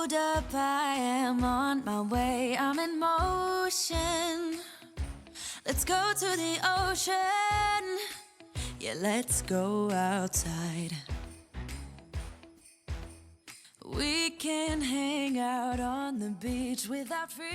Hold up, I am on my way, I'm in motion. Let's go to the ocean. Yeah, let's go outside. We can hang out on the beach without freezing.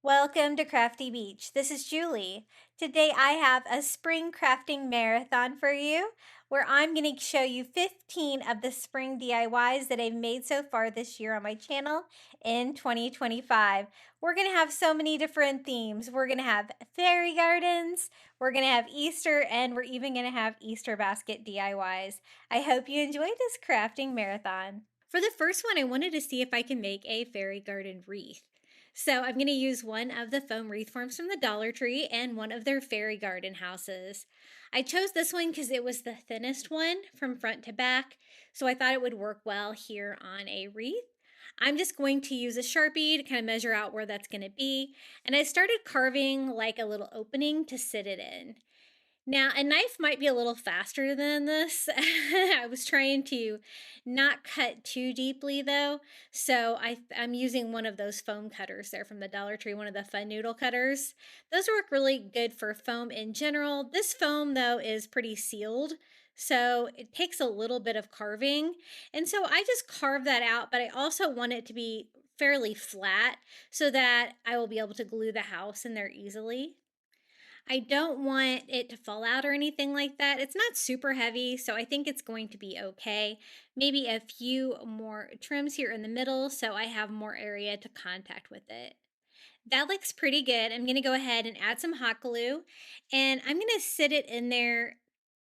Welcome to Crafty Beach. This is Julie. Today I have a spring crafting marathon for you where I'm going to show you 15 of the spring DIYs that I've made so far this year on my channel in 2025. We're going to have so many different themes. We're going to have fairy gardens, we're going to have Easter, and we're even going to have Easter basket DIYs. I hope you enjoy this crafting marathon. For the first one, I wanted to see if I can make a fairy garden wreath. So I'm going to use one of the foam wreath forms from the Dollar Tree and one of their fairy garden houses. I chose this one because it was the thinnest one from front to back, so I thought it would work well here on a wreath. I'm just going to use a Sharpie to kind of measure out where that's going to be, and I started carving like a little opening to sit it in. Now, a knife might be a little faster than this. I was trying to not cut too deeply though, so I'm using one of those foam cutters there from the Dollar Tree, one of the fun noodle cutters. Those work really good for foam in general. This foam though is pretty sealed, so it takes a little bit of carving. And so I just carved that out, but I also want it to be fairly flat so that I will be able to glue the house in there easily. I don't want it to fall out or anything like that. It's not super heavy, so I think it's going to be okay. Maybe a few more trims here in the middle so I have more area to contact with it. That looks pretty good. I'm going to go ahead and add some hot glue, and I'm going to sit it in there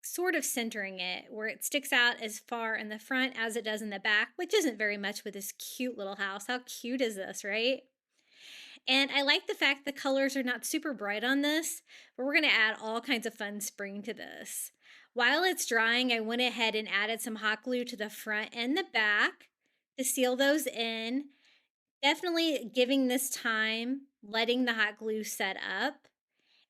sort of centering it where it sticks out as far in the front as it does in the back, which isn't very much with this cute little house. How cute is this, right? And I like the fact the colors are not super bright on this, but we're going to add all kinds of fun spring to this. While it's drying, I went ahead and added some hot glue to the front and the back to seal those in. Definitely giving this time, letting the hot glue set up.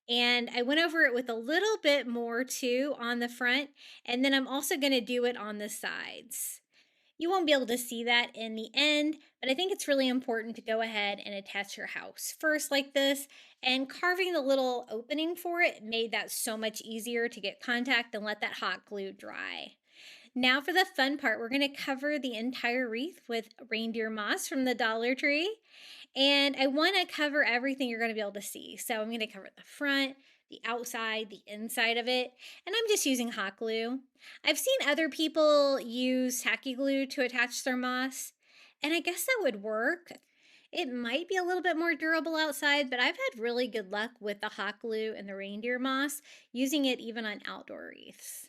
And I went over it with a little bit more too on the front, and then I'm also going to do it on the sides. You won't be able to see that in the end, but I think it's really important to go ahead and attach your house first like this, and carving the little opening for it made that so much easier to get contact and let that hot glue dry. Now for the fun part, we're going to cover the entire wreath with reindeer moss from the Dollar Tree, and I want to cover everything you're going to be able to see. So I'm going to cover the front, the outside, the inside of it, and I'm just using hot glue. I've seen other people use tacky glue to attach their moss, and I guess that would work. It might be a little bit more durable outside, but I've had really good luck with the hot glue and the reindeer moss, using it even on outdoor wreaths.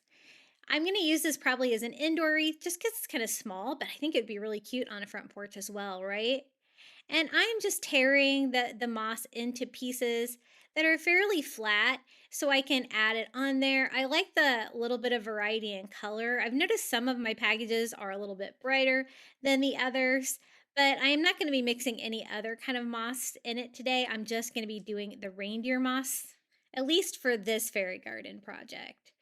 I'm going to use this probably as an indoor wreath just because it's kind of small, but I think it'd be really cute on a front porch as well, right? And I am just tearing the moss into pieces that are fairly flat so I can add it on there. I like the little bit of variety in color. I've noticed some of my packages are a little bit brighter than the others, but I am not going to be mixing any other kind of moss in it today. I'm just going to be doing the reindeer moss, at least for this fairy garden project.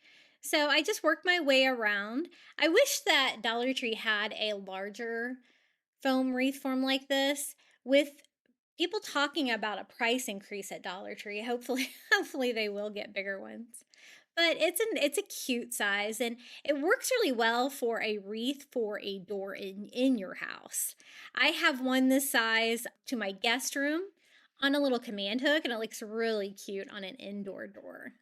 So I just worked my way around. I wish that Dollar Tree had a larger foam wreath form like this, with people talking about a price increase at Dollar Tree. Hopefully they will get bigger ones. But it's a cute size, and it works really well for a wreath for a door in your house. I have one this size to my guest room on a little command hook, and it looks really cute on an indoor door.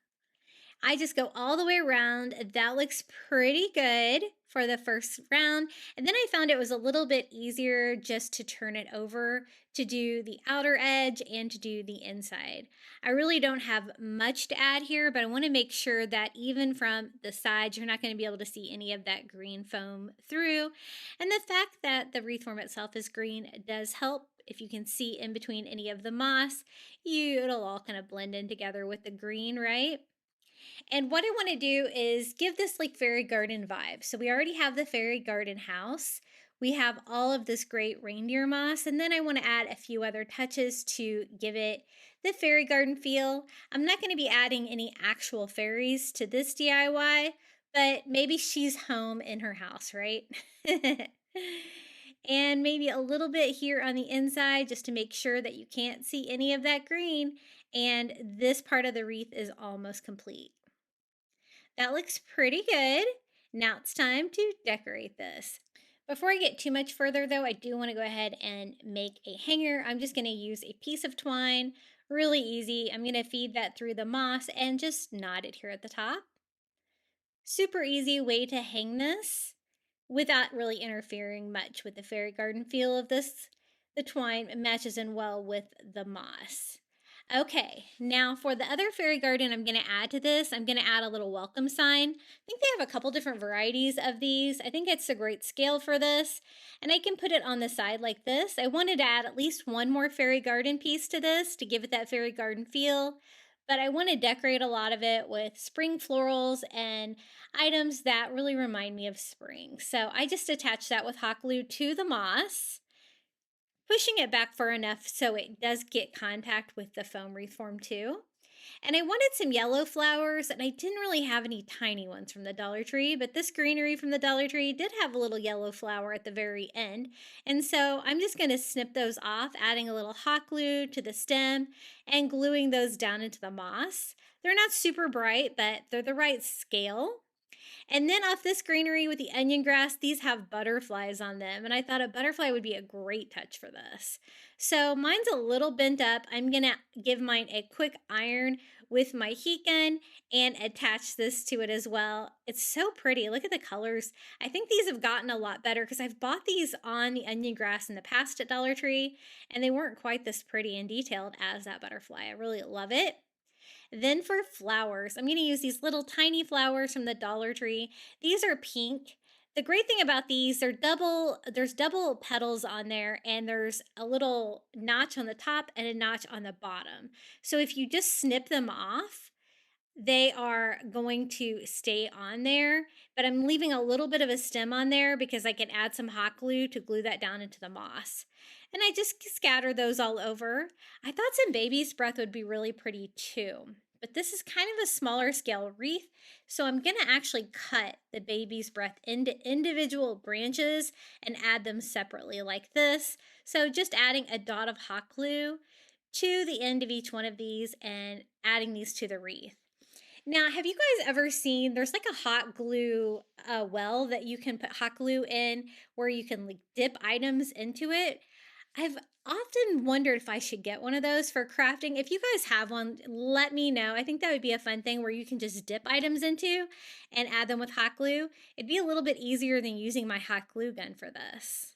I just go all the way around. That looks pretty good for the first round. And then I found it was a little bit easier just to turn it over to do the outer edge and to do the inside. I really don't have much to add here, but I want to make sure that even from the sides, you're not going to be able to see any of that green foam through. And the fact that the wreath form itself is green does help. If you can see in between any of the moss, it'll all kind of blend in together with the green, right? And what I want to do is give this like fairy garden vibe. So we already have the fairy garden house. We have all of this great reindeer moss, and then I want to add a few other touches to give it the fairy garden feel. I'm not going to be adding any actual fairies to this DIY, but maybe she's home in her house, right? and maybe a little bit here on the inside just to make sure that you can't see any of that green. And this part of the wreath is almost complete. That looks pretty good. Now it's time to decorate this. Before I get too much further though, I do want to go ahead and make a hanger. I'm just going to use a piece of twine, really easy. I'm going to feed that through the moss and just knot it here at the top. Super easy way to hang this without really interfering much with the fairy garden feel of this. The twine matches in well with the moss. Okay, now for the other fairy garden I'm going to add to this, I'm going to add a little welcome sign. I think they have a couple different varieties of these. I think it's a great scale for this, and I can put it on the side like this. I wanted to add at least one more fairy garden piece to this to give it that fairy garden feel, but I want to decorate a lot of it with spring florals and items that really remind me of spring. So I just attached that with hot glue to the moss, pushing it back far enough so it does get contact with the foam wreath form too. And I wanted some yellow flowers, and I didn't really have any tiny ones from the Dollar Tree, but this greenery from the Dollar Tree did have a little yellow flower at the very end. And so I'm just going to snip those off, adding a little hot glue to the stem and gluing those down into the moss. They're not super bright, but they're the right scale. And then off this greenery with the onion grass, these have butterflies on them. And I thought a butterfly would be a great touch for this. So mine's a little bent up. I'm going to give mine a quick iron with my heat gun and attach this to it as well. It's so pretty. Look at the colors. I think these have gotten a lot better because I've bought these on the onion grass in the past at Dollar Tree, and they weren't quite this pretty and detailed as that butterfly. I really love it. Then for flowers, I'm going to use these little tiny flowers from the Dollar Tree. These are pink. The great thing about these, there's double petals on there, and there's a little notch on the top and a notch on the bottom. So if you just snip them off, they are going to stay on there, but I'm leaving a little bit of a stem on there because I can add some hot glue to glue that down into the moss. And I just scatter those all over. I thought some baby's breath would be really pretty too, but this is kind of a smaller scale wreath, so I'm going to actually cut the baby's breath into individual branches and add them separately like this. So just adding a dot of hot glue to the end of each one of these and adding these to the wreath. Now, have you guys ever seen, there's like a hot glue well that you can put hot glue in where you can like dip items into it? I've often wondered if I should get one of those for crafting. If you guys have one, let me know. I think that would be a fun thing where you can just dip items into and add them with hot glue. It'd be a little bit easier than using my hot glue gun for this.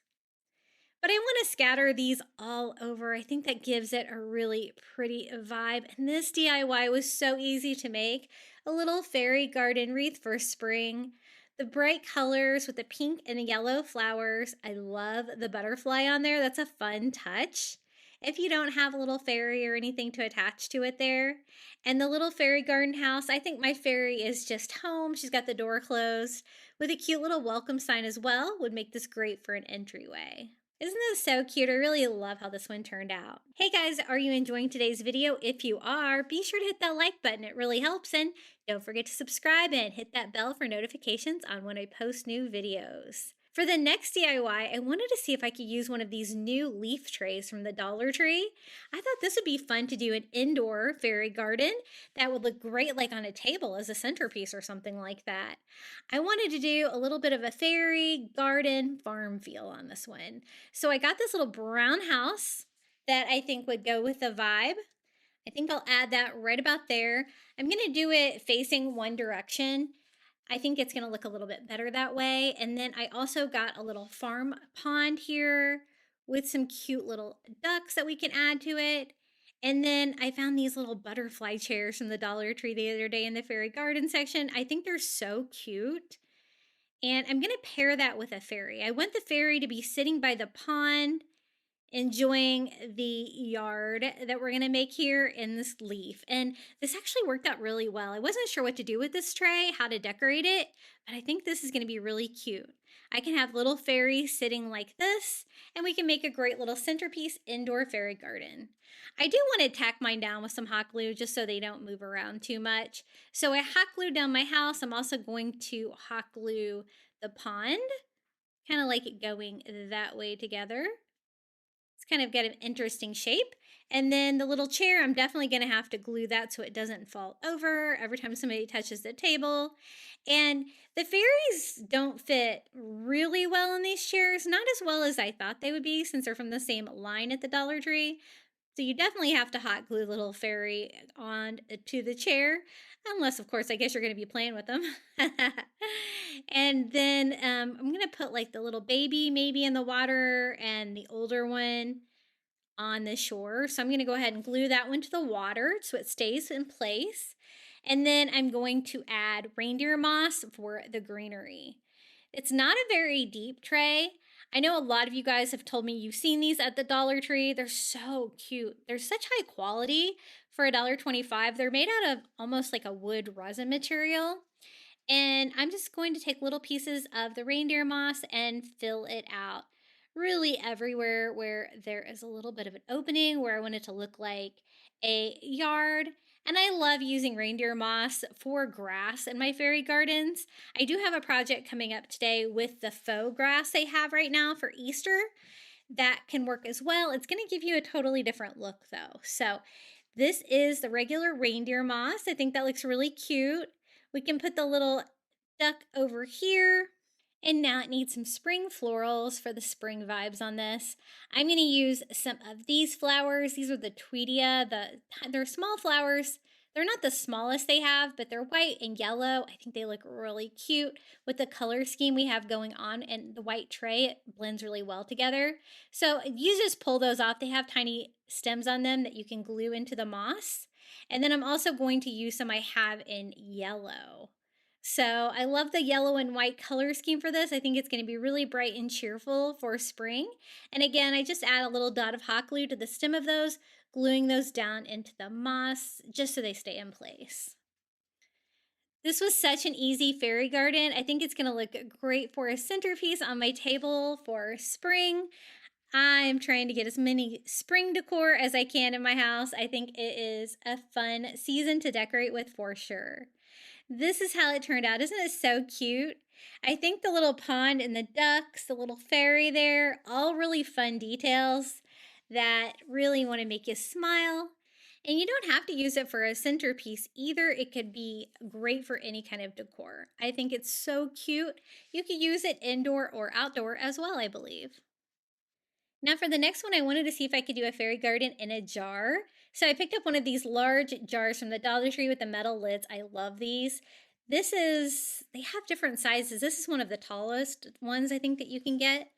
But I want to scatter these all over. I think that gives it a really pretty vibe. And this DIY was so easy to make. A little fairy garden wreath for spring. The bright colors with the pink and the yellow flowers. I love the butterfly on there. That's a fun touch. If you don't have a little fairy or anything to attach to it there. And the little fairy garden house, I think my fairy is just home. She's got the door closed with a cute little welcome sign as well. Would make this great for an entryway. Isn't this so cute? I really love how this one turned out. Hey guys, are you enjoying today's video? If you are, be sure to hit that like button. It really helps. And don't forget to subscribe and hit that bell for notifications on when I post new videos. For the next DIY, I wanted to see if I could use one of these new leaf trays from the Dollar Tree. I thought this would be fun to do an indoor fairy garden that would look great like on a table as a centerpiece or something like that. I wanted to do a little bit of a fairy garden farm feel on this one. So I got this little brown house that I think would go with the vibe. I think I'll add that right about there. I'm going to do it facing one direction. I think it's going to look a little bit better that way. And then I also got a little farm pond here with some cute little ducks that we can add to it. And then I found these little butterfly chairs from the Dollar Tree the other day in the fairy garden section. I think they're so cute. And I'm going to pair that with a fairy. I want the fairy to be sitting by the pond, enjoying the yard that we're going to make here in this leaf. And this actually worked out really well. I wasn't sure what to do with this tray, how to decorate it, but I think this is going to be really cute. I can have little fairies sitting like this, and we can make a great little centerpiece indoor fairy garden. I do want to tack mine down with some hot glue just so they don't move around too much. So I hot glued down my house. I'm also going to hot glue the pond. Kind of like it going that way together. It's kind of got an interesting shape. And then the little chair, I'm definitely going to have to glue that so it doesn't fall over every time somebody touches the table. And the fairies don't fit really well in these chairs, not as well as I thought they would be since they're from the same line at the Dollar Tree. So you definitely have to hot glue the little fairy on to the chair, unless, of course, I guess you're going to be playing with them. And then I'm going to put like the little baby maybe in the water and the older one on the shore. So I'm going to go ahead and glue that one to the water so it stays in place. And then I'm going to add reindeer moss for the greenery. It's not a very deep tray. I know a lot of you guys have told me you've seen these at the Dollar Tree. They're so cute. They're such high quality for $1.25. They're made out of almost like a wood resin material. And I'm just going to take little pieces of the reindeer moss and fill it out really everywhere where there is a little bit of an opening, where I want it to look like a yard. And I love using reindeer moss for grass in my fairy gardens. I do have a project coming up today with the faux grass they have right now for Easter that can work as well. It's going to give you a totally different look though. So this is the regular reindeer moss. I think that looks really cute. We can put the little duck over here. And now it needs some spring florals for the spring vibes on this. I'm going to use some of these flowers. These are the Tweedia. They're small flowers. They're not the smallest they have, but they're white and yellow. I think they look really cute with the color scheme we have going on, and the white tray, it blends really well together. So you just pull those off. They have tiny stems on them that you can glue into the moss. And then I'm also going to use some I have in yellow. So I love the yellow and white color scheme for this. I think it's going to be really bright and cheerful for spring. And again, I just add a little dot of hot glue to the stem of those, gluing those down into the moss just so they stay in place. This was such an easy fairy garden. I think it's going to look great for a centerpiece on my table for spring. I'm trying to get as many spring decor as I can in my house. I think it is a fun season to decorate with for sure. This is how it turned out. Isn't it so cute? I think the little pond and the ducks, the little fairy there, all really fun details that really want to make you smile. And you don't have to use it for a centerpiece either. It could be great for any kind of decor. I think it's so cute. You could use it indoor or outdoor as well, I believe. Now for the next one, I wanted to see if I could do a fairy garden in a jar. So I picked up one of these large jars from the Dollar Tree with the metal lids. I love these. They have different sizes. This is one of the tallest ones I think that you can get.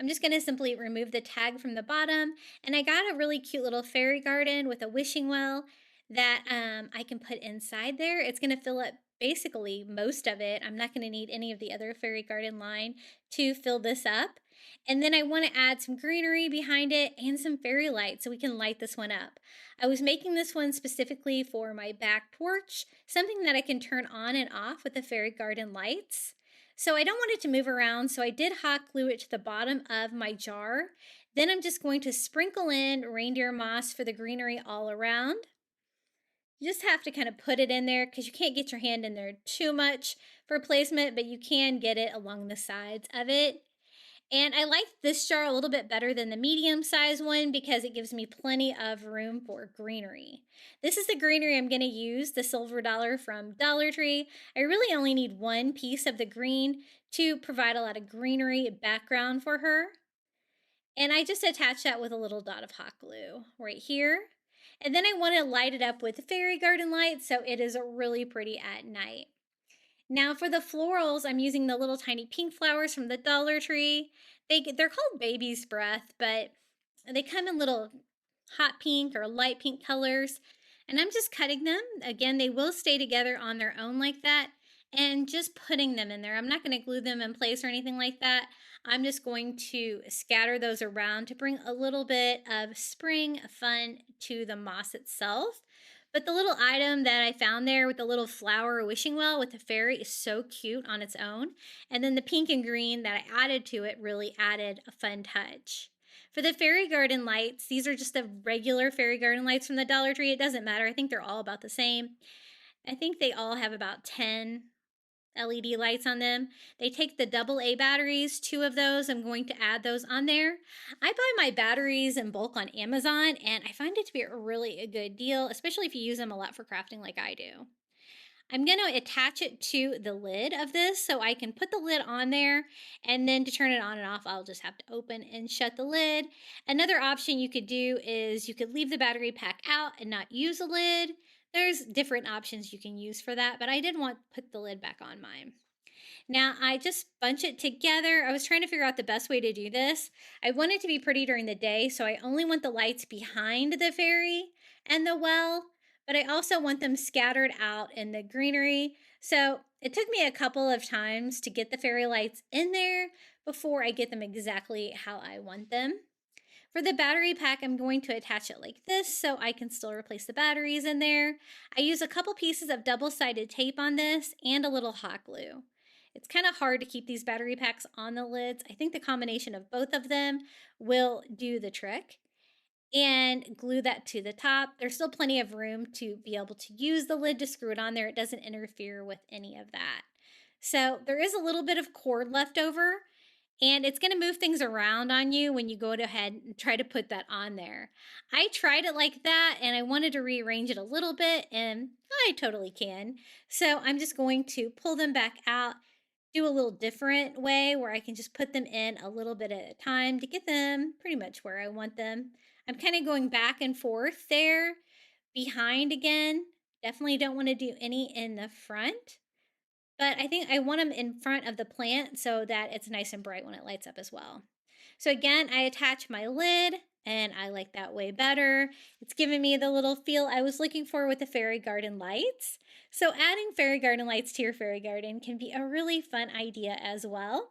I'm just going to simply remove the tag from the bottom. And I got a really cute little fairy garden with a wishing well that I can put inside there. It's going to fill up basically most of it. I'm not going to need any of the other fairy garden line to fill this up. And then I want to add some greenery behind it and some fairy lights so we can light this one up. I was making this one specifically for my back porch, something that I can turn on and off with the fairy garden lights. So I don't want it to move around, so I did hot glue it to the bottom of my jar. Then I'm just going to sprinkle in reindeer moss for the greenery all around. You just have to kind of put it in there because you can't get your hand in there too much for placement, but you can get it along the sides of it. And I like this jar a little bit better than the medium-sized one because it gives me plenty of room for greenery. This is the greenery I'm going to use, the Silver Dollar from Dollar Tree. I really only need one piece of the green to provide a lot of greenery background for her. And I just attach that with a little dot of hot glue right here. And then I want to light it up with fairy garden lights so it is really pretty at night. Now for the florals, I'm using the little tiny pink flowers from the Dollar Tree. They're called baby's breath, but they come in little hot pink or light pink colors. And I'm just cutting them. Again, they will stay together on their own like that. And just putting them in there. I'm not going to glue them in place or anything like that. I'm just going to scatter those around to bring a little bit of spring fun to the moss itself. But the little item that I found there with the little flower wishing well with the fairy is so cute on its own. And then the pink and green that I added to it really added a fun touch. For the fairy garden lights, these are just the regular fairy garden lights from the Dollar Tree. It doesn't matter. I think they're all about the same. I think they all have about 10 LED lights on them. They take the AA batteries, 2 of those. I'm going to add those on there. I buy my batteries in bulk on Amazon, and I find it to be really a good deal, especially if you use them a lot for crafting like I do. I'm going to attach it to the lid of this so I can put the lid on there, and then to turn it on and off, I'll just have to open and shut the lid. Another option you could do is you could leave the battery pack out and not use a lid. There's different options you can use for that, but I did want to put the lid back on mine. Now, I just bunch it together. I was trying to figure out the best way to do this. I want it to be pretty during the day, so I only want the lights behind the fairy and the well, but I also want them scattered out in the greenery. So it took me a couple of times to get the fairy lights in there before I get them exactly how I want them. For the battery pack, I'm going to attach it like this so I can still replace the batteries in there. I use a couple pieces of double-sided tape on this and a little hot glue. It's kind of hard to keep these battery packs on the lids. I think the combination of both of them will do the trick. And glue that to the top. There's still plenty of room to be able to use the lid to screw it on there. It doesn't interfere with any of that. So there is a little bit of cord left over, and it's going to move things around on you when you go ahead and try to put that on there. I tried it like that, and I wanted to rearrange it a little bit, and I totally can. So I'm just going to pull them back out, do a little different way where I can just put them in a little bit at a time to get them pretty much where I want them. I'm kind of going back and forth there, behind again. Definitely don't want to do any in the front, but I think I want them in front of the plant so that it's nice and bright when it lights up as well. So again, I attach my lid, and I like that way better. It's giving me the little feel I was looking for with the fairy garden lights. So adding fairy garden lights to your fairy garden can be a really fun idea as well.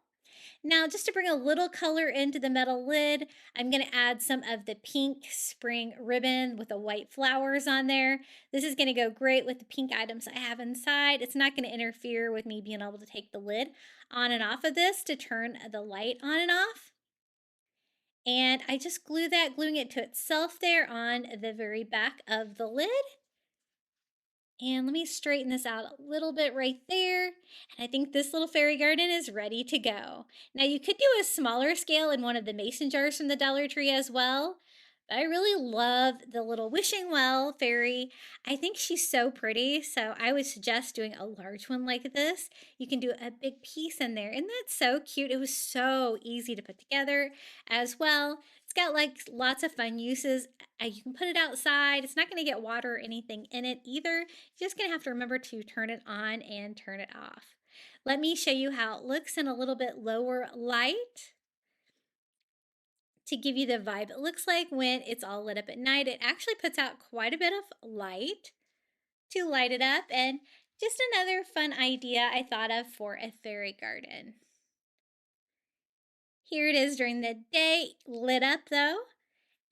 Now, just to bring a little color into the metal lid, I'm going to add some of the pink spring ribbon with the white flowers on there. This is going to go great with the pink items I have inside. It's not going to interfere with me being able to take the lid on and off of this to turn the light on and off. And I just glue that, gluing it to itself there on the very back of the lid. And let me straighten this out a little bit right there. And I think this little fairy garden is ready to go. Now you could do a smaller scale in one of the mason jars from the Dollar Tree as well. But I really love the little wishing well fairy. I think she's so pretty. So I would suggest doing a large one like this. You can do a big piece in there. And that's so cute. It was so easy to put together as well. It's got like lots of fun uses. You can put it outside. It's not going to get water or anything in it either. You're just going to have to remember to turn it on and turn it off. Let me show you how it looks in a little bit lower light to give you the vibe it looks like when it's all lit up at night. It actually puts out quite a bit of light to light it up, and just another fun idea I thought of for a fairy garden. Here it is during the day, lit up though,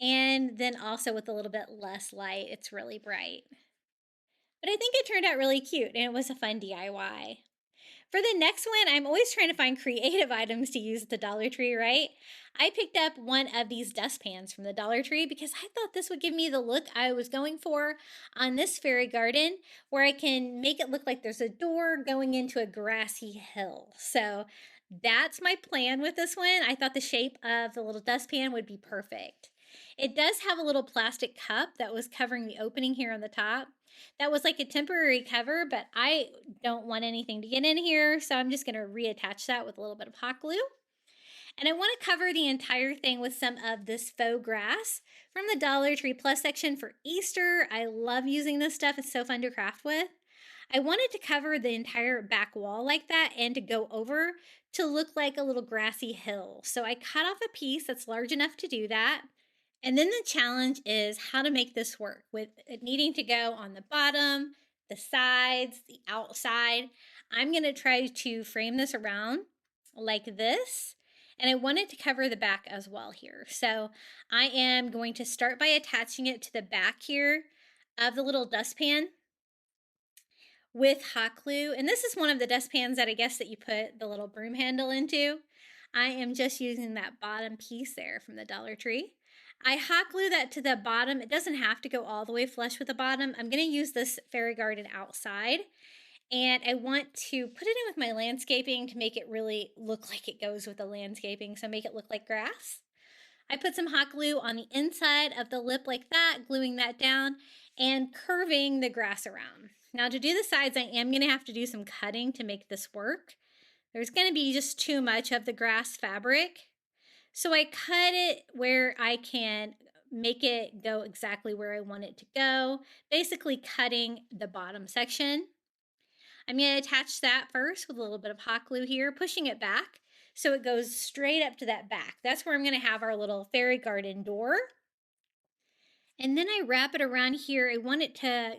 and then also with a little bit less light. It's really bright. But I think it turned out really cute, and it was a fun DIY. For the next one, I'm always trying to find creative items to use at the Dollar Tree, right? I picked up one of these dustpans from the Dollar Tree because I thought this would give me the look I was going for on this fairy garden, where I can make it look like there's a door going into a grassy hill. So that's my plan with this one. I thought the shape of the little dustpan would be perfect. It does have a little plastic cup that was covering the opening here on the top. That was like a temporary cover, but I don't want anything to get in here, so I'm just going to reattach that with a little bit of hot glue. And I want to cover the entire thing with some of this faux grass from the Dollar Tree Plus section for Easter. I love using this stuff. It's so fun to craft with. I wanted to cover the entire back wall like that and to go over to look like a little grassy hill. So I cut off a piece that's large enough to do that. And then the challenge is how to make this work with it needing to go on the bottom, the sides, the outside. I'm going to try to frame this around like this. And I wanted to cover the back as well here. So I am going to start by attaching it to the back here of the little dustpan with hot glue. And this is one of the dustpans that I guess that you put the little broom handle into. I am just using that bottom piece there from the Dollar Tree. I hot glue that to the bottom. It doesn't have to go all the way flush with the bottom. I'm going to use this fairy garden outside. And I want to put it in with my landscaping to make it really look like it goes with the landscaping, so make it look like grass. I put some hot glue on the inside of the lip like that, gluing that down and curving the grass around. Now to do the sides, I am going to have to do some cutting to make this work. There's going to be just too much of the grass fabric. So I cut it where I can make it go exactly where I want it to go, basically cutting the bottom section. I'm going to attach that first with a little bit of hot glue here, pushing it back so it goes straight up to that back. That's where I'm going to have our little fairy garden door. And then I wrap it around here. I want it to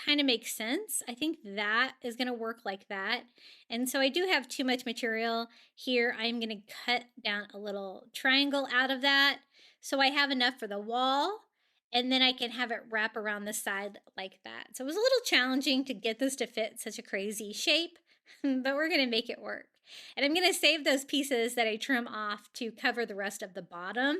kind of make sense. I think that is going to work like that. And so I do have too much material here. I'm going to cut down a little triangle out of that so I have enough for the wall, and then I can have it wrap around the side like that. So it was a little challenging to get this to fit such a crazy shape, but we're going to make it work. And I'm going to save those pieces that I trim off to cover the rest of the bottom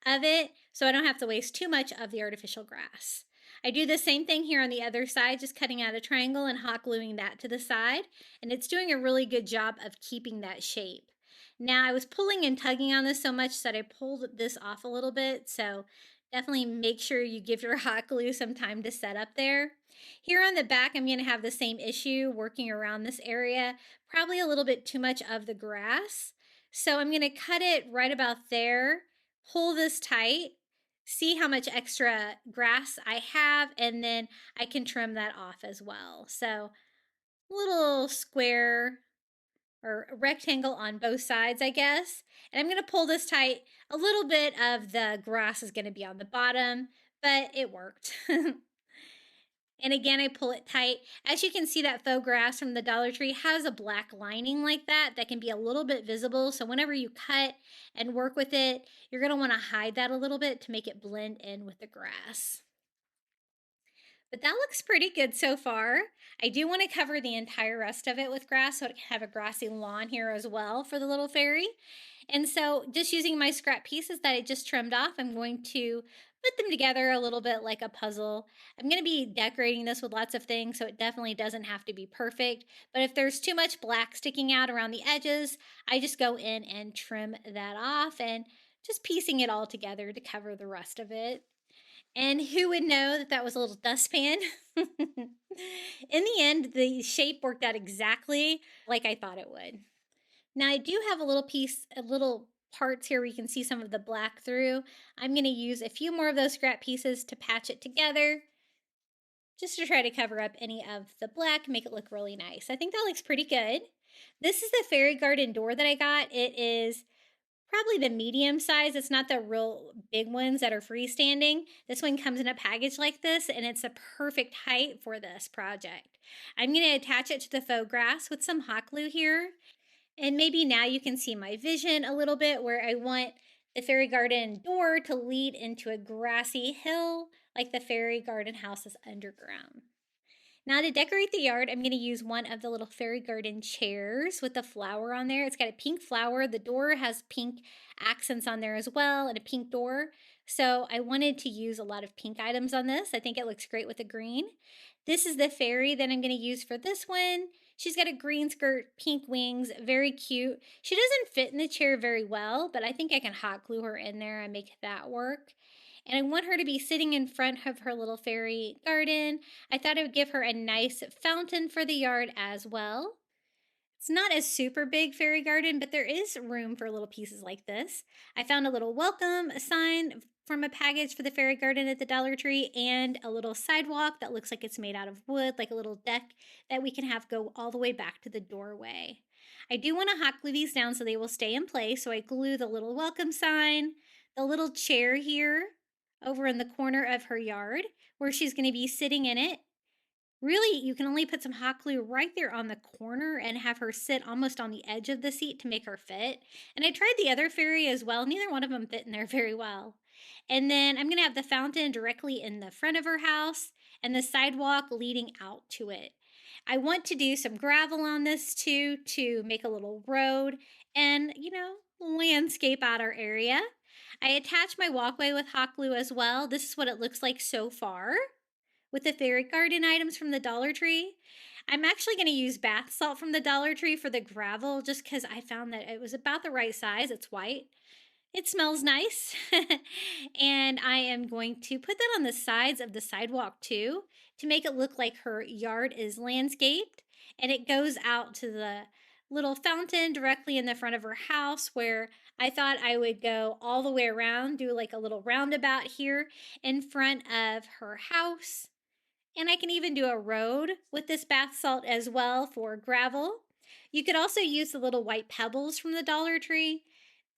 of it, so I don't have to waste too much of the artificial grass. I do the same thing here on the other side, just cutting out a triangle and hot gluing that to the side, and it's doing a really good job of keeping that shape. Now, I was pulling and tugging on this so much that I pulled this off a little bit, so definitely make sure you give your hot glue some time to set up there. Here on the back, I'm going to have the same issue working around this area, probably a little bit too much of the grass. So I'm going to cut it right about there, pull this tight, see how much extra grass I have, and then I can trim that off as well. So a little square or a rectangle on both sides, I guess. And I'm going to pull this tight. A little bit of the grass is going to be on the bottom, but it worked. And again, I pull it tight. As you can see, that faux grass from the Dollar Tree has a black lining like that that can be a little bit visible. So whenever you cut and work with it, you're going to want to hide that a little bit to make it blend in with the grass. But that looks pretty good so far. I do want to cover the entire rest of it with grass so it can have a grassy lawn here as well for the little fairy. And so just using my scrap pieces that I just trimmed off, I'm going to put them together a little bit like a puzzle. I'm going to be decorating this with lots of things, so it definitely doesn't have to be perfect. But if there's too much black sticking out around the edges, I just go in and trim that off and just piecing it all together to cover the rest of it. And who would know that that was a little dustpan? In the end, the shape worked out exactly like I thought it would. Now I do have a little piece, a little parts here where you can see some of the black through. I'm going to use a few more of those scrap pieces to patch it together, just to try to cover up any of the black, make it look really nice. I think that looks pretty good. This is the fairy garden door that I got. It is probably the medium size. It's not the real big ones that are freestanding. This one comes in a package like this, and it's a perfect height for this project. I'm going to attach it to the faux grass with some hot glue here. And maybe now you can see my vision a little bit, where I want the fairy garden door to lead into a grassy hill like the fairy garden house is underground. Now to decorate the yard, I'm going to use one of the little fairy garden chairs with the flower on there. It's got a pink flower. The door has pink accents on there as well, and a pink door. So I wanted to use a lot of pink items on this. I think it looks great with the green. This is the fairy that I'm going to use for this one. She's got a green skirt, pink wings, very cute. She doesn't fit in the chair very well, but I think I can hot glue her in there and make that work. And I want her to be sitting in front of her little fairy garden. I thought I would give her a nice fountain for the yard as well. It's not a super big fairy garden, but there is room for little pieces like this. I found a little welcome sign from a package for the fairy garden at the Dollar Tree, and a little sidewalk that looks like it's made out of wood, like a little deck that we can have go all the way back to the doorway. I do want to hot glue these down so they will stay in place, so I glue the little welcome sign, the little chair here over in the corner of her yard where she's going to be sitting in it. Really, you can only put some hot glue right there on the corner and have her sit almost on the edge of the seat to make her fit. And I tried the other fairy as well. Neither one of them fit in there very well. And then I'm going to have the fountain directly in the front of her house and the sidewalk leading out to it. I want to do some gravel on this too to make a little road and, landscape out our area. I attach my walkway with hot glue as well. This is what it looks like so far with the fairy garden items from the Dollar Tree. I'm actually going to use bath salt from the Dollar Tree for the gravel just because I found that it was about the right size. It's white. It smells nice. And I am going to put that on the sides of the sidewalk too to make it look like her yard is landscaped. And it goes out to the little fountain directly in the front of her house where I thought I would go all the way around, do like a little roundabout here in front of her house. And I can even do a road with this bath salt as well for gravel. You could also use the little white pebbles from the Dollar Tree.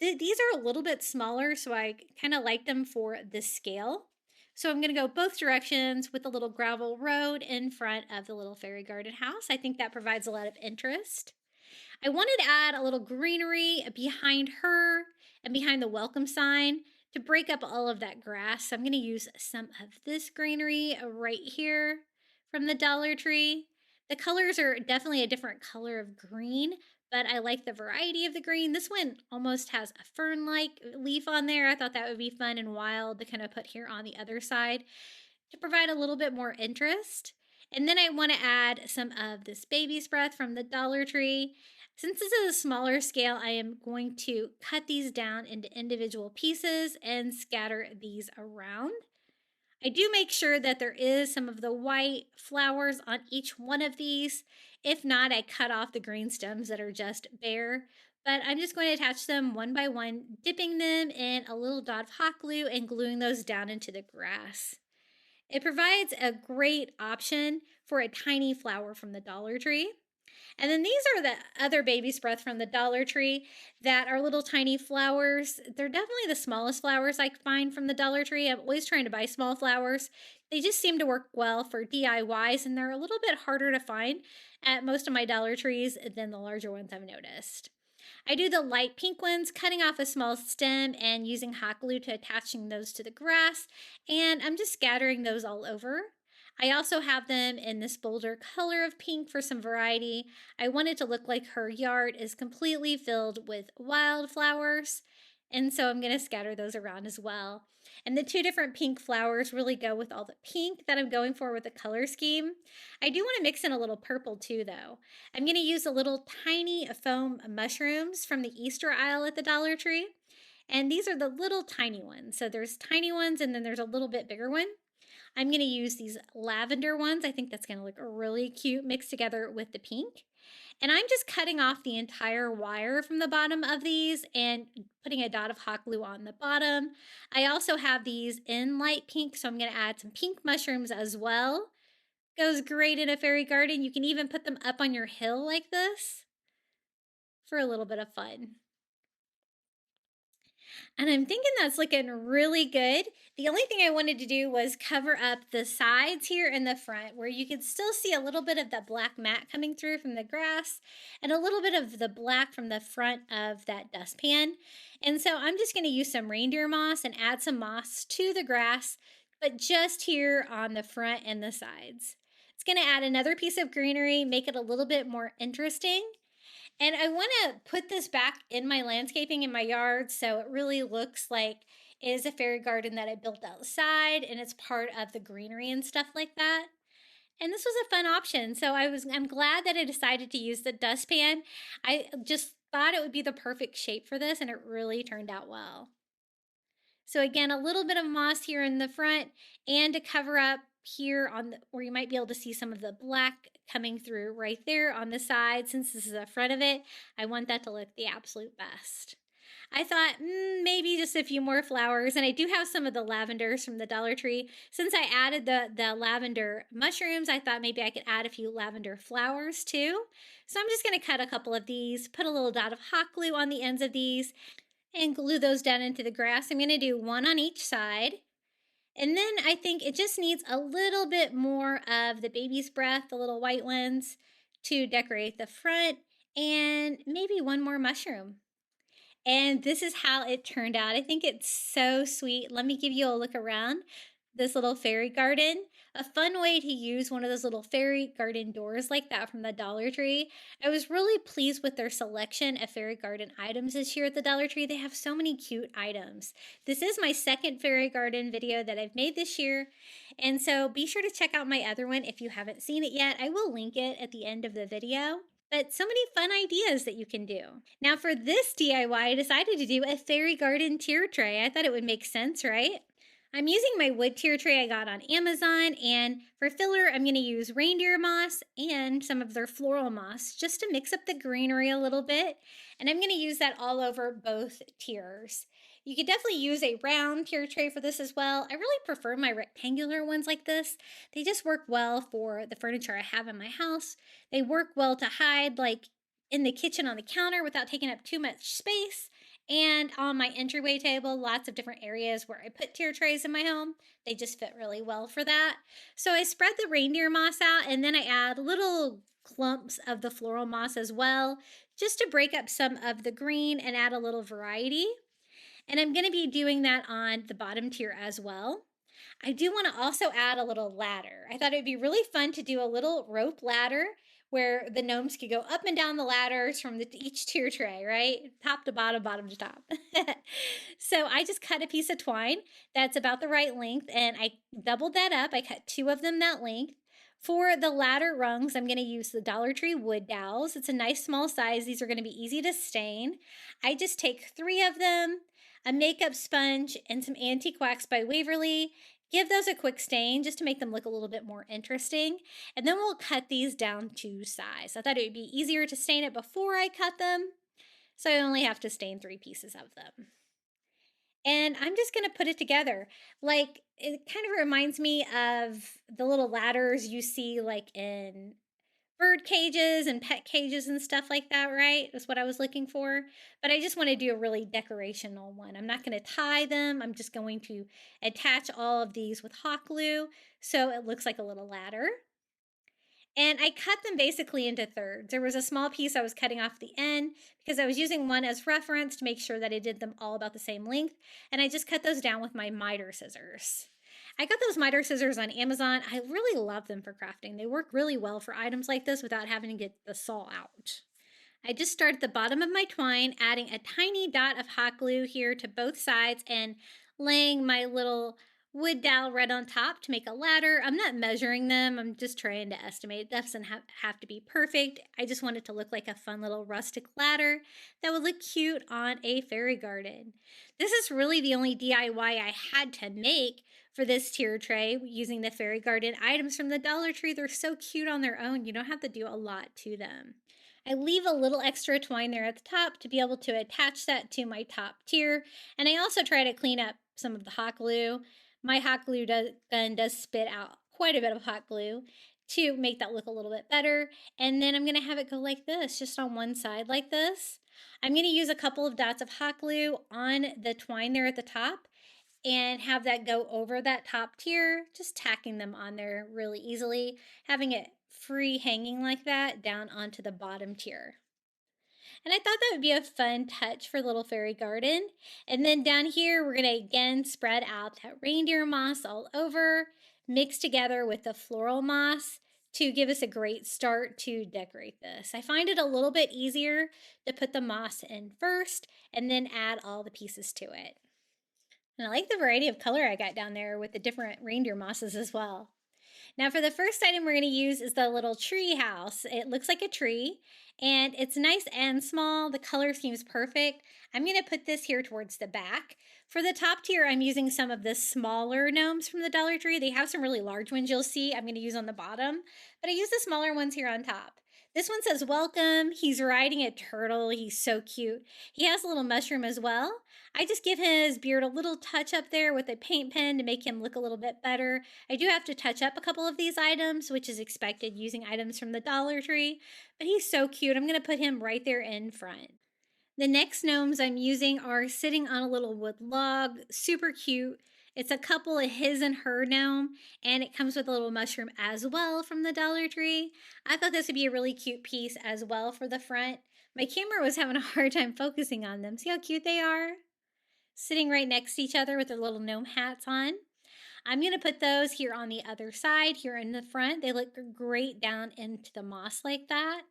These are a little bit smaller, so I kind of like them for this scale. So I'm going to go both directions with the little gravel road in front of the little fairy garden house. I think that provides a lot of interest. I wanted to add a little greenery behind her and behind the welcome sign to break up all of that grass. So I'm going to use some of this greenery right here from the Dollar Tree. The colors are definitely a different color of green, but I like the variety of the green. This one almost has a fern-like leaf on there. I thought that would be fun and wild to kind of put here on the other side to provide a little bit more interest. And then I want to add some of this baby's breath from the Dollar Tree. Since this is a smaller scale, I am going to cut these down into individual pieces and scatter these around. I do make sure that there is some of the white flowers on each one of these. If not, I cut off the green stems that are just bare. But I'm just going to attach them one by one, dipping them in a little dot of hot glue and gluing those down into the grass. It provides a great option for a tiny flower from the Dollar Tree. And then these are the other baby's breath from the Dollar Tree that are little tiny flowers. They're definitely the smallest flowers I find from the Dollar Tree. I'm always trying to buy small flowers. They just seem to work well for DIYs, and they're a little bit harder to find at most of my Dollar Trees than the larger ones I've noticed. I do the light pink ones, cutting off a small stem and using hot glue to attaching those to the grass, and I'm just scattering those all over. I also have them in this bolder color of pink for some variety. I want it to look like her yard is completely filled with wildflowers, and so I'm going to scatter those around as well. And the two different pink flowers really go with all the pink that I'm going for with the color scheme. I do want to mix in a little purple too, though. I'm going to use a little tiny foam mushrooms from the Easter aisle at the Dollar Tree. And these are the little tiny ones. So there's tiny ones and then there's a little bit bigger one. I'm going to use these lavender ones. I think that's going to look really cute mixed together with the pink. And I'm just cutting off the entire wire from the bottom of these and putting a dot of hot glue on the bottom. I also have these in light pink, so I'm going to add some pink mushrooms as well. Goes great in a fairy garden. You can even put them up on your hill like this for a little bit of fun. And I'm thinking that's looking really good. The only thing I wanted to do was cover up the sides here in the front where you can still see a little bit of the black mat coming through from the grass and a little bit of the black from the front of that dustpan. And so I'm just going to use some reindeer moss and add some moss to the grass, but just here on the front and the sides. It's going to add another piece of greenery, make it a little bit more interesting. And I want to put this back in my landscaping in my yard so it really looks like it is a fairy garden that I built outside and it's part of the greenery and stuff like that. And this was a fun option. So I'm glad that I decided to use the dustpan. I just thought it would be the perfect shape for this and it really turned out well. So again, a little bit of moss here in the front and to cover up here on where you might be able to see some of the black coming through right there on the side. Since this is the front of it, I want that to look the absolute best. I thought maybe just a few more flowers, and I do have some of the lavenders from the Dollar Tree. Since I added the lavender mushrooms, I thought maybe I could add a few lavender flowers too. So I'm just going to cut a couple of these, put a little dot of hot glue on the ends of these, and glue those down into the grass. I'm going to do one on each side. And then I think it just needs a little bit more of the baby's breath, the little white ones, to decorate the front, and maybe one more mushroom. And this is how it turned out. I think it's so sweet. Let me give you a look around this little fairy garden. a fun way to use one of those little fairy garden doors like that from the Dollar Tree. I was really pleased with their selection of fairy garden items this year at the Dollar Tree. They have so many cute items. This is my second fairy garden video that I've made this year, and so be sure to check out my other one if you haven't seen it yet. I will link it at the end of the video. But so many fun ideas that you can do. Now for this DIY, I decided to do a fairy garden tier tray. I thought it would make sense, right? I'm using my wood tier tray I got on Amazon, and for filler, I'm going to use reindeer moss and some of their floral moss just to mix up the greenery a little bit, and I'm going to use that all over both tiers. You could definitely use a round tier tray for this as well. I really prefer my rectangular ones like this. They just work well for the furniture I have in my house. They work well to hide like in the kitchen on the counter without taking up too much space. And on my entryway table, lots of different areas where I put tier trays in my home. They just fit really well for that. So I spread the reindeer moss out, and then I add little clumps of the floral moss as well, just to break up some of the green and add a little variety. And I'm going to be doing that on the bottom tier as well. I do want to also add a little ladder. I thought it would be really fun to do a little rope ladder where the gnomes could go up and down the ladders from each tier tray, right? Top to bottom, bottom to top. So I just cut a piece of twine that's about the right length, and I doubled that up. I cut 2 of them that length. For the ladder rungs, I'm going to use the Dollar Tree wood dowels. It's a nice small size. These are going to be easy to stain. I just take 3 of them, a makeup sponge, and some Antique Wax by Waverly. Give those a quick stain just to make them look a little bit more interesting. And then we'll cut these down to size. I thought it would be easier to stain it before I cut them, so I only have to stain 3 pieces of them. And I'm just going to put it together. Like, it kind of reminds me of the little ladders you see like in bird cages and pet cages and stuff like that, right? That's what I was looking for. But I just want to do a really decorational one. I'm not going to tie them. I'm just going to attach all of these with hot glue so it looks like a little ladder. And I cut them basically into thirds. There was a small piece I was cutting off the end because I was using one as reference to make sure that I did them all about the same length. And I just cut those down with my miter scissors. I got those miter scissors on Amazon. I really love them for crafting. They work really well for items like this without having to get the saw out. I just start at the bottom of my twine, adding a tiny dot of hot glue here to both sides and laying my little wood dowel right on top to make a ladder. I'm not measuring them. I'm just trying to estimate. It doesn't have to be perfect. I just want it to look like a fun little rustic ladder that would look cute on a fairy garden. This is really the only DIY I had to make for this tier tray using the fairy garden items from the Dollar Tree. They're so cute on their own. You don't have to do a lot to them. I leave a little extra twine there at the top to be able to attach that to my top tier. And I also try to clean up some of the hot glue. My hot glue gun does spit out quite a bit of hot glue to make that look a little bit better. And then I'm going to have it go like this, just on one side like this. I'm going to use a couple of dots of hot glue on the twine there at the top and have that go over that top tier, just tacking them on there really easily, having it free hanging like that down onto the bottom tier. And I thought that would be a fun touch for Little Fairy Garden. And then down here, we're going to again spread out that reindeer moss all over, mixed together with the floral moss to give us a great start to decorate this. I find it a little bit easier to put the moss in first and then add all the pieces to it. And I like the variety of color I got down there with the different reindeer mosses as well. Now for the first item we're going to use is the little tree house. It looks like a tree and it's nice and small. The color seems perfect. I'm going to put this here towards the back. For the top tier, I'm using some of the smaller gnomes from the Dollar Tree. They have some really large ones you'll see I'm going to use on the bottom, but I use the smaller ones here on top. This one says welcome. He's riding a turtle. He's so cute. He has a little mushroom as well. I just give his beard a little touch up there with a paint pen to make him look a little bit better. I do have to touch up a couple of these items, which is expected using items from the Dollar Tree, but he's so cute. I'm going to put him right there in front. The next gnomes I'm using are sitting on a little wood log, super cute. It's a couple of his and her gnome, and it comes with a little mushroom as well from the Dollar Tree. I thought this would be a really cute piece as well for the front. My camera was having a hard time focusing on them. See how cute they are? Sitting right next to each other with their little gnome hats on. I'm going to put those here on the other side, here in the front. They look great down into the moss like that.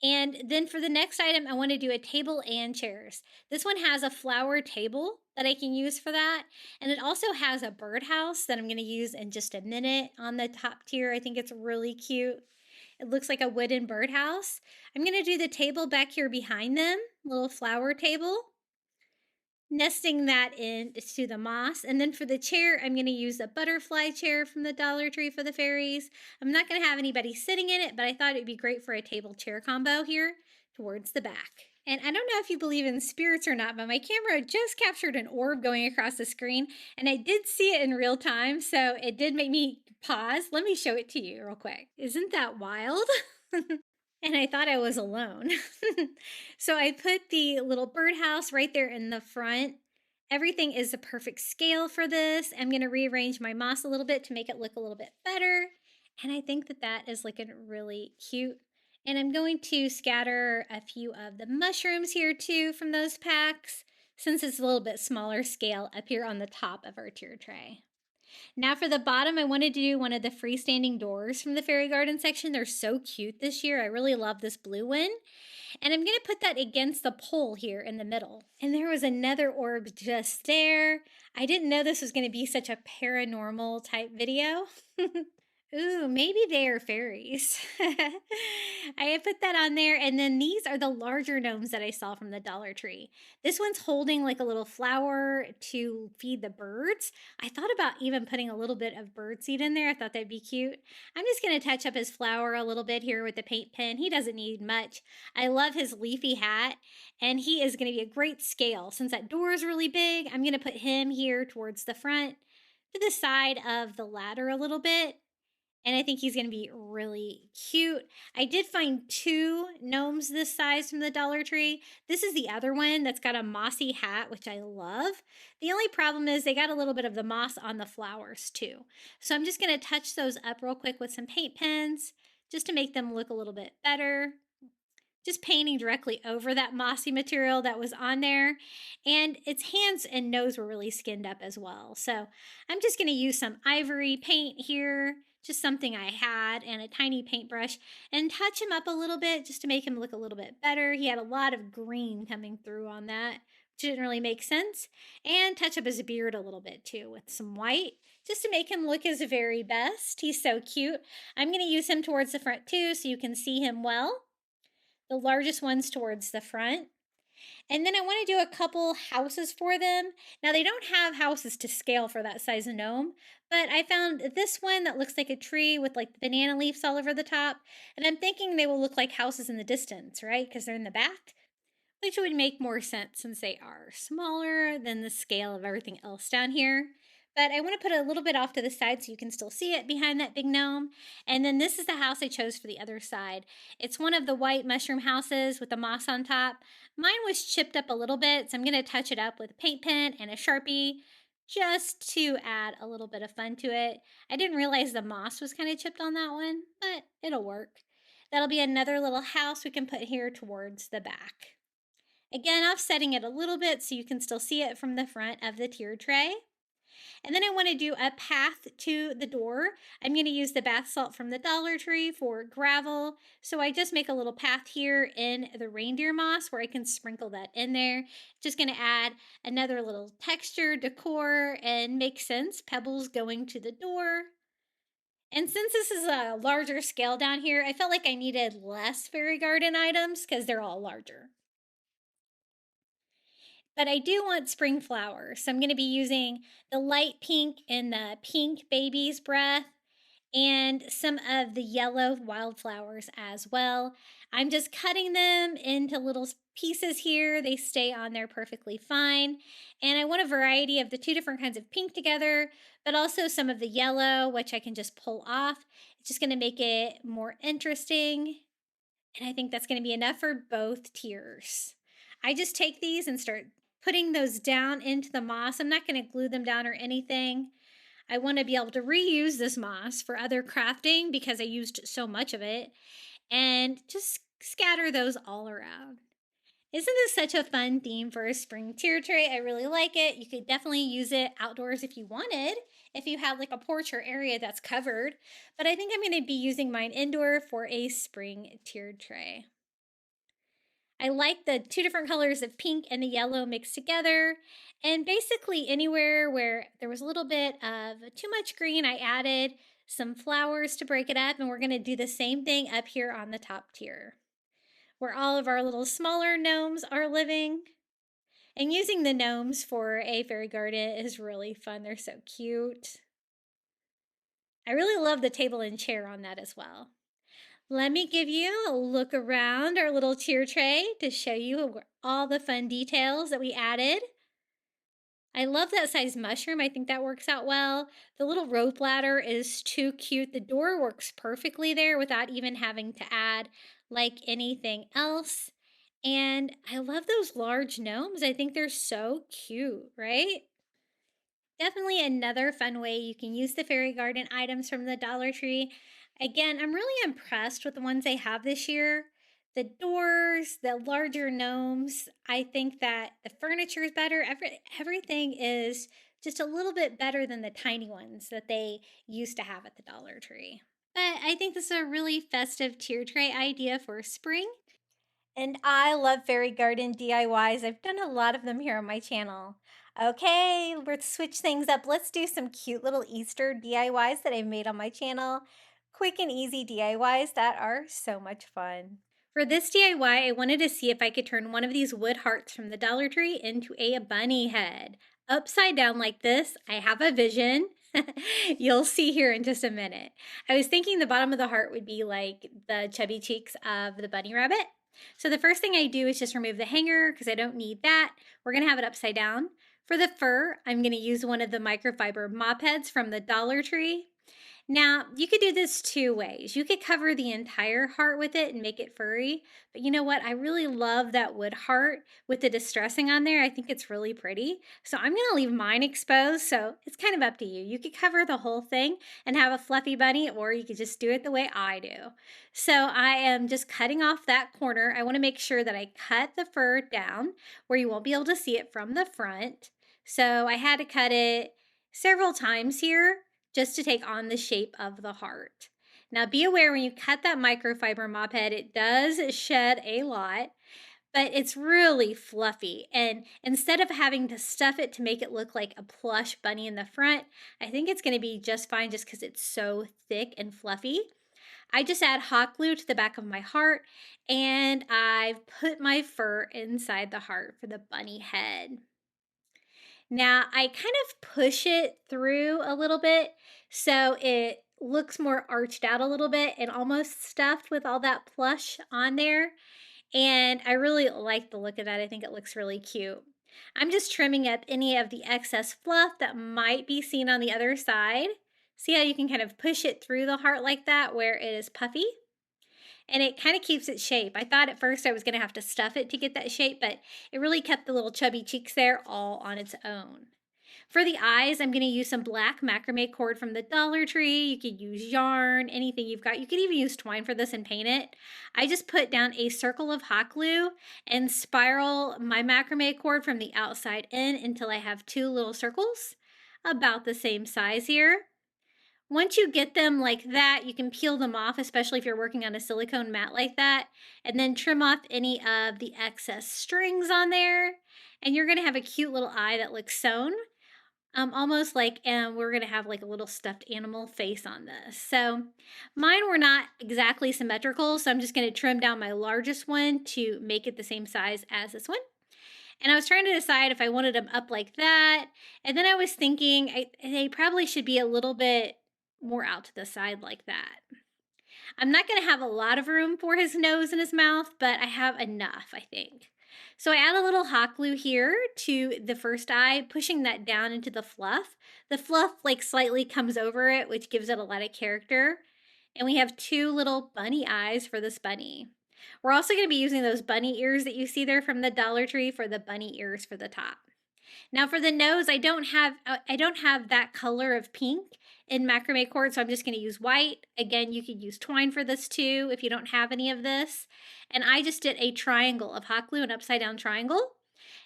And then for the next item, I want to do a table and chairs. This one has a flower table that I can use for that. And it also has a birdhouse that I'm going to use in just a minute on the top tier. I think it's really cute. It looks like a wooden birdhouse. I'm going to do the table back here behind them, little flower table, nesting that into the moss. And then for the chair, I'm going to use a butterfly chair from the Dollar Tree for the fairies. I'm not going to have anybody sitting in it, but I thought it'd be great for a table chair combo here towards the back. And I don't know if you believe in spirits or not, but my camera just captured an orb going across the screen, and I did see it in real time, so it did make me pause. Let me show it to you real quick. Isn't that wild? And I thought I was alone. So I put the little birdhouse right there in the front. Everything is a perfect scale for this. I'm going to rearrange my moss a little bit to make it look a little bit better. And I think that that is looking really cute. And I'm going to scatter a few of the mushrooms here too from those packs, since it's a little bit smaller scale up here on the top of our tier tray. Now for the bottom, I wanted to do one of the freestanding doors from the Fairy Garden section. They're so cute this year. I really love this blue one. And I'm going to put that against the pole here in the middle. And there was another orb just there. I didn't know this was going to be such a paranormal type video. Ooh, maybe they are fairies. I put that on there, and then these are the larger gnomes that I saw from the Dollar Tree. This one's holding like a little flower to feed the birds. I thought about even putting a little bit of birdseed in there. I thought that'd be cute. I'm just going to touch up his flower a little bit here with the paint pen. He doesn't need much. I love his leafy hat, and he is going to be a great scale. Since that door is really big, I'm going to put him here towards the front, to the side of the ladder a little bit. And I think he's going to be really cute. I did find 2 gnomes this size from the Dollar Tree. This is the other one that's got a mossy hat, which I love. The only problem is they got a little bit of the moss on the flowers too. So I'm just going to touch those up real quick with some paint pens just to make them look a little bit better. Just painting directly over that mossy material that was on there. And its hands and nose were really skinned up as well. So I'm just going to use some ivory paint here, just something I had, and a tiny paintbrush, and touch him up a little bit just to make him look a little bit better. He had a lot of green coming through on that, which didn't really make sense. And touch up his beard a little bit too with some white, just to make him look his very best. He's so cute. I'm going to use him towards the front too so you can see him well. The largest ones towards the front. And then I want to do a couple houses for them. Now, they don't have houses to scale for that size gnome, but I found this one that looks like a tree with like banana leaves all over the top. And I'm thinking they will look like houses in the distance, right? Because they're in the back, which would make more sense since they are smaller than the scale of everything else down here. But I want to put a little bit off to the side so you can still see it behind that big gnome. And then this is the house I chose for the other side. It's one of the white mushroom houses with the moss on top. Mine was chipped up a little bit, so I'm going to touch it up with a paint pen and a Sharpie just to add a little bit of fun to it. I didn't realize the moss was kind of chipped on that one, but it'll work. That'll be another little house we can put here towards the back. Again, offsetting it a little bit so you can still see it from the front of the tier tray. And then I want to do a path to the door. I'm going to use the bath salt from the Dollar Tree for gravel. So I just make a little path here in the reindeer moss where I can sprinkle that in there. Just going to add another little texture, decor, and make sense. Pebbles going to the door. And since this is a larger scale down here, I felt like I needed less fairy garden items because they're all larger. But I do want spring flowers. So I'm going to be using the light pink and the pink baby's breath and some of the yellow wildflowers as well. I'm just cutting them into little pieces here. They stay on there perfectly fine. And I want a variety of the 2 different kinds of pink together, but also some of the yellow, which I can just pull off. It's just going to make it more interesting. And I think that's going to be enough for both tiers. I just take these and start putting those down into the moss. I'm not going to glue them down or anything. I want to be able to reuse this moss for other crafting because I used so much of it, and just scatter those all around. Isn't this such a fun theme for a spring tier tray? I really like it. You could definitely use it outdoors if you wanted, if you have like a porch or area that's covered. But I think I'm going to be using mine indoor for a spring tiered tray. I like the two different colors of pink and the yellow mixed together. And basically anywhere where there was a little bit of too much green, I added some flowers to break it up. And we're going to do the same thing up here on the top tier, where all of our little smaller gnomes are living. And using the gnomes for a fairy garden is really fun. They're so cute. I really love the table and chair on that as well. Let me give you a look around our little tier tray to show you all the fun details that we added. I love that size mushroom. I think that works out well. The little rope ladder is too cute. The door works perfectly there without even having to add like anything else. And I love those large gnomes. I think they're so cute, right? Definitely another fun way you can use the fairy garden items from the Dollar Tree. Again, I'm really impressed with the ones they have this year. The doors, the larger gnomes, I think that the furniture is better. Everything is just a little bit better than the tiny ones that they used to have at the Dollar Tree. But I think this is a really festive tier tray idea for spring. And I love Fairy Garden DIYs. I've done a lot of them here on my channel. Okay, let's switch things up. Let's do some cute little Easter DIYs that I've made on my channel. Quick and easy DIYs that are so much fun. For this DIY, I wanted to see if I could turn one of these wood hearts from the Dollar Tree into a bunny head. Upside down like this, I have a vision. You'll see here in just a minute. I was thinking the bottom of the heart would be like the chubby cheeks of the bunny rabbit. So the first thing I do is just remove the hanger because I don't need that. We're going to have it upside down. For the fur, I'm going to use one of the microfiber mop heads from the Dollar Tree. Now, you could do this two ways. You could cover the entire heart with it and make it furry, but you know what? I really love that wood heart with the distressing on there. I think it's really pretty. So I'm going to leave mine exposed, so it's kind of up to you. You could cover the whole thing and have a fluffy bunny, or you could just do it the way I do. So I am just cutting off that corner. I want to make sure that I cut the fur down where you won't be able to see it from the front. So I had to cut it several times here just to take on the shape of the heart. Now be aware when you cut that microfiber mop head, it does shed a lot, but it's really fluffy. And instead of having to stuff it to make it look like a plush bunny in the front, I think it's gonna be just fine just because it's so thick and fluffy. I just add hot glue to the back of my heart and I've put my fur inside the heart for the bunny head. Now I kind of push it through a little bit so it looks more arched out a little bit and almost stuffed with all that plush on there. And I really like the look of that. I think it looks really cute. I'm just trimming up any of the excess fluff that might be seen on the other side. See how you can kind of push it through the heart like that where it is puffy? And it kind of keeps its shape. I thought at first I was going to have to stuff it to get that shape, but it really kept the little chubby cheeks there all on its own. For the eyes, I'm going to use some black macrame cord from the Dollar Tree. You could use yarn, anything you've got. You could even use twine for this and paint it. I just put down a circle of hot glue and spiral my macrame cord from the outside in until I have two little circles about the same size here. Once you get them like that, you can peel them off, especially if you're working on a silicone mat like that, and then trim off any of the excess strings on there. And you're going to have a cute little eye that looks sewn, almost like we're going to have like a little stuffed animal face on this. So mine were not exactly symmetrical, so I'm just going to trim down my largest one to make it the same size as this one. And I was trying to decide if I wanted them up like that. And then I was thinking they probably should be a little bit more out to the side like that. I'm not going to have a lot of room for his nose and his mouth, but I have enough, I think. So I add a little hot glue here to the first eye, pushing that down into the fluff. The fluff like slightly comes over it, which gives it a lot of character. And we have two little bunny eyes for this bunny. We're also going to be using those bunny ears that you see there from the Dollar Tree for the bunny ears for the top. Now for the nose, I don't have that color of pink. in macrame cord, so I'm just going to use white. Again, you could use twine for this too if you don't have any of this. And I just did a triangle of hot glue, an upside down triangle.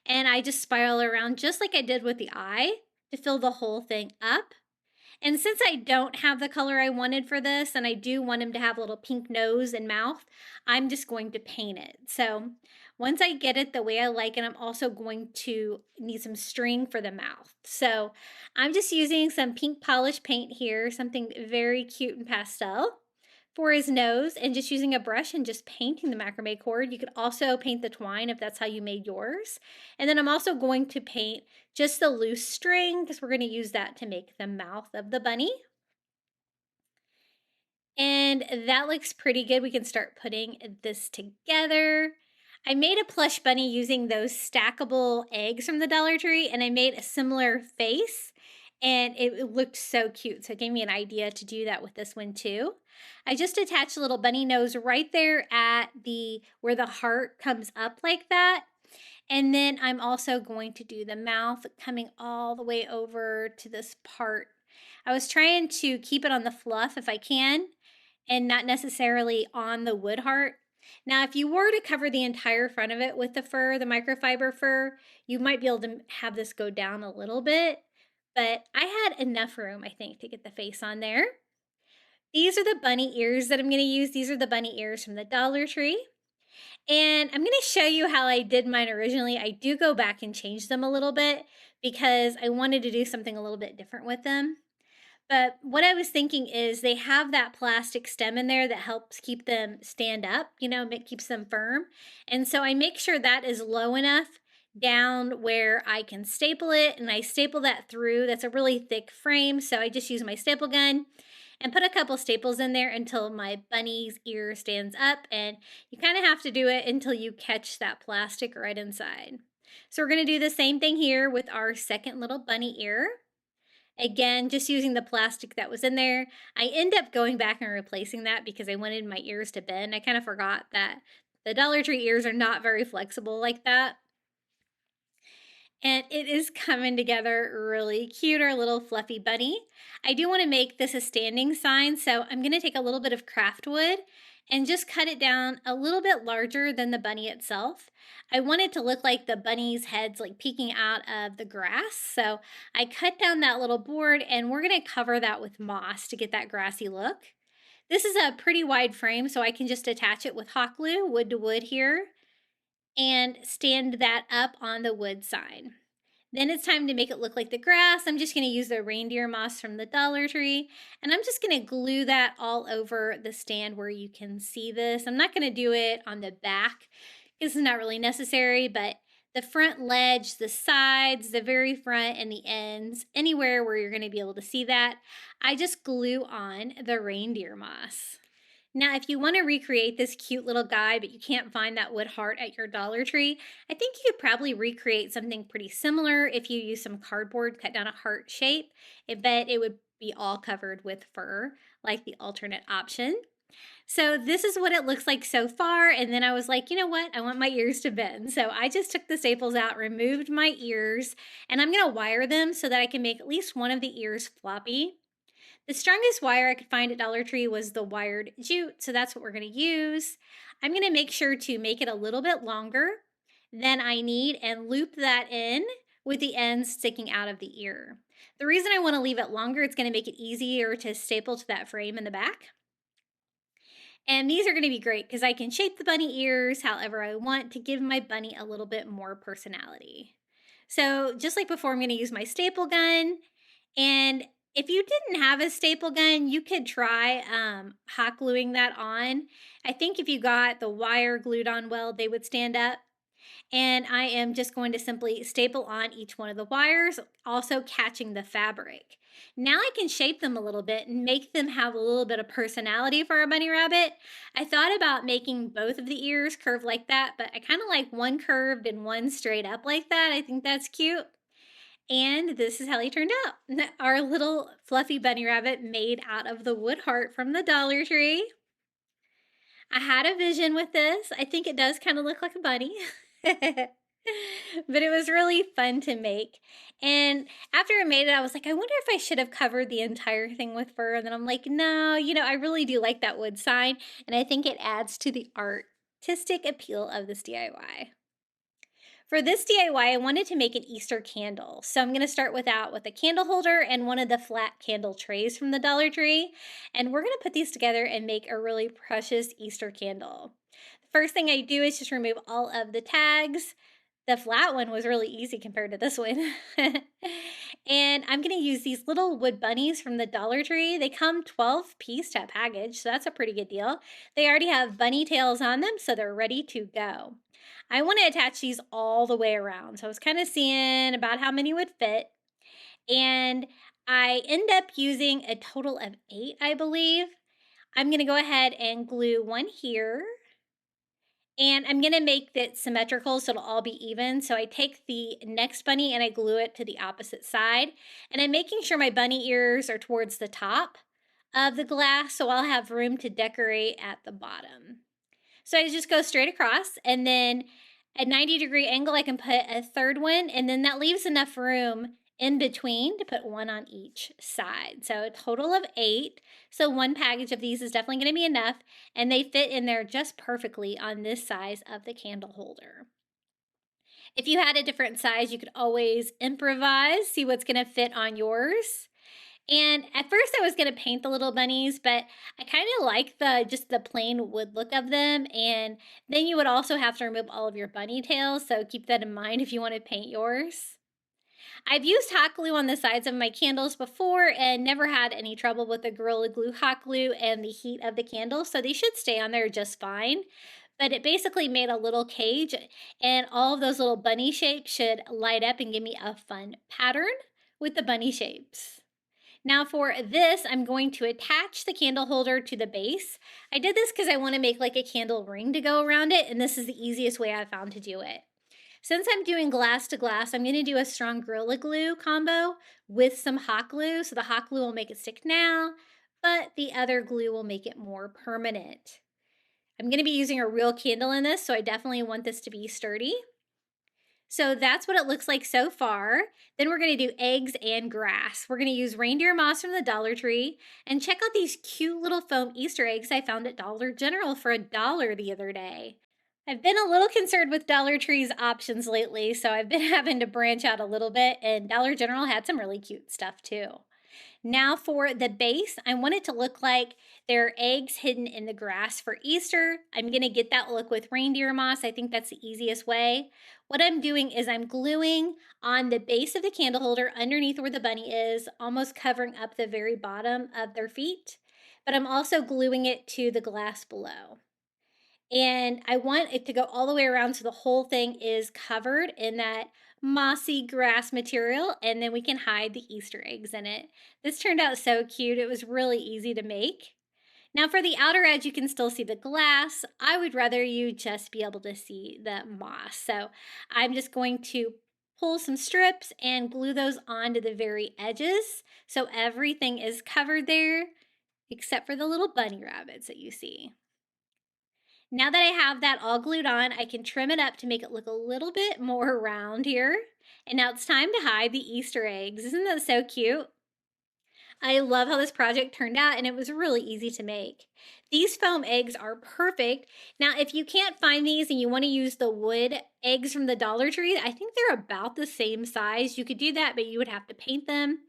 And I just spiral around just like I did with the eye to fill the whole thing up. And since I don't have the color I wanted for this, and I do want him to have a little pink nose and mouth, I'm just going to paint it. So once I get it the way I like it, I'm also going to need some string for the mouth. So I'm just using some pink polish paint here, something very cute and pastel for his nose, and just using a brush and just painting the macrame cord. You could also paint the twine if that's how you made yours. And then I'm also going to paint just the loose string because we're going to use that to make the mouth of the bunny. And that looks pretty good. We can start putting this together. I made a plush bunny using those stackable eggs from the Dollar Tree, and I made a similar face, and it looked so cute. So it gave me an idea to do that with this one too. I just attached a little bunny nose right there at where the heart comes up like that. And then I'm also going to do the mouth coming all the way over to this part. I was trying to keep it on the fluff if I can, and not necessarily on the wood heart. Now, if you were to cover the entire front of it with the fur, the microfiber fur, you might be able to have this go down a little bit, but I had enough room, I think, to get the face on there. These are the bunny ears that I'm going to use. These are the bunny ears from the Dollar Tree. And I'm going to show you how I did mine originally. I do go back and change them a little bit because I wanted to do something a little bit different with them. But what I was thinking is they have that plastic stem in there that helps keep them stand up, it keeps them firm. And so I make sure that is low enough down where I can staple it, and I staple that through. That's a really thick frame, so I just use my staple gun and put a couple staples in there until my bunny's ear stands up, and you kind of have to do it until you catch that plastic right inside. So we're going to do the same thing here with our second little bunny ear. Again, just using the plastic that was in there. I end up going back and replacing that because I wanted my ears to bend. I kind of forgot that the Dollar Tree ears are not very flexible like that. And it is coming together really cute, our little fluffy bunny. I do want to make this a standing sign, so I'm going to take a little bit of craft wood and just cut it down a little bit larger than the bunny itself. I want it to look like the bunny's head's like peeking out of the grass. So I cut down that little board, and we're going to cover that with moss to get that grassy look. This is a pretty wide frame, so I can just attach it with hot glue, wood to wood here, and stand that up on the wood side. Then it's time to make it look like the grass. I'm just going to use the reindeer moss from the Dollar Tree, and I'm just going to glue that all over the stand where you can see this. I'm not going to do it on the back. This is not really necessary, but the front ledge, the sides, the very front, and the ends, anywhere where you're going to be able to see that, I just glue on the reindeer moss. Now, if you want to recreate this cute little guy, but you can't find that wood heart at your Dollar Tree, I think you could probably recreate something pretty similar if you use some cardboard, cut down a heart shape. I bet it would be all covered with fur, like the alternate option. So this is what it looks like so far, and then I was like, you know what? I want my ears to bend. So I just took the staples out, removed my ears, and I'm going to wire them so that I can make at least one of the ears floppy. The strongest wire I could find at Dollar Tree was the wired jute, so that's what we're going to use. I'm going to make sure to make it a little bit longer than I need and loop that in with the ends sticking out of the ear. The reason I want to leave it longer, it's going to make it easier to staple to that frame in the back. And these are going to be great because I can shape the bunny ears however I want to give my bunny a little bit more personality. So just like before, I'm going to use my staple gun, and if you didn't have a staple gun, you could try hot gluing that on. I think if you got the wire glued on well, they would stand up. And I am just going to simply staple on each one of the wires, also catching the fabric. Now I can shape them a little bit and make them have a little bit of personality for our bunny rabbit. I thought about making both of the ears curved like that, but I kind of like one curved and one straight up like that. I think that's cute. And this is how he turned out. Our little fluffy bunny rabbit made out of the wood heart from the Dollar Tree. I had a vision with this. I think it does kind of look like a bunny. But it was really fun to make. And after I made it, I was like, I wonder if I should have covered the entire thing with fur. And then I'm like, no, I really do like that wood sign. And I think it adds to the artistic appeal of this DIY. For this DIY, I wanted to make an Easter candle. So I'm going to start with a candle holder and one of the flat candle trays from the Dollar Tree. And we're going to put these together and make a really precious Easter candle. The first thing I do is just remove all of the tags. The flat one was really easy compared to this one. And I'm going to use these little wood bunnies from the Dollar Tree. They come 12-piece to a package, so that's a pretty good deal. They already have bunny tails on them, so they're ready to go. I want to attach these all the way around. So I was kind of seeing about how many would fit. And I end up using a total of 8, I believe. I'm going to go ahead and glue one here. And I'm going to make it symmetrical so it'll all be even. So I take the next bunny and I glue it to the opposite side. And I'm making sure my bunny ears are towards the top of the glass so I'll have room to decorate at the bottom. So I just go straight across, and then at 90-degree angle I can put a third one, and then that leaves enough room in between to put one on each side. So a total of 8. So one package of these is definitely going to be enough, and they fit in there just perfectly on this size of the candle holder. If you had a different size, you could always improvise, see what's going to fit on yours. And at first I was going to paint the little bunnies, but I kind of like just the plain wood look of them. And then you would also have to remove all of your bunny tails, so keep that in mind if you want to paint yours. I've used hot glue on the sides of my candles before and never had any trouble with the Gorilla Glue hot glue and the heat of the candle, so they should stay on there just fine. But it basically made a little cage, and all of those little bunny shapes should light up and give me a fun pattern with the bunny shapes. Now for this, I'm going to attach the candle holder to the base. I did this because I want to make like a candle ring to go around it, and this is the easiest way I found to do it. Since I'm doing glass to glass, I'm going to do a strong Gorilla Glue combo with some hot glue. So the hot glue will make it stick now, but the other glue will make it more permanent. I'm going to be using a real candle in this, so I definitely want this to be sturdy. So that's what it looks like so far. Then we're going to do eggs and grass. We're going to use reindeer moss from the Dollar Tree. And check out these cute little foam Easter eggs I found at Dollar General for $1 the other day. I've been a little concerned with Dollar Tree's options lately, so I've been having to branch out a little bit, and Dollar General had some really cute stuff too. Now for the base, I want it to look like there are eggs hidden in the grass for Easter. I'm going to get that look with reindeer moss. I think that's the easiest way. What I'm doing is I'm gluing on the base of the candle holder underneath where the bunny is, almost covering up the very bottom of their feet. But I'm also gluing it to the glass below. And I want it to go all the way around so the whole thing is covered in that mossy grass material, and then we can hide the Easter eggs in it. This turned out so cute. It was really easy to make. Now for the outer edge, you can still see the glass. I would rather you just be able to see the moss. So I'm just going to pull some strips and glue those onto the very edges so everything is covered there except for the little bunny rabbits that you see. Now that I have that all glued on, I can trim it up to make it look a little bit more round here. And now it's time to hide the Easter eggs. Isn't that so cute? I love how this project turned out, and it was really easy to make. These foam eggs are perfect. Now, if you can't find these and you want to use the wood eggs from the Dollar Tree, I think they're about the same size. You could do that, but you would have to paint them.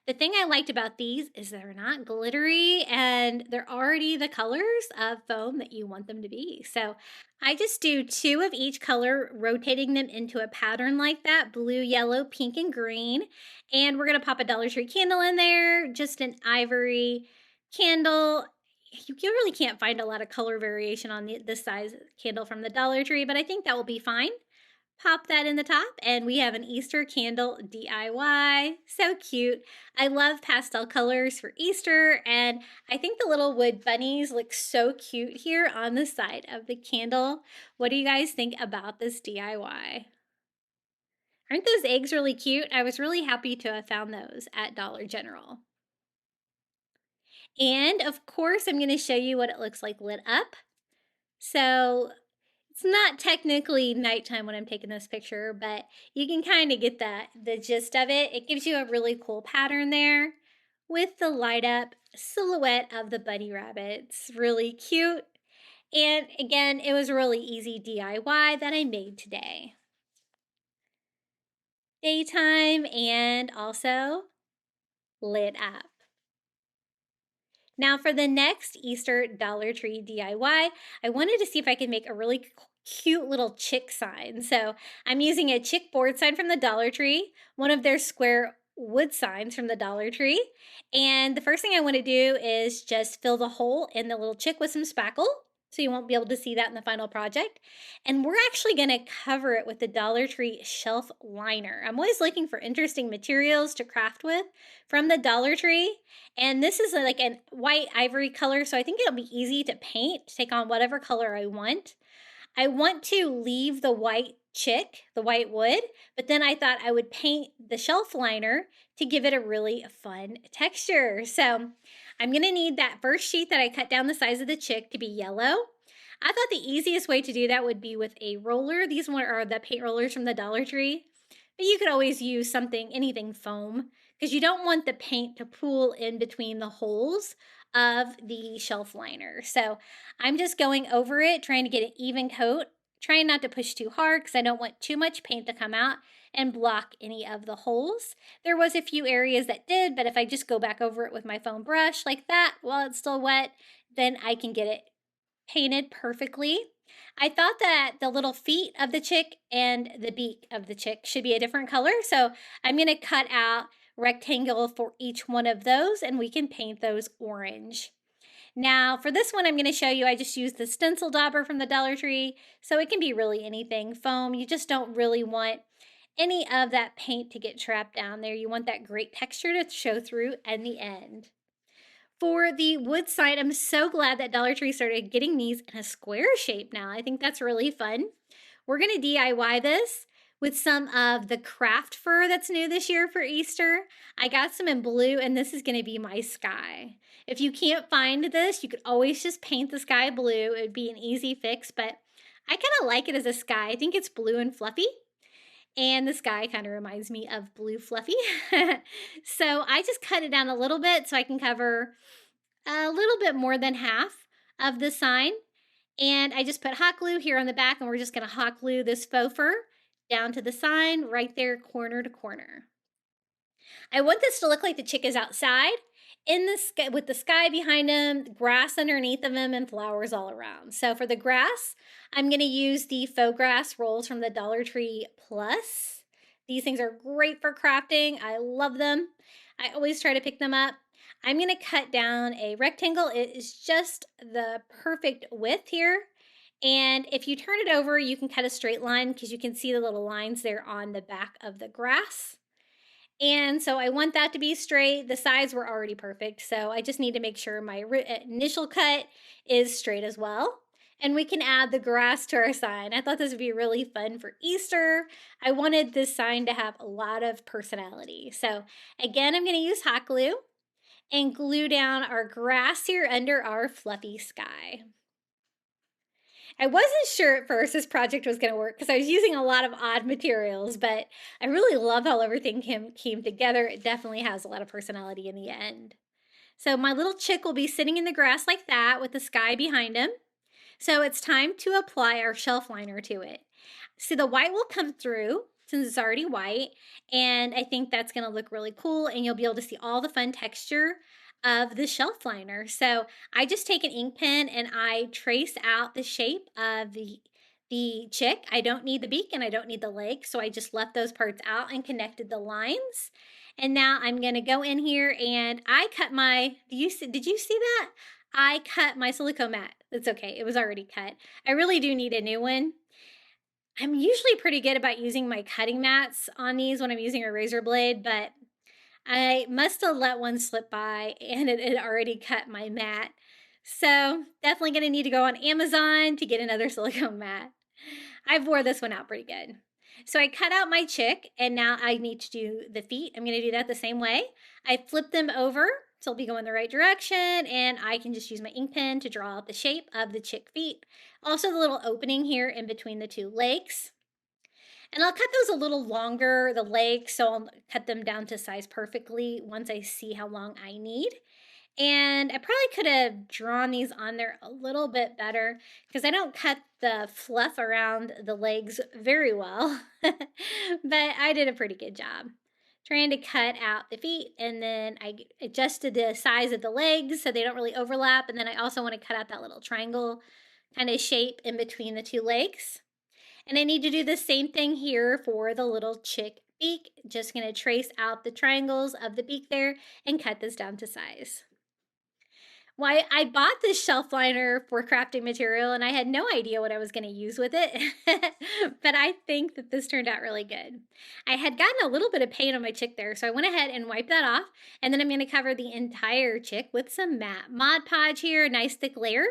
The thing I liked about these is they're not glittery, and they're already the colors of foam that you want them to be. So I just do 2 of each color, rotating them into a pattern like that, blue, yellow, pink, and green. And we're going to pop a Dollar Tree candle in there, just an ivory candle. You really can't find a lot of color variation on this size candle from the Dollar Tree, but I think that will be fine. Pop that in the top, and we have an Easter candle DIY. So cute. I love pastel colors for Easter, and I think the little wood bunnies look so cute here on the side of the candle. What do you guys think about this DIY? Aren't those eggs really cute? I was really happy to have found those at Dollar General. And of course, I'm going to show you what it looks like lit up. So It's not technically nighttime when I'm taking this picture, but you can kind of get the gist of it. It gives you a really cool pattern there with the light up silhouette of the bunny rabbits. Really cute. And again, it was a really easy DIY that I made today. Daytime and also lit up. Now for the next Easter Dollar Tree DIY, I wanted to see if I could make a really cute little chick sign. So I'm using a chick board sign from the Dollar Tree, one of their square wood signs from the Dollar Tree. And the first thing I want to do is just fill the hole in the little chick with some spackle. So you won't be able to see that in the final project. And we're actually going to cover it with the Dollar Tree shelf liner. I'm always looking for interesting materials to craft with from the Dollar Tree. And this is like a white ivory color, so I think it'll be easy to paint, take on whatever color I want. I want to leave the white chick, the white wood, but then I thought I would paint the shelf liner to give it a really fun texture. So I'm gonna need that first sheet that I cut down the size of the chick to be yellow. I thought the easiest way to do that would be with a roller. These are the paint rollers from the Dollar Tree, but you could always use anything foam, because you don't want the paint to pool in between the holes of the shelf liner. So I'm just going over it, trying to get an even coat, trying not to push too hard because I don't want too much paint to come out and block any of the holes. There was a few areas that did, but if I just go back over it with my foam brush like that while it's still wet, then I can get it painted perfectly. I thought that the little feet of the chick and the beak of the chick should be a different color, so I'm going to cut out rectangle for each one of those and we can paint those orange. Now for this one I'm going to show you, I just used the stencil dauber from the Dollar Tree, so it can be really anything foam. You just don't really want any of that paint to get trapped down there. You want that great texture to show through in the end. For the wood sign, I'm so glad that Dollar Tree started getting these in a square shape now. I think that's really fun. We're going to DIY this with some of the craft fur that's new this year for Easter. I got some in blue, and this is going to be my sky. If you can't find this, you could always just paint the sky blue. It would be an easy fix, but I kind of like it as a sky. I think it's blue and fluffy. And the sky kind of reminds me of blue fluffy. So I just cut it down a little bit so I can cover a little bit more than half of the sign. And I just put hot glue here on the back, and we're just going to hot glue this faux fur down to the sign right there, corner to corner. I want this to look like the chick is outside in the sky, with the sky behind him, grass underneath of him, and flowers all around. So for the grass, I'm going to use the faux grass rolls from the Dollar Tree Plus. These things are great for crafting. I love them. I always try to pick them up. I'm going to cut down a rectangle. It is just the perfect width here. And if you turn it over, you can cut a straight line because you can see the little lines there on the back of the grass. And so I want that to be straight. The sides were already perfect, so I just need to make sure my initial cut is straight as well. And we can add the grass to our sign. I thought this would be really fun for Easter. I wanted this sign to have a lot of personality. So again, I'm going to use hot glue and glue down our grass here under our fluffy sky. I wasn't sure at first this project was going to work because I was using a lot of odd materials, but I really love how everything came together. It definitely has a lot of personality in the end. So my little chick will be sitting in the grass like that with the sky behind him. So it's time to apply our shelf liner to it. See, the white will come through since it's already white, and I think that's going to look really cool, and you'll be able to see all the fun texture of the shelf liner. So I just take an ink pen and I trace out the shape of the chick. I don't need the beak and I don't need the leg, so I just left those parts out and connected the lines. And now I'm going to go in here and I cut my, did you see that? I cut my silicone mat. It's okay, it was already cut. I really do need a new one. I'm usually pretty good about using my cutting mats on these when I'm using a razor blade, but I must have let one slip by and it had already cut my mat. So definitely going to need to go on Amazon to get another silicone mat. I've wore this one out pretty good. So I cut out my chick, and now I need to do the feet. I'm going to do that the same way. I flip them over so they'll be going the right direction, and I can just use my ink pen to draw out the shape of the chick feet. Also the little opening here in between the two legs. And I'll cut those a little longer, the legs, so I'll cut them down to size perfectly once I see how long I need. And I probably could have drawn these on there a little bit better because I don't cut the fluff around the legs very well. But I did a pretty good job trying to cut out the feet, and then I adjusted the size of the legs so they don't really overlap. And then I also want to cut out that little triangle kind of shape in between the two legs. And I need to do the same thing here for the little chick beak. Just going to trace out the triangles of the beak there and cut this down to size. Well, I bought this shelf liner for crafting material, and I had no idea what I was going to use with it, but I think that this turned out really good. I had gotten a little bit of paint on my chick there, so I went ahead and wiped that off, and then I'm going to cover the entire chick with some matte Mod Podge here, a nice thick layer.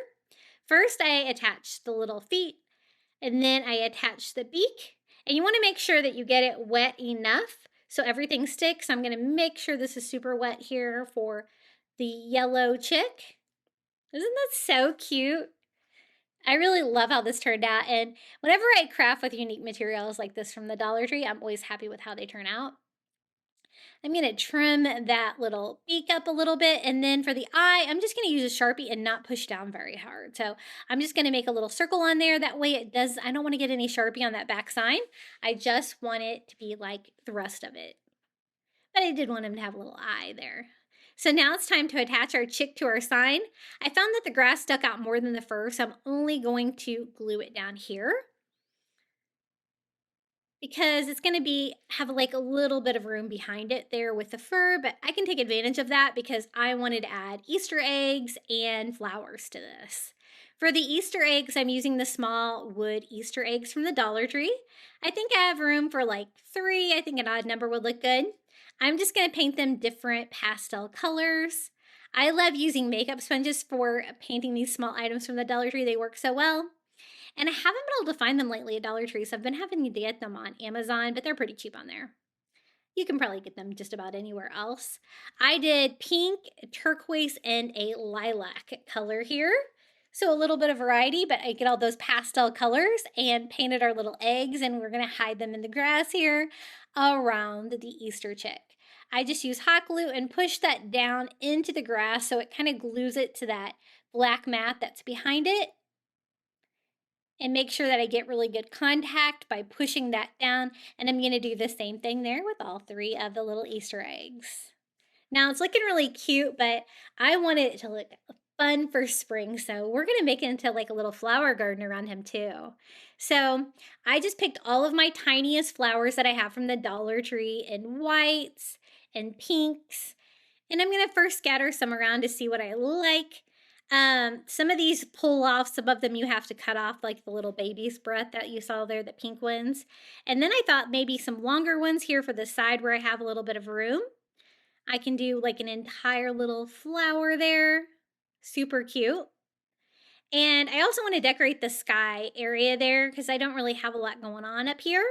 First, I attached the little feet, and then I attached the beak, and you want to make sure that you get it wet enough so everything sticks. I'm going to make sure this is super wet here for the yellow chick. Isn't that so cute? I really love how this turned out, and whenever I craft with unique materials like this from the Dollar Tree, I'm always happy with how they turn out. I'm going to trim that little beak up a little bit, and then for the eye, I'm just going to use a Sharpie and not push down very hard. So I'm just going to make a little circle on there. That way I don't want to get any Sharpie on that back sign. I just want it to be like the rest of it. But I did want him to have a little eye there. So now it's time to attach our chick to our sign. I found that the grass stuck out more than the fur, so I'm only going to glue it down here because it's going to have like a little bit of room behind it there with the fur, but I can take advantage of that because I wanted to add Easter eggs and flowers to this. For the Easter eggs, I'm using the small wood Easter eggs from the Dollar Tree. I think I have room for like 3. I think an odd number would look good. I'm just going to paint them different pastel colors. I love using makeup sponges for painting these small items from the Dollar Tree. They work so well. And I haven't been able to find them lately at Dollar Tree, so I've been having to get them on Amazon, but they're pretty cheap on there. You can probably get them just about anywhere else. I did pink, turquoise, and a lilac color here. So a little bit of variety, but I get all those pastel colors and painted our little eggs, and we're going to hide them in the grass here around the Easter chick. I just use hot glue and push that down into the grass so it kind of glues it to that black mat that's behind it. And make sure that I get really good contact by pushing that down. And I'm going to do the same thing there with all 3 of the little Easter eggs. Now it's looking really cute, but I want it to look fun for spring, so we're going to make it into like a little flower garden around him too. So I just picked all of my tiniest flowers that I have from the Dollar Tree in whites and pinks, and I'm going to first scatter some around to see what I like. Some of these pull off, some of them you have to cut off, like the little baby's breath that you saw there, the pink ones. And then I thought maybe some longer ones here for the side where I have a little bit of room. I can do like an entire little flower there. Super cute. And I also want to decorate the sky area there because I don't really have a lot going on up here.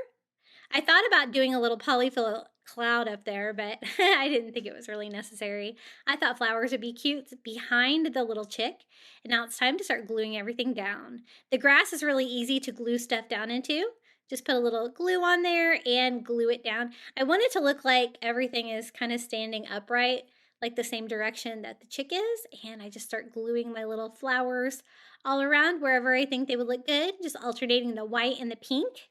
I thought about doing a little polyfill cloud up there, but I didn't think it was really necessary. I thought flowers would be cute behind the little chick. And now it's time to start gluing everything down. The grass is really easy to glue stuff down into. Just put a little glue on there and glue it down. I want it to look like everything is kind of standing upright, like the same direction that the chick is. And I just start gluing my little flowers all around wherever I think they would look good, just alternating the white and the pink.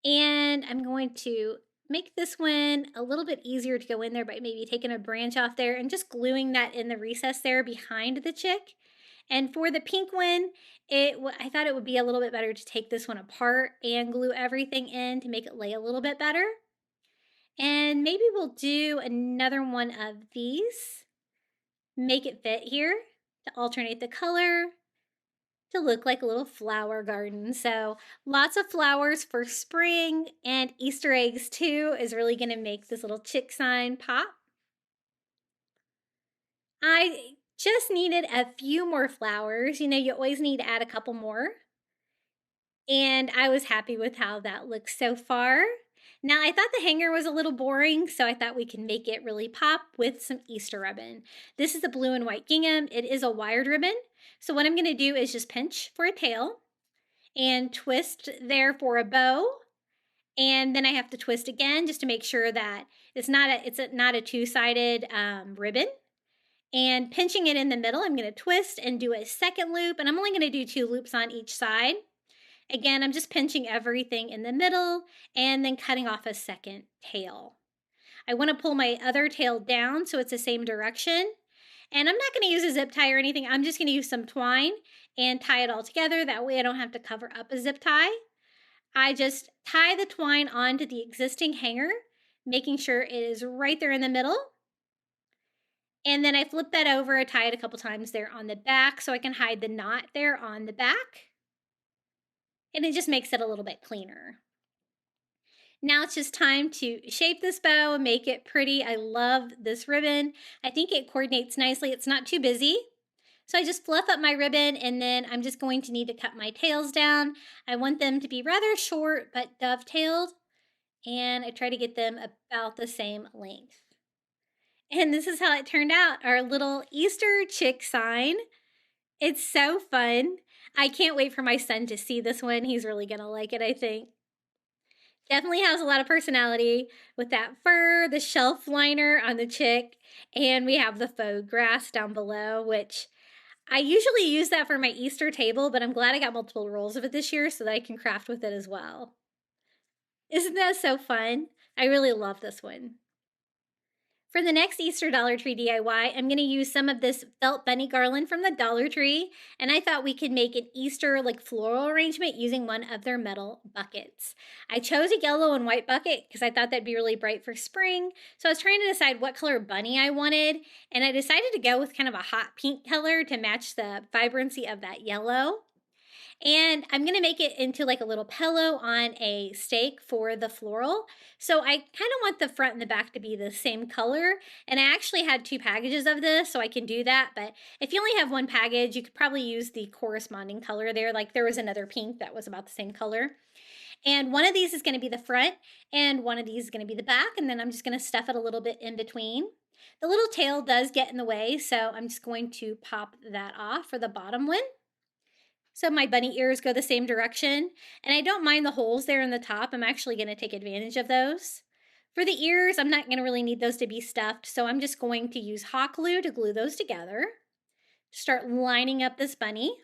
And I'm going to make this one a little bit easier to go in there by maybe taking a branch off there and just gluing that in the recess there behind the chick. And for the pink one, I thought it would be a little bit better to take this one apart and glue everything in to make it lay a little bit better. And maybe we'll do another one of these. Make it fit here to alternate the color to look like a little flower garden. So lots of flowers for spring, and Easter eggs too is really going to make this little chick sign pop. I just needed a few more flowers. You know, you always need to add a couple more. and I was happy with how that looks so far. Now, I thought the hanger was a little boring, so I thought we can make it really pop with some Easter ribbon. This is the blue and white gingham. It is a wired ribbon. So what I'm going to do is just pinch for a tail and twist there for a bow. And then I have to twist again just to make sure that it's not a two-sided ribbon. And pinching it in the middle, I'm going to twist and do a second loop, and I'm only going to do 2 loops on each side. Again, I'm just pinching everything in the middle and then cutting off a second tail. I want to pull my other tail down so it's the same direction. And I'm not going to use a zip tie or anything. I'm just going to use some twine and tie it all together. That way I don't have to cover up a zip tie. I just tie the twine onto the existing hanger, making sure it is right there in the middle. And then I flip that over, I tie it a couple times there on the back so I can hide the knot there on the back. And it just makes it a little bit cleaner. Now it's just time to shape this bow and make it pretty. I love this ribbon. I think it coordinates nicely. It's not too busy. So I just fluff up my ribbon, and then I'm just going to need to cut my tails down. I want them to be rather short but dovetailed, and I try to get them about the same length. And this is how it turned out, our little Easter chick sign. It's so fun. I can't wait for my son to see this one. He's really gonna like it, I think. Definitely has a lot of personality with that fur, the shelf liner on the chick, and we have the faux grass down below, which I usually use that for my Easter table, but I'm glad I got multiple rolls of it this year so that I can craft with it as well. Isn't that so fun? I really love this one. For the next Easter Dollar Tree DIY, I'm going to use some of this felt bunny garland from the Dollar Tree, and I thought we could make an Easter floral arrangement using one of their metal buckets. I chose a yellow and white bucket because I thought that'd be really bright for spring, so I was trying to decide what color bunny I wanted, and I decided to go with kind of a hot pink color to match the vibrancy of that yellow. And I'm going to make it into a little pillow on a stake for the floral. So I kind of want the front and the back to be the same color. And I actually had 2 packages of this, so I can do that. But if you only have 1 package, you could probably use the corresponding color there. There was another pink that was about the same color. And one of these is going to be the front, and one of these is going to be the back. And then I'm just going to stuff it a little bit in between. The little tail does get in the way, so I'm just going to pop that off for the bottom one. So my bunny ears go the same direction, and I don't mind the holes there in the top. I'm actually going to take advantage of those. For the ears, I'm not going to really need those to be stuffed, so I'm just going to use hot glue to glue those together. Start lining up this bunny.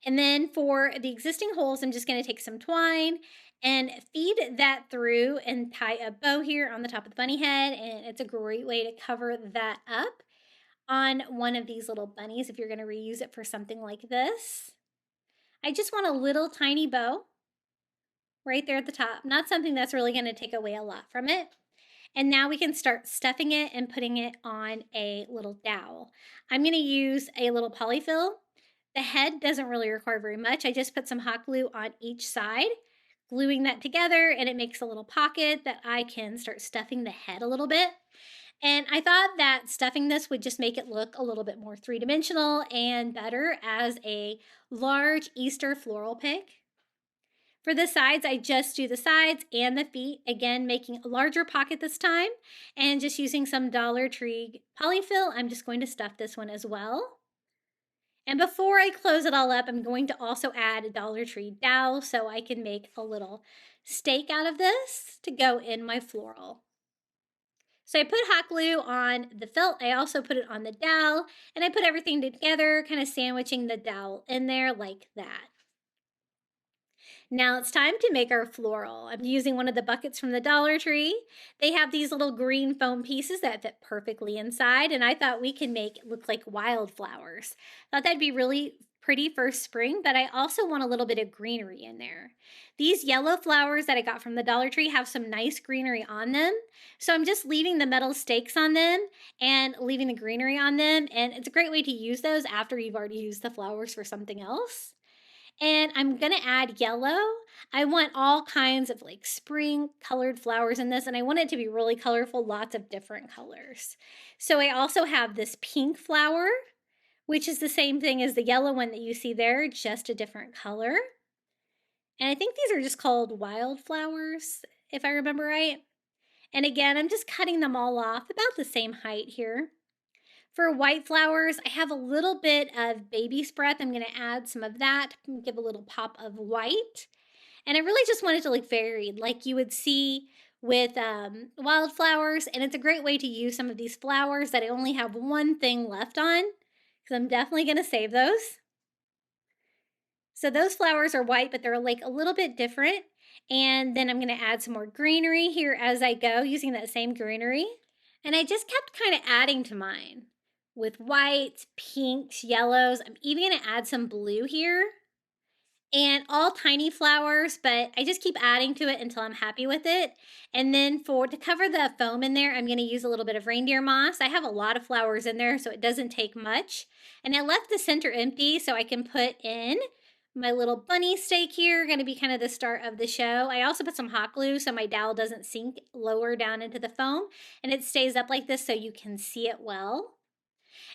And then for the existing holes, I'm just going to take some twine and feed that through and tie a bow here on the top of the bunny head, and it's a great way to cover that up on one of these little bunnies if you're going to reuse it for something like this. I just want a little tiny bow right there at the top, not something that's really going to take away a lot from it. And now we can start stuffing it and putting it on a little dowel. I'm going to use a little polyfill. The head doesn't really require very much. I just put some hot glue on each side, gluing that together, and it makes a little pocket that I can start stuffing the head a little bit. And I thought that stuffing this would just make it look a little bit more 3-dimensional and better as a large Easter floral pig. For the sides, I just do the sides and the feet, again making a larger pocket this time, and just using some Dollar Tree polyfill, I'm just going to stuff this one as well. And before I close it all up, I'm going to also add a Dollar Tree dowel so I can make a little stake out of this to go in my floral. So I put hot glue on the felt, I also put it on the dowel, and I put everything together, kind of sandwiching the dowel in there like that. Now it's time to make our floral. I'm using one of the buckets from the Dollar Tree. They have these little green foam pieces that fit perfectly inside, and I thought we could make it look like wildflowers. Thought that'd be really pretty for spring, but I also want a little bit of greenery in there. These yellow flowers that I got from the Dollar Tree have some nice greenery on them, so I'm just leaving the metal stakes on them and leaving the greenery on them, and it's a great way to use those after you've already used the flowers for something else. And I'm gonna add yellow. I want all kinds of spring colored flowers in this, and I want it to be really colorful, lots of different colors. So I also have this pink flower, which is the same thing as the yellow one that you see there, just a different color. And I think these are just called wildflowers, if I remember right. And again, I'm just cutting them all off about the same height here. For white flowers, I have a little bit of baby's breath. I'm going to add some of that, give a little pop of white. And I really just want it to look varied, like you would see with wildflowers. And it's a great way to use some of these flowers that I only have one thing left on, because I'm definitely going to save those. So those flowers are white, but they're like a little bit different. And then I'm going to add some more greenery here as I go using that same greenery. And I just kept kind of adding to mine with whites, pinks, yellows. I'm even going to add some blue here. And all tiny flowers, but I just keep adding to it until I'm happy with it. And then to cover the foam in there, I'm going to use a little bit of reindeer moss. I have a lot of flowers in there, so it doesn't take much. And I left the center empty so I can put in my little bunny stake here, going to be kind of the start of the show. I also put some hot glue so my dowel doesn't sink lower down into the foam, and it stays up like this so you can see it well.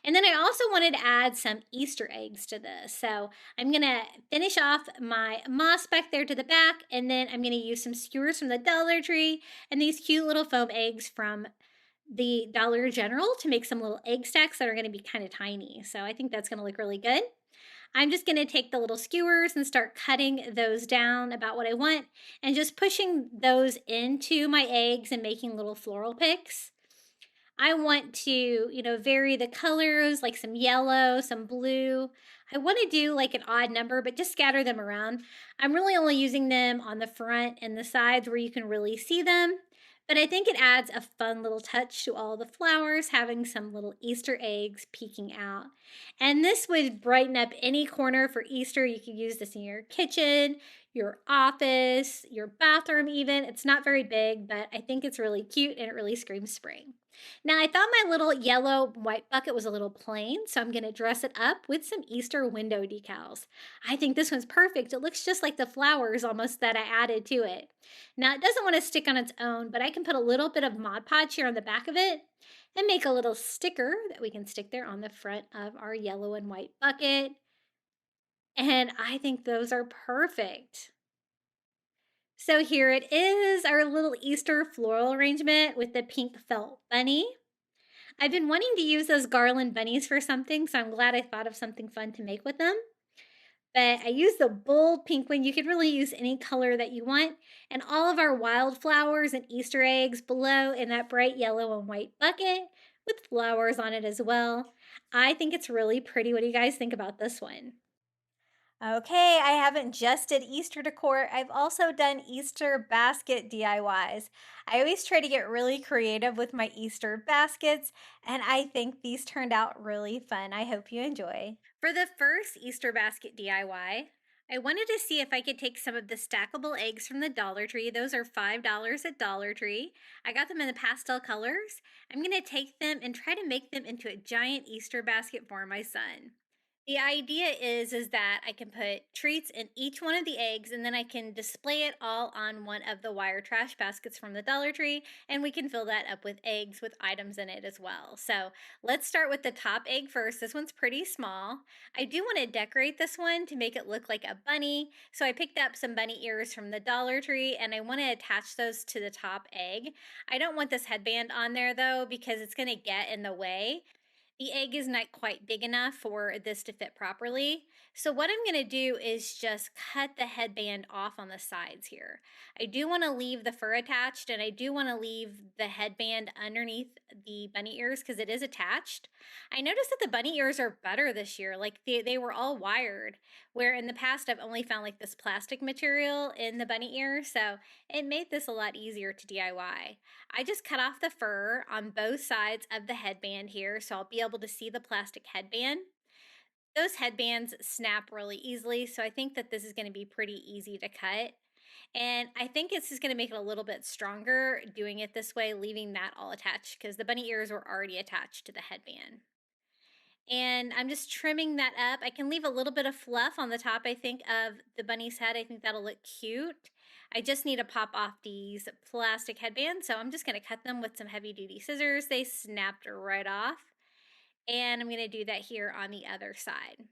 And then I also wanted to add some Easter eggs to this. So I'm going to finish off my moss back there to the back, and then I'm going to use some skewers from the Dollar Tree and these cute little foam eggs from the Dollar General to make some little egg stacks that are going to be kind of tiny. So I think that's going to look really good. I'm just going to take the little skewers and start cutting those down about what I want and just pushing those into my eggs and making little floral picks. I want to, vary the colors, like some yellow, some blue. I want to do like an odd number, but just scatter them around. I'm really only using them on the front and the sides where you can really see them. But I think it adds a fun little touch to all the flowers, having some little Easter eggs peeking out. And this would brighten up any corner for Easter. You could use this in your kitchen, your office, your bathroom even. It's not very big, but I think it's really cute and it really screams spring. Now, I thought my little yellow white bucket was a little plain, so I'm going to dress it up with some Easter window decals. I think this one's perfect. It looks just like the flowers almost that I added to it. Now, it doesn't want to stick on its own, but I can put a little bit of Mod Podge here on the back of it and make a little sticker that we can stick there on the front of our yellow and white bucket. And I think those are perfect. So here it is, our little Easter floral arrangement with the pink felt bunny. I've been wanting to use those garland bunnies for something, so I'm glad I thought of something fun to make with them. But I used the bold pink one. You could really use any color that you want. And all of our wildflowers and Easter eggs below in that bright yellow and white bucket with flowers on it as well. I think it's really pretty. What do you guys think about this one? Okay, I haven't just did Easter decor. I've also done Easter basket DIYs. I always try to get really creative with my Easter baskets, and I think these turned out really fun. I hope you enjoy. For the first Easter basket DIY, I wanted to see if I could take some of the stackable eggs from the Dollar Tree. Those are $5 at Dollar Tree. I got them in the pastel colors. I'm going to take them and try to make them into a giant Easter basket for my son. The idea is that I can put treats in each one of the eggs, and then I can display it all on one of the wire trash baskets from the Dollar Tree, and we can fill that up with eggs with items in it as well. So let's start with the top egg first. This one's pretty small. I do want to decorate this one to make it look like a bunny, so I picked up some bunny ears from the Dollar Tree, and I want to attach those to the top egg. I don't want this headband on there though, because it's going to get in the way. The egg is not quite big enough for this to fit properly. So what I'm going to do is just cut the headband off on the sides here. I do want to leave the fur attached, and I do want to leave the headband underneath the bunny ears because it is attached. I noticed that the bunny ears are better this year. Like they were all wired, where in the past I've only found like this plastic material in the bunny ear. So it made this a lot easier to DIY. I just cut off the fur on both sides of the headband here, so I'll be able to see the plastic headband. Those headbands snap really easily, so I think that this is going to be pretty easy to cut. And I think it's just going to make it a little bit stronger doing it this way, leaving that all attached, because the bunny ears were already attached to the headband. And I'm just trimming that up. I can leave a little bit of fluff on the top, I think, of the bunny's head. I think that'll look cute. I just need to pop off these plastic headbands, so I'm just going to cut them with some heavy-duty scissors. They snapped right off. And I'm going to do that here on the other side.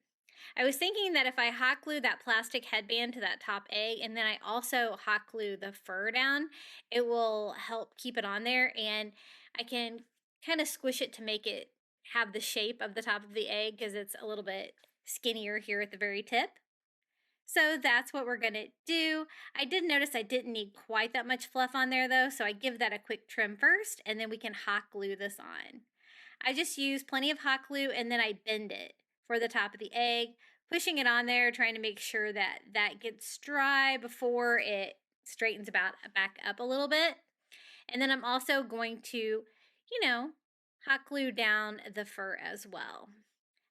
I was thinking that if I hot glue that plastic headband to that top egg and then I also hot glue the fur down, it will help keep it on there, and I can kind of squish it to make it have the shape of the top of the egg because it's a little bit skinnier here at the very tip. So that's what we're gonna do. I did notice I didn't need quite that much fluff on there though, so I give that a quick trim first and then we can hot glue this on. I just use plenty of hot glue and then I bend it for the top of the egg, pushing it on there, trying to make sure that that gets dry before it straightens back up a little bit. And then I'm also going to, hot glue down the fur as well.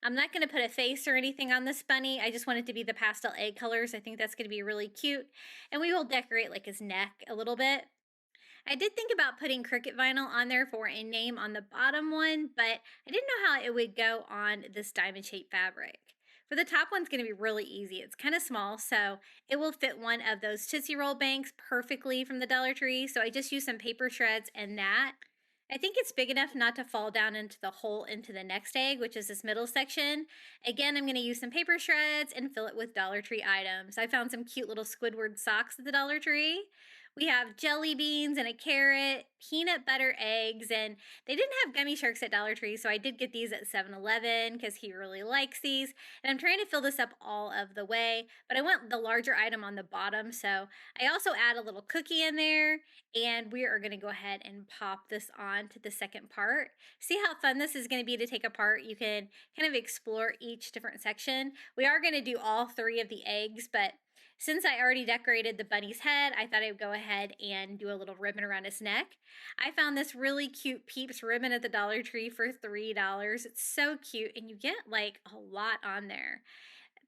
I'm not going to put a face or anything on this bunny. I just want it to be the pastel egg colors. I think that's going to be really cute. And we will decorate like his neck a little bit. I did think about putting Cricut vinyl on there for a name on the bottom one, but I didn't know how it would go on this diamond shaped fabric. For the top one's going to be really easy. It's kind of small, so it will fit one of those Tootsie Roll banks perfectly from the Dollar Tree. So I just used some paper shreds and that. I think it's big enough not to fall down into the hole into the next egg, which is this middle section. Again, I'm going to use some paper shreds and fill it with Dollar Tree items. I found some cute little Squidward socks at the Dollar Tree. We have jelly beans and a carrot, peanut butter eggs, and they didn't have gummy sharks at Dollar Tree, so I did get these at 7-Eleven because he really likes these. And I'm trying to fill this up all of the way, but I want the larger item on the bottom, so I also add a little cookie in there, and we are going to go ahead and pop this on to the second part. See how fun this is going to be to take apart? You can kind of explore each different section. We are going to do all 3 of the eggs, but since I already decorated the bunny's head, I thought I would go ahead and do a little ribbon around his neck. I found this really cute Peeps ribbon at the Dollar Tree for $3. It's so cute, and you get like a lot on there.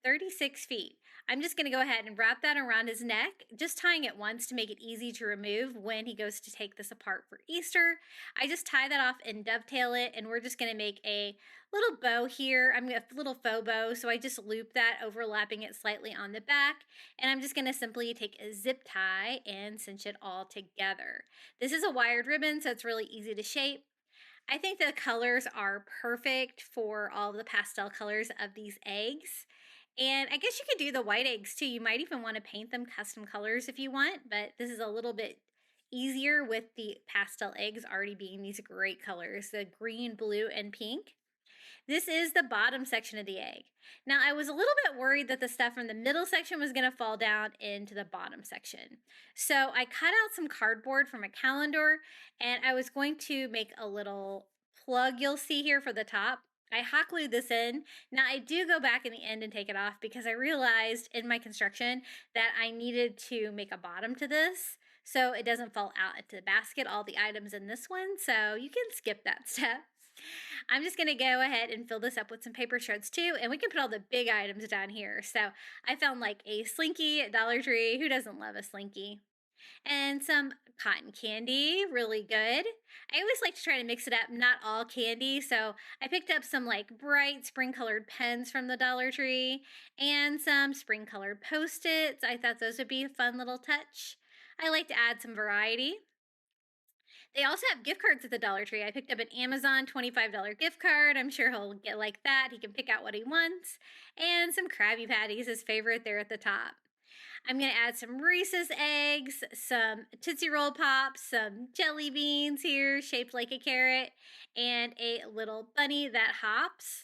36 feet. I'm just going to go ahead and wrap that around his neck, just tying it once to make it easy to remove when he goes to take this apart for Easter. I just tie that off and dovetail it, and we're just going to make a little bow here. I'm going to a little faux bow, so I just loop that, overlapping it slightly on the back, and I'm just going to simply take a zip tie and cinch it all together. This is a wired ribbon, so it's really easy to shape. I think the colors are perfect for all the pastel colors of these eggs. And I guess you could do the white eggs too. You might even want to paint them custom colors if you want, but this is a little bit easier with the pastel eggs already being these great colors, the green, blue, and pink. This is the bottom section of the egg. Now, I was a little bit worried that the stuff from the middle section was going to fall down into the bottom section. So I cut out some cardboard from a calendar, and I was going to make a little plug you'll see here for the top. I hot glued this in. Now I do go back in the end and take it off because I realized in my construction that I needed to make a bottom to this so it doesn't fall out into the basket, all the items in this one, so you can skip that step. I'm just going to go ahead and fill this up with some paper shreds too, and we can put all the big items down here. So I found like a Slinky at Dollar Tree. Who doesn't love a Slinky? And some cotton candy, really good. I always like to try to mix it up, not all candy, so I picked up some like bright spring colored pens from the Dollar Tree and some spring colored Post-its. I thought those would be a fun little touch. I like to add some variety. They also have gift cards at the Dollar Tree. I picked up an Amazon $25 gift card. I'm sure he'll get like that. He can pick out what he wants. And some Krabby Patties, his favorite, there at the top. I'm going to add some Reese's eggs, some Tootsie Roll Pops, some jelly beans here shaped like a carrot, and a little bunny that hops.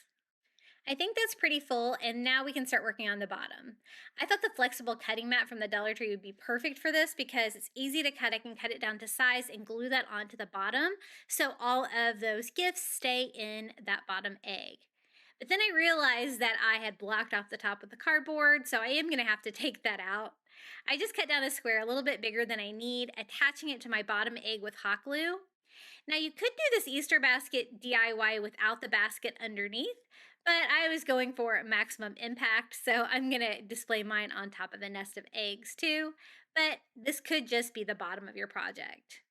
I think that's pretty full, and now we can start working on the bottom. I thought the flexible cutting mat from the Dollar Tree would be perfect for this because it's easy to cut. I can cut it down to size and glue that onto the bottom so all of those gifts stay in that bottom egg. But then I realized that I had blocked off the top with the cardboard, so I am going to have to take that out. I just cut down a square a little bit bigger than I need, attaching it to my bottom egg with hot glue. Now you could do this Easter basket DIY without the basket underneath, but I was going for maximum impact, so I'm going to display mine on top of the nest of eggs too, but this could just be the bottom of your project.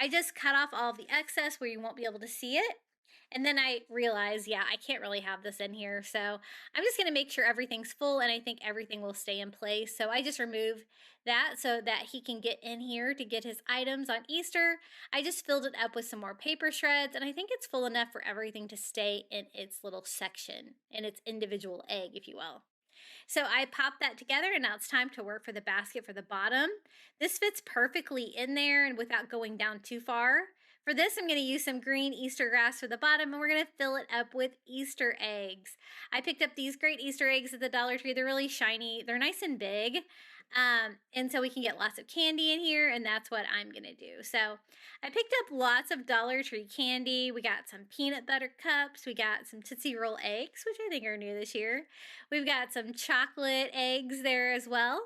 I just cut off all of the excess where you won't be able to see it. And then I realized, yeah, I can't really have this in here. So I'm just going to make sure everything's full and I think everything will stay in place. So I just removed that so that he can get in here to get his items on Easter. I just filled it up with some more paper shreds and I think it's full enough for everything to stay in its little section, in its individual egg, if you will. So I popped that together and now it's time to work for the basket for the bottom. This fits perfectly in there and without going down too far. For this, I'm going to use some green Easter grass for the bottom and we're going to fill it up with Easter eggs. I picked up these great Easter eggs at the Dollar Tree. They're really shiny. They're nice and big. And so we can get lots of candy in here, and that's what I'm going to do. So I picked up lots of Dollar Tree candy. We got some peanut butter cups. We got some Tootsie Roll eggs, which I think are new this year. We've got some chocolate eggs there as well.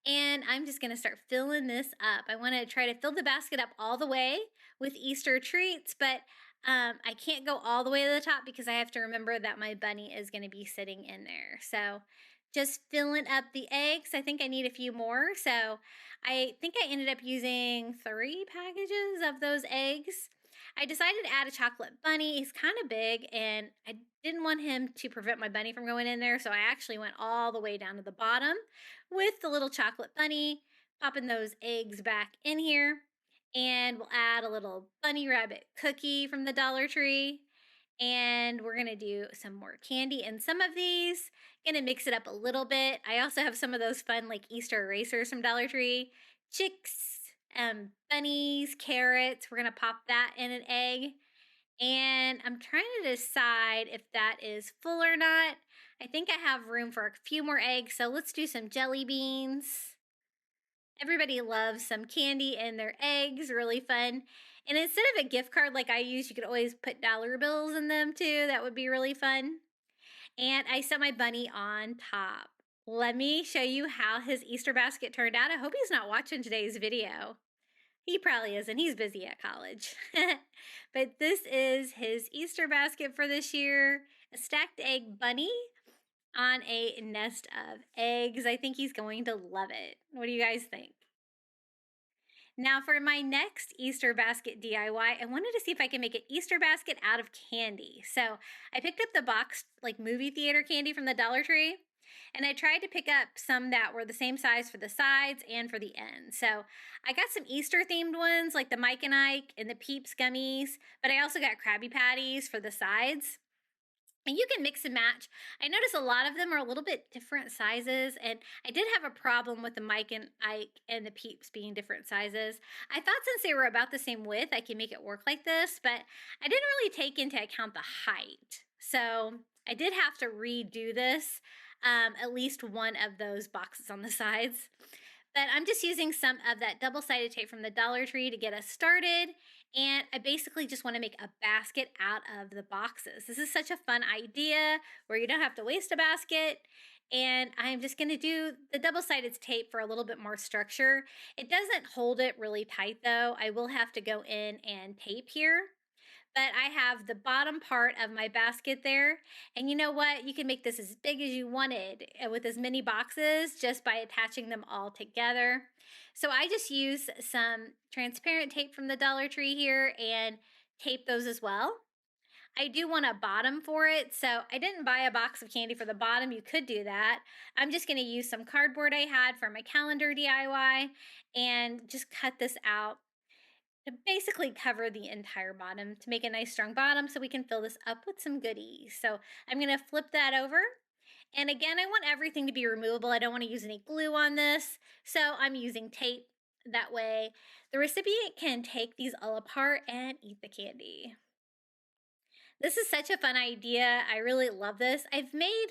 And I'm just going to start filling this up. I want to try to fill the basket up all the way with Easter treats, but I can't go all the way to the top because I have to remember that my bunny is going to be sitting in there. So just filling up the eggs. I think I need a few more. So I think I ended up using 3 packages of those eggs. I decided to add a chocolate bunny. He's kind of big and I didn't want him to prevent my bunny from going in there. So I actually went all the way down to the bottom with the little chocolate bunny, popping those eggs back in here. And we'll add a little bunny rabbit cookie from the Dollar Tree. And we're gonna do some more candy in some of these. Gonna mix it up a little bit. I also have some of those fun like Easter erasers from Dollar Tree. Chicks, bunnies, carrots. We're gonna pop that in an egg. And I'm trying to decide if that is full or not. I think I have room for a few more eggs, so let's do some jelly beans. Everybody loves some candy and their eggs, really fun. And instead of a gift card like I use, you could always put dollar bills in them too. That would be really fun. And I set my bunny on top. Let me show you how his Easter basket turned out. I hope he's not watching today's video. He probably isn't. He's busy at college. But this is his Easter basket for this year. A stacked egg bunny on a nest of eggs. I think he's going to love it. What do you guys think? Now for my next Easter basket DIY, I wanted to see if I can make an Easter basket out of candy. So I picked up the boxed like movie theater candy from the Dollar Tree. And I tried to pick up some that were the same size for the sides and for the ends. So I got some Easter themed ones like the Mike and Ike and the Peeps gummies, but I also got Krabby Patties for the sides. And you can mix and match. I noticed a lot of them are a little bit different sizes, and I did have a problem with the Mike and Ike and the Peeps being different sizes. I thought since they were about the same width, I could make it work like this, but I didn't really take into account the height. So I did have to redo this, at least one of those boxes on the sides. But I'm just using some of that double-sided tape from the Dollar Tree to get us started. And I basically just want to make a basket out of the boxes. This is such a fun idea where you don't have to waste a basket. And I'm just going to do the double-sided tape for a little bit more structure. It doesn't hold it really tight though. I will have to go in and tape here. But I have the bottom part of my basket there. And you know what? You can make this as big as you wanted with as many boxes just by attaching them all together. So I just use some transparent tape from the Dollar Tree here and tape those as well. I do want a bottom for it, so I didn't buy a box of candy for the bottom. You could do that. I'm just going to use some cardboard I had for my calendar DIY and just cut this out to basically cover the entire bottom to make a nice strong bottom so we can fill this up with some goodies. So I'm going to flip that over. And again, I want everything to be removable. I don't want to use any glue on this. So I'm using tape. That way the recipient can take these all apart and eat the candy. This is such a fun idea. I really love this. I've made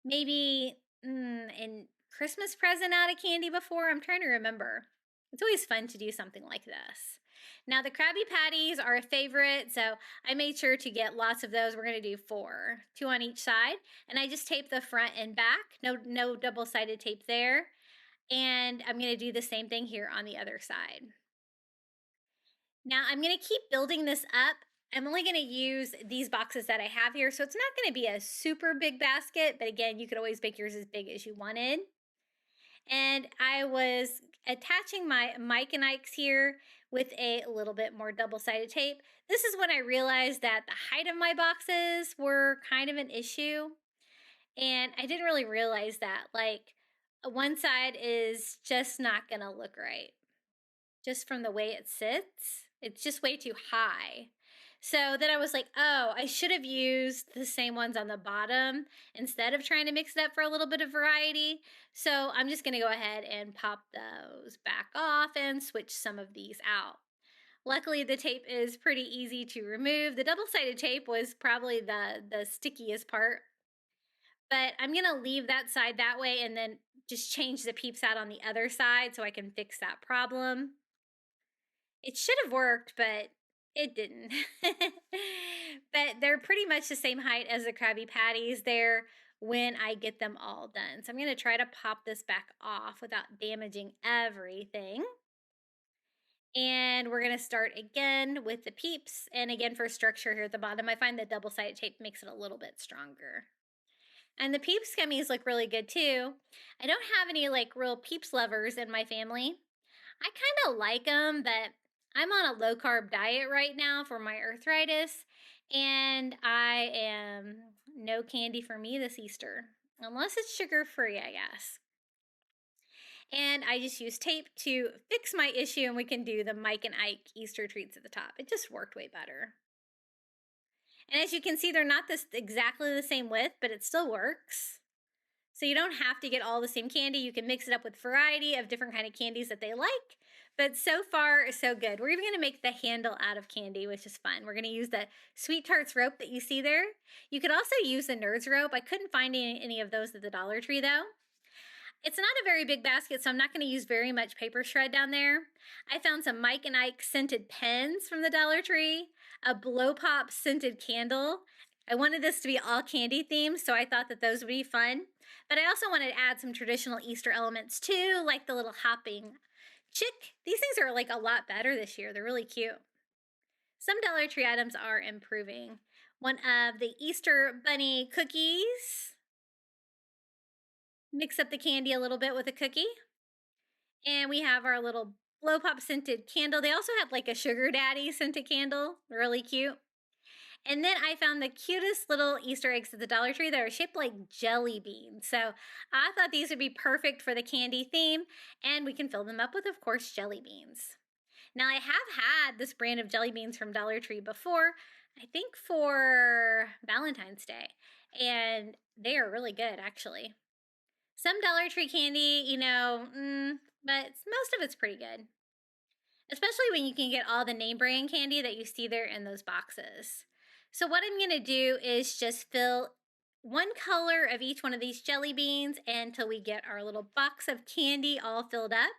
maybe a Christmas present out of candy before. I'm trying to remember. It's always fun to do something like this. Now the Krabby Patties are a favorite, so I made sure to get lots of those. We're going to do 4, 2 on each side. And I just taped the front and back. No double-sided tape there. And I'm going to do the same thing here on the other side. Now I'm going to keep building this up. I'm only going to use these boxes that I have here, so it's not going to be a super big basket, but again, you could always make yours as big as you wanted. And I was attaching my Mike and Ike's here with a little bit more double-sided tape. This is when I realized that the height of my boxes were kind of an issue. And I didn't really realize that. Like, one side is just not going to look right. Just from the way it sits, it's just way too high. So then I was like, oh, I should have used the same ones on the bottom instead of trying to mix it up for a little bit of variety. So I'm just going to go ahead and pop those back off and switch some of these out. Luckily, the tape is pretty easy to remove. The double-sided tape was probably the stickiest part. But I'm going to leave that side that way and then just change the peeps out on the other side so I can fix that problem. It should have worked, but it didn't. But they're pretty much the same height as the Krabby Patties there when I get them all done. So I'm going to try to pop this back off without damaging everything. And we're going to start again with the peeps. And again, for structure here at the bottom, I find the double-sided tape makes it a little bit stronger. And the Peeps gummies look really good too. I don't have any like real Peeps lovers in my family. I kind of like them, but I'm on a low carb diet right now for my arthritis, and I am no candy for me this Easter, unless it's sugar free, I guess. And I just use tape to fix my issue, and we can do the Mike and Ike Easter treats at the top. It just worked way better. And as you can see, they're not exactly the same width, but it still works. So you don't have to get all the same candy. You can mix it up with a variety of different kind of candies that they like. But so far, so good. We're even going to make the handle out of candy, which is fun. We're going to use the Sweet Tarts rope that you see there. You could also use the Nerds rope. I couldn't find any of those at the Dollar Tree, though. It's not a very big basket, so I'm not going to use very much paper shred down there. I found some Mike and Ike scented pens from the Dollar Tree, a Blow Pop scented candle. I wanted this to be all candy themed, so I thought that those would be fun. But I also wanted to add some traditional Easter elements too, like the little hopping chick. These things are like a lot better this year. They're really cute. Some Dollar Tree items are improving. One of the Easter bunny cookies. Mix up the candy a little bit with a cookie. And we have our little Blow Pop scented candle. They also have like a Sugar Daddy scented candle. Really cute. And then I found the cutest little Easter eggs at the Dollar Tree that are shaped like jelly beans. So I thought these would be perfect for the candy theme, and we can fill them up with, of course, jelly beans. Now, I have had this brand of jelly beans from Dollar Tree before, I think for Valentine's Day, and they are really good, actually. Some Dollar Tree candy, but most of it's pretty good. Especially when you can get all the name brand candy that you see there in those boxes. So what I'm going to do is just fill one color of each one of these jelly beans until we get our little box of candy all filled up.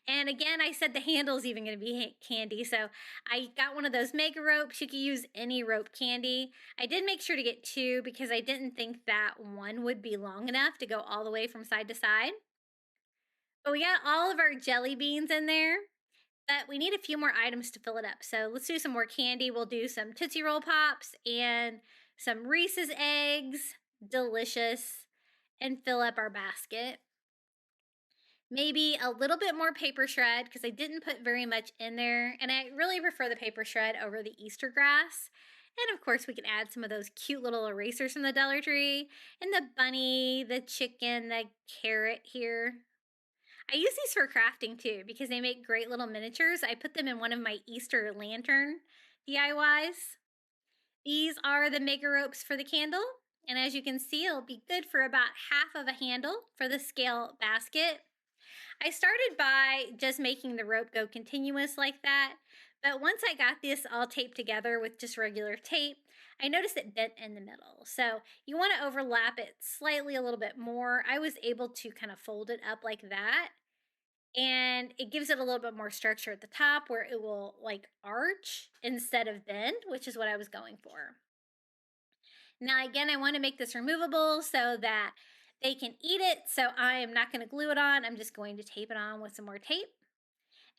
And again, I said the handle's even going to be candy, so I got one of those mega ropes. You can use any rope candy. I did make sure to get two because I didn't think that one would be long enough to go all the way from side to side. But we got all of our jelly beans in there. But we need a few more items to fill it up. So let's do some more candy. We'll do some Tootsie Roll Pops and some Reese's Eggs. Delicious. And fill up our basket. Maybe a little bit more paper shred because I didn't put very much in there. And I really prefer the paper shred over the Easter grass. And of course, we can add some of those cute little erasers from the Dollar Tree. And the bunny, the chicken, the carrot here. I use these for crafting too because they make great little miniatures. I put them in one of my Easter lantern DIYs. These are the mega ropes for the candle. And as you can see, it'll be good for about half of a handle for the scale basket. I started by just making the rope go continuous like that. But once I got this all taped together with just regular tape, I noticed it bent in the middle. So you want to overlap it slightly a little bit more. I was able to kind of fold it up like that. And it gives it a little bit more structure at the top where it will like arch instead of bend, which is what I was going for. Now, again, I want to make this removable so that they can eat it. So I am not going to glue it on. I'm just going to tape it on with some more tape.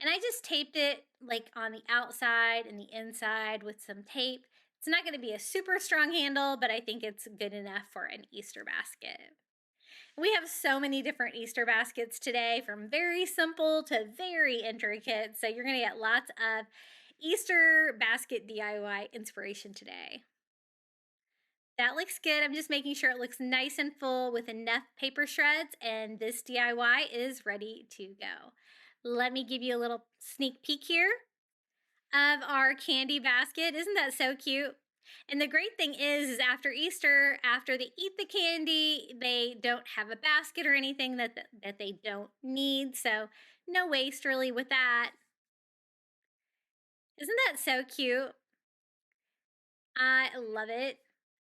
And I just taped it like on the outside and the inside with some tape. It's not going to be a super strong handle, but I think it's good enough for an Easter basket. We have so many different Easter baskets today, from very simple to very intricate. So you're going to get lots of Easter basket DIY inspiration today. That looks good. I'm just making sure it looks nice and full with enough paper shreds, and this DIY is ready to go. Let me give you a little sneak peek here. of our candy basket. Isn't that so cute? And the great thing is after Easter, after they eat the candy, they don't have a basket or anything that they don't need. So no waste really with that. Isn't that so cute? I love it.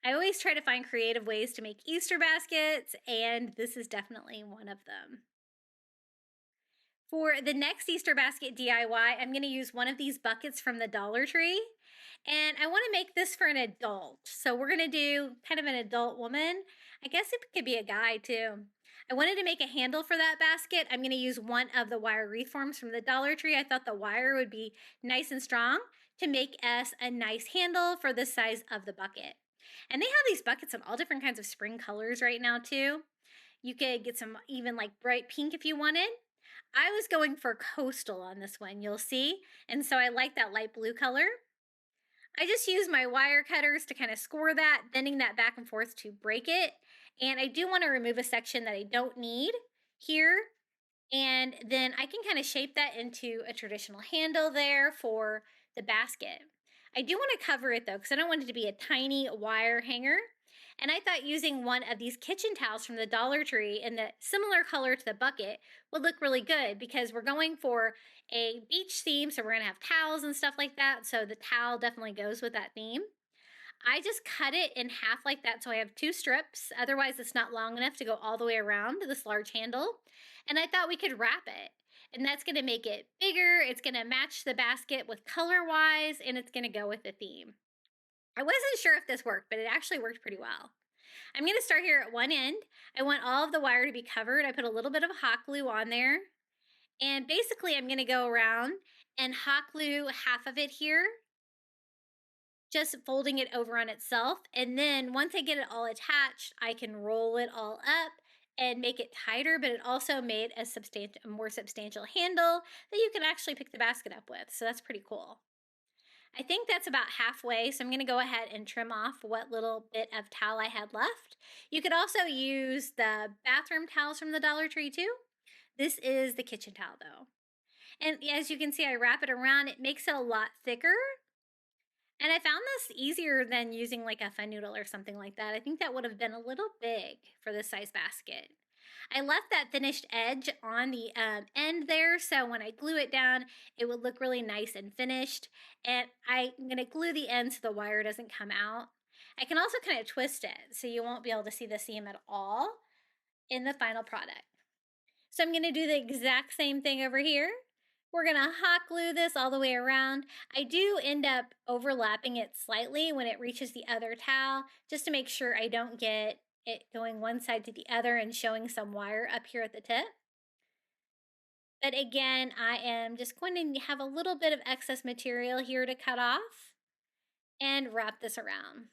I always try to find creative ways to make Easter baskets, and this is definitely one of them. For the next Easter basket DIY, I'm going to use one of these buckets from the Dollar Tree. And I want to make this for an adult. So we're going to do kind of an adult woman. I guess it could be a guy too. I wanted to make a handle for that basket. I'm going to use one of the wire wreath forms from the Dollar Tree. I thought the wire would be nice and strong to make us a nice handle for the size of the bucket. And they have these buckets in all different kinds of spring colors right now too. You could get some even like bright pink if you wanted. I was going for coastal on this one, you'll see. And so I like that light blue color. I just use my wire cutters to kind of score that, bending that back and forth to break it. And I do want to remove a section that I don't need here. And then I can kind of shape that into a traditional handle there for the basket. I do want to cover it though, because I don't want it to be a tiny wire hanger. And I thought using one of these kitchen towels from the Dollar Tree in the similar color to the bucket would look really good because we're going for a beach theme. So we're going to have towels and stuff like that. So the towel definitely goes with that theme. I just cut it in half like that so I have 2 strips. Otherwise, it's not long enough to go all the way around this large handle. And I thought we could wrap it. And that's going to make it bigger. It's going to match the basket with color-wise, and it's going to go with the theme. I wasn't sure if this worked, but it actually worked pretty well. I'm going to start here at one end. I want all of the wire to be covered. I put a little bit of hot glue on there. And basically, I'm going to go around and hot glue half of it here, just folding it over on itself. And then once I get it all attached, I can roll it all up and make it tighter, but it also made a more substantial handle that you can actually pick the basket up with. So that's pretty cool. I think that's about halfway, so I'm going to go ahead and trim off what little bit of towel I had left. You could also use the bathroom towels from the Dollar Tree too. This is the kitchen towel though. And as you can see, I wrap it around. It makes it a lot thicker. And I found this easier than using like a fun noodle or something like that. I think that would have been a little big for this size basket. I left that finished edge on the end there, so when I glue it down, it would look really nice and finished. And I'm going to glue the end so the wire doesn't come out. I can also kind of twist it so you won't be able to see the seam at all in the final product. So I'm going to do the exact same thing over here. We're going to hot glue this all the way around. I do end up overlapping it slightly when it reaches the other towel, just to make sure I don't get it going one side to the other and showing some wire up here at the tip. But again, I am just going to have a little bit of excess material here to cut off and wrap this around.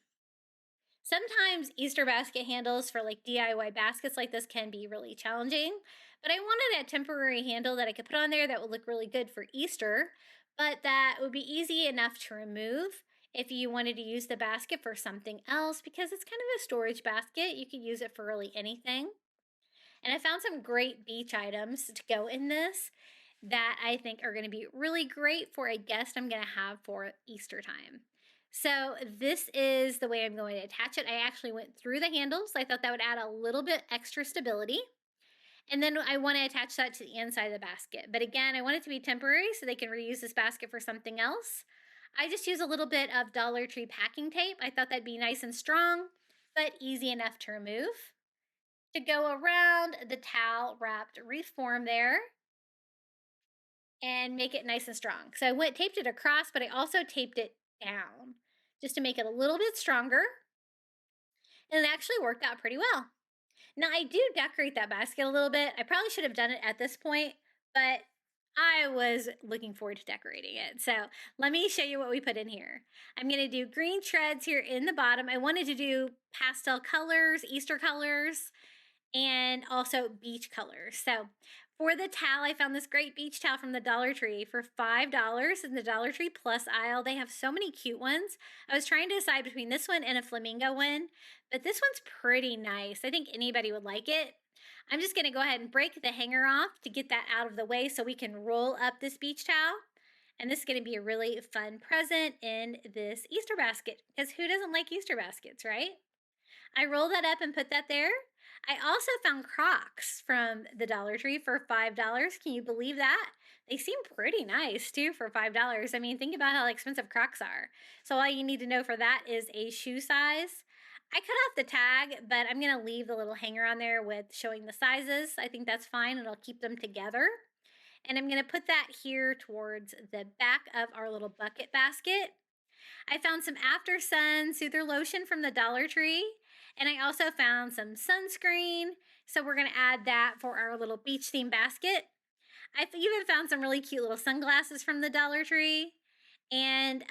Sometimes Easter basket handles for like DIY baskets like this can be really challenging, but I wanted a temporary handle that I could put on there that would look really good for Easter, but that would be easy enough to remove if you wanted to use the basket for something else, because it's kind of a storage basket. You could use it for really anything. And I found some great beach items to go in this that I think are going to be really great for a guest I'm going to have for Easter time. So this is the way I'm going to attach it. I actually went through the handles. I thought that would add a little bit extra stability. And then I want to attach that to the inside of the basket. But again, I want it to be temporary so they can reuse this basket for something else. I just use a little bit of Dollar Tree packing tape. I thought that'd be nice and strong, but easy enough to remove. To go around the towel wrapped wreath form there and make it nice and strong. So I taped it across, but I also taped it down just to make it a little bit stronger. And it actually worked out pretty well. Now I do decorate that basket a little bit. I probably should have done it at this point, but I was looking forward to decorating it. So let me show you what we put in here. I'm going to do green shreds here in the bottom. I wanted to do pastel colors, Easter colors, and also beach colors. So for the towel, I found this great beach towel from the Dollar Tree for $5 in the Dollar Tree Plus aisle. They have so many cute ones. I was trying to decide between this one and a flamingo one, but this one's pretty nice. I think anybody would like it. I'm just going to go ahead and break the hanger off to get that out of the way so we can roll up this beach towel. And this is going to be a really fun present in this Easter basket, because who doesn't like Easter baskets, right? I rolled that up and put that there. I also found Crocs from the Dollar Tree for $5. Can you believe that? They seem pretty nice too for $5. I mean, think about how expensive Crocs are. So all you need to know for that is a shoe size. I cut off the tag, but I'm going to leave the little hanger on there with showing the sizes. I think that's fine. It'll keep them together. And I'm going to put that here towards the back of our little bucket basket. I found some After Sun Soother Lotion from the Dollar Tree. And I also found some sunscreen. So we're going to add that for our little beach theme basket. I've even found some really cute little sunglasses from the Dollar Tree. And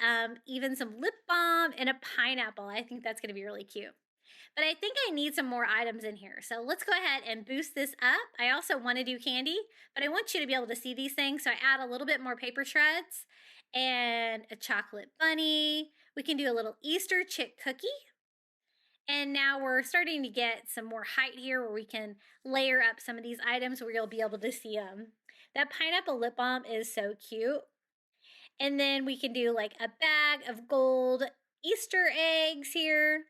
even some lip balm and a pineapple. I think that's going to be really cute. But I think I need some more items in here. So let's go ahead and boost this up. I also want to do candy, but I want you to be able to see these things. So I add a little bit more paper shreds and a chocolate bunny. We can do a little Easter chick cookie. And now we're starting to get some more height here where we can layer up some of these items where you'll be able to see them. That pineapple lip balm is so cute. And then we can do like a bag of gold Easter eggs here.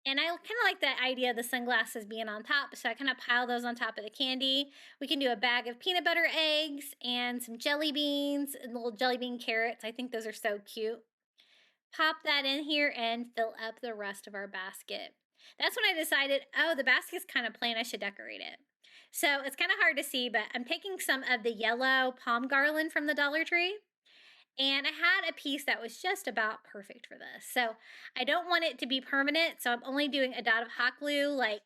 And I kind of like that idea of the sunglasses being on top, so I kind of pile those on top of the candy. We can do a bag of peanut butter eggs and some jelly beans and little jelly bean carrots. I think those are so cute. Pop that in here and fill up the rest of our basket. That's when I decided, oh, the basket's kind of plain, I should decorate it. So it's kind of hard to see, but I'm taking some of the yellow palm garland from the Dollar Tree. And I had a piece that was just about perfect for this. So I don't want it to be permanent, so I'm only doing a dot of hot glue like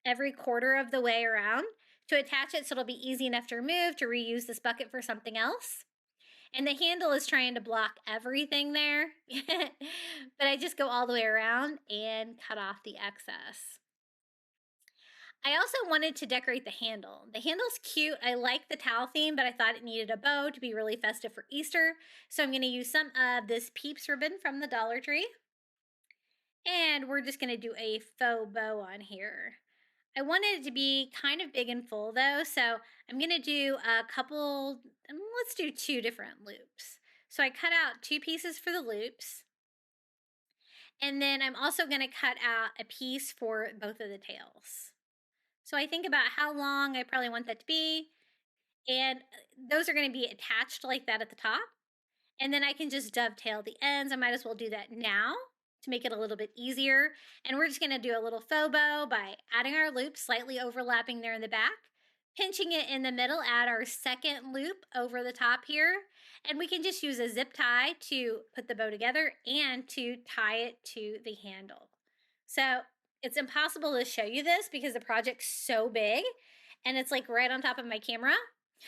every quarter of the way around to attach it so it'll be easy enough to remove to reuse this bucket for something else. And the handle is trying to block everything there. But I just go all the way around and cut off the excess. I also wanted to decorate the handle. The handle's cute. I like the towel theme, but I thought it needed a bow to be really festive for Easter. So I'm going to use some of this Peeps ribbon from the Dollar Tree. And we're just going to do a faux bow on here. I wanted it to be kind of big and full though, so I'm going to do a couple, let's do 2 different loops. So I cut out 2 pieces for the loops. And then I'm also going to cut out a piece for both of the tails. So I think about how long I probably want that to be. And those are going to be attached like that at the top. And then I can just dovetail the ends. I might as well do that now to make it a little bit easier. And we're just going to do a little faux bow by adding our loop, slightly overlapping there in the back, pinching it in the middle, add our second loop over the top here. And we can just use a zip tie to put the bow together and to tie it to the handle. So it's impossible to show you this because the project's so big and it's like right on top of my camera.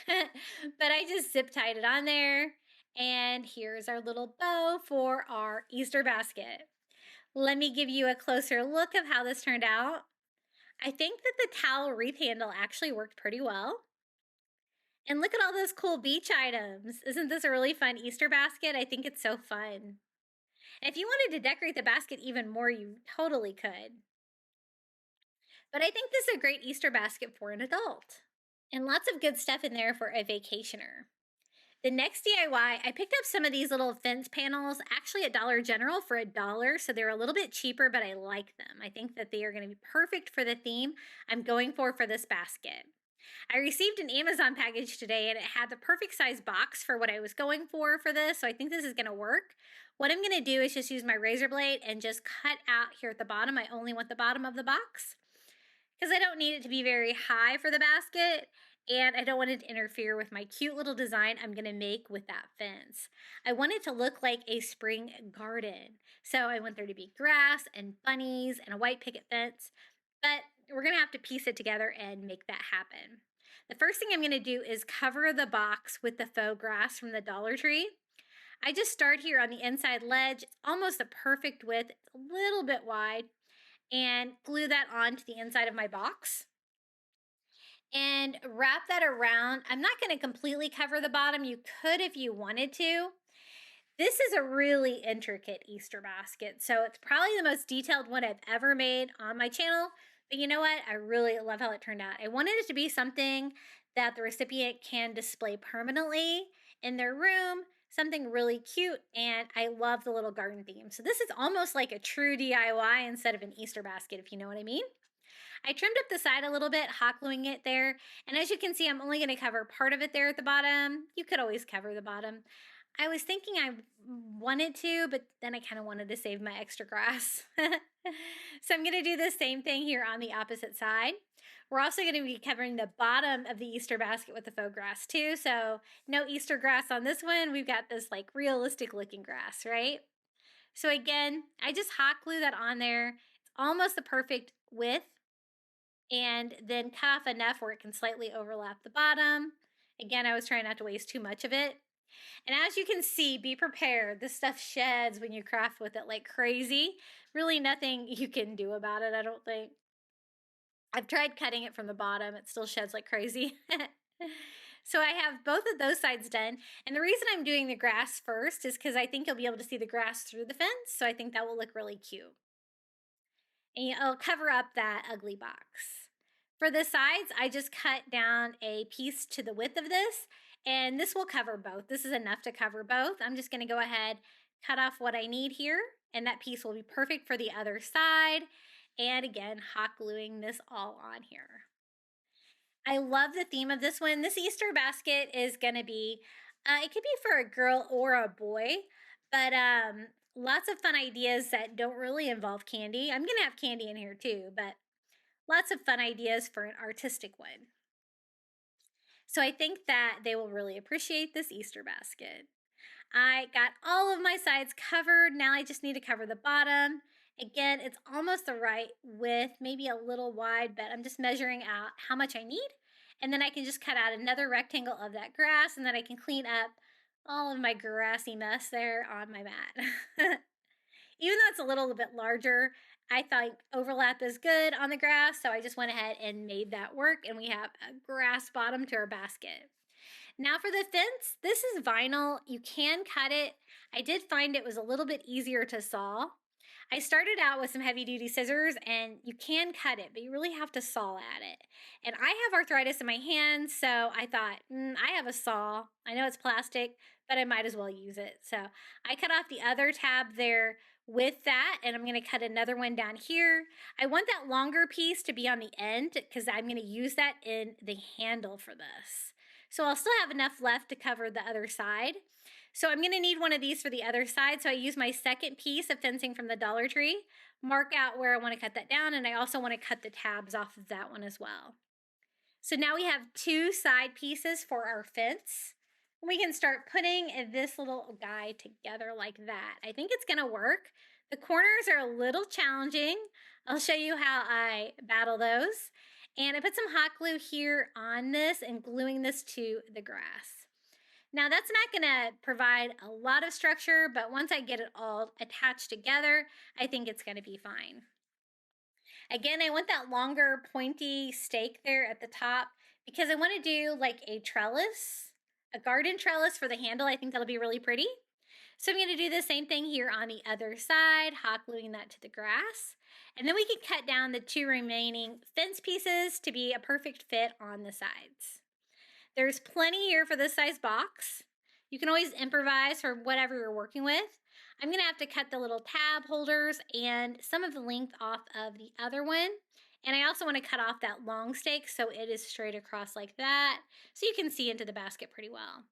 But I just zip tied it on there. And here's our little bow for our Easter basket. Let me give you a closer look of how this turned out. I think that the towel wreath handle actually worked pretty well. And look at all those cool beach items. Isn't this a really fun Easter basket? I think it's so fun. And if you wanted to decorate the basket even more, you totally could. But I think this is a great Easter basket for an adult. And lots of good stuff in there for a vacationer. The next DIY, I picked up some of these little fence panels, actually at Dollar General for $1, so they're a little bit cheaper, but I like them. I think that they are going to be perfect for the theme I'm going for this basket. I received an Amazon package today, and it had the perfect size box for what I was going for this, so I think this is going to work. What I'm going to do is just use my razor blade and just cut out here at the bottom. I only want the bottom of the box because I don't need it to be very high for the basket. And I don't want it to interfere with my cute little design I'm going to make with that fence. I want it to look like a spring garden. So I want there to be grass and bunnies and a white picket fence. But we're going to have to piece it together and make that happen. The first thing I'm going to do is cover the box with the faux grass from the Dollar Tree. I just start here on the inside ledge. It's almost the perfect width. It's a little bit wide. And glue that onto the inside of my box. And wrap that around. I'm not going to completely cover the bottom. You could if you wanted to. This is a really intricate Easter basket, so it's probably the most detailed one I've ever made on my channel. But you know what? I really love how it turned out. I wanted it to be something that the recipient can display permanently in their room, something really cute, and I love the little garden theme. So this is almost like a true DIY instead of an Easter basket, if you know what I mean. I trimmed up the side a little bit, hot gluing it there. And as you can see, I'm only going to cover part of it there at the bottom. You could always cover the bottom. I was thinking I wanted to, but then I kind of wanted to save my extra grass. So I'm going to do the same thing here on the opposite side. We're also going to be covering the bottom of the Easter basket with the faux grass too. So no Easter grass on this one. We've got this like realistic looking grass, right? So again, I just hot glue that on there. It's almost the perfect width. And then cut off enough where it can slightly overlap the bottom. Again, I was trying not to waste too much of it. And as you can see, be prepared. This stuff sheds when you craft with it like crazy. Really nothing you can do about it, I don't think. I've tried cutting it from the bottom. It still sheds like crazy. So I have both of those sides done. And the reason I'm doing the grass first is because I think you'll be able to see the grass through the fence. So I think that will look really cute. And I'll cover up that ugly box. For the sides, I just cut down a piece to the width of this, and this will cover both. This is enough to cover both. I'm just going to go ahead, cut off what I need here, and that piece will be perfect for the other side. And again, hot gluing this all on here. I love the theme of this one. This Easter basket is going to be, it could be for a girl or a boy, but lots of fun ideas that don't really involve candy. I'm going to have candy in here too, but lots of fun ideas for an artistic one. So I think that they will really appreciate this Easter basket. I got all of my sides covered. Now I just need to cover the bottom. Again, it's almost the right width, maybe a little wide, but I'm just measuring out how much I need. And then I can just cut out another rectangle of that grass, and then I can clean up all of my grassy mess there on my mat. Even though it's a little bit larger, I thought overlap is good on the grass, so I just went ahead and made that work, and we have a grass bottom to our basket. Now for the fence, this is vinyl. You can cut it. I did find it was a little bit easier to saw. I started out with some heavy-duty scissors, and you can cut it, but you really have to saw at it. And I have arthritis in my hands, so I thought, I have a saw. I know it's plastic, but I might as well use it. So I cut off the other tab there with that, and I'm going to cut another one down here. I want that longer piece to be on the end because I'm going to use that in the handle for this. So I'll still have enough left to cover the other side. So I'm going to need one of these for the other side. So I use my second piece of fencing from the Dollar Tree, mark out where I want to cut that down, and I also want to cut the tabs off of that one as well. So now we have two side pieces for our fence. We can start putting this little guy together like that. I think it's going to work. The corners are a little challenging. I'll show you how I battle those. And I put some hot glue here on this and gluing this to the grass. Now that's not going to provide a lot of structure, but once I get it all attached together, I think it's going to be fine. Again, I want that longer pointy stake there at the top because I want to do like a trellis, a garden trellis for the handle. I think that'll be really pretty. So I'm going to do the same thing here on the other side, hot gluing that to the grass. And then we can cut down the two remaining fence pieces to be a perfect fit on the sides. There's plenty here for this size box. You can always improvise for whatever you're working with. I'm going to have to cut the little tab holders and some of the length off of the other one. And I also want to cut off that long stake so it is straight across like that so you can see into the basket pretty well.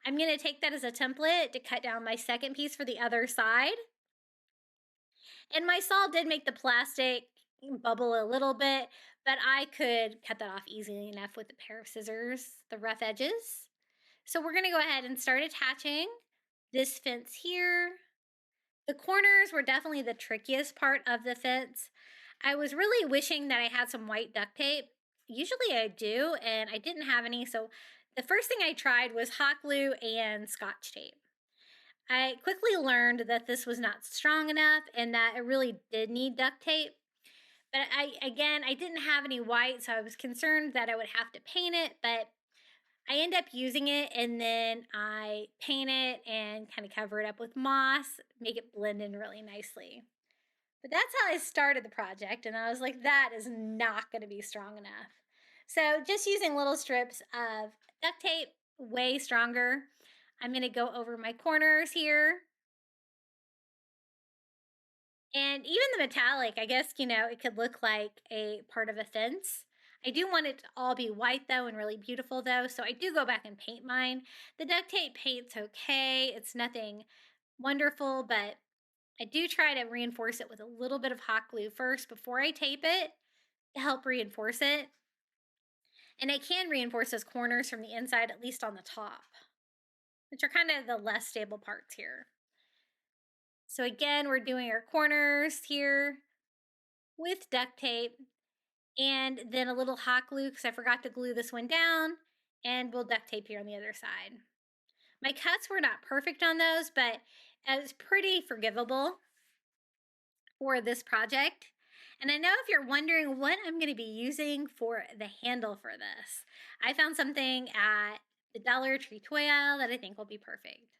I'm going to take that as a template to cut down my second piece for the other side. And my saw did make the plastic bubble a little bit, but I could cut that off easily enough with a pair of scissors, the rough edges. So we're going to go ahead and start attaching this fence here. The corners were definitely the trickiest part of the fence. I was really wishing that I had some white duct tape. Usually I do, and I didn't have any, so the first thing I tried was hot glue and Scotch tape. I quickly learned that this was not strong enough and that it really did need duct tape. But I didn't have any white, so I was concerned that I would have to paint it, but I end up using it, and then I paint it and kind of cover it up with moss, make it blend in really nicely. But that's how I started the project, and I was like, that is not going to be strong enough. So just using little strips of duct tape, way stronger. I'm going to go over my corners here. And even the metallic, I guess, it could look like a part of a fence. I do want it to all be white though and really beautiful though, so I do go back and paint mine. The duct tape paint's okay. It's nothing wonderful, but I do try to reinforce it with a little bit of hot glue first before I tape it to help reinforce it. And I can reinforce those corners from the inside, at least on the top, which are kind of the less stable parts here. So again, we're doing our corners here with duct tape and then a little hot glue because I forgot to glue this one down, and we'll duct tape here on the other side. My cuts were not perfect on those, but it was pretty forgivable for this project. And I know if you're wondering what I'm going to be using for the handle for this, I found something at the Dollar Tree toy aisle that I think will be perfect.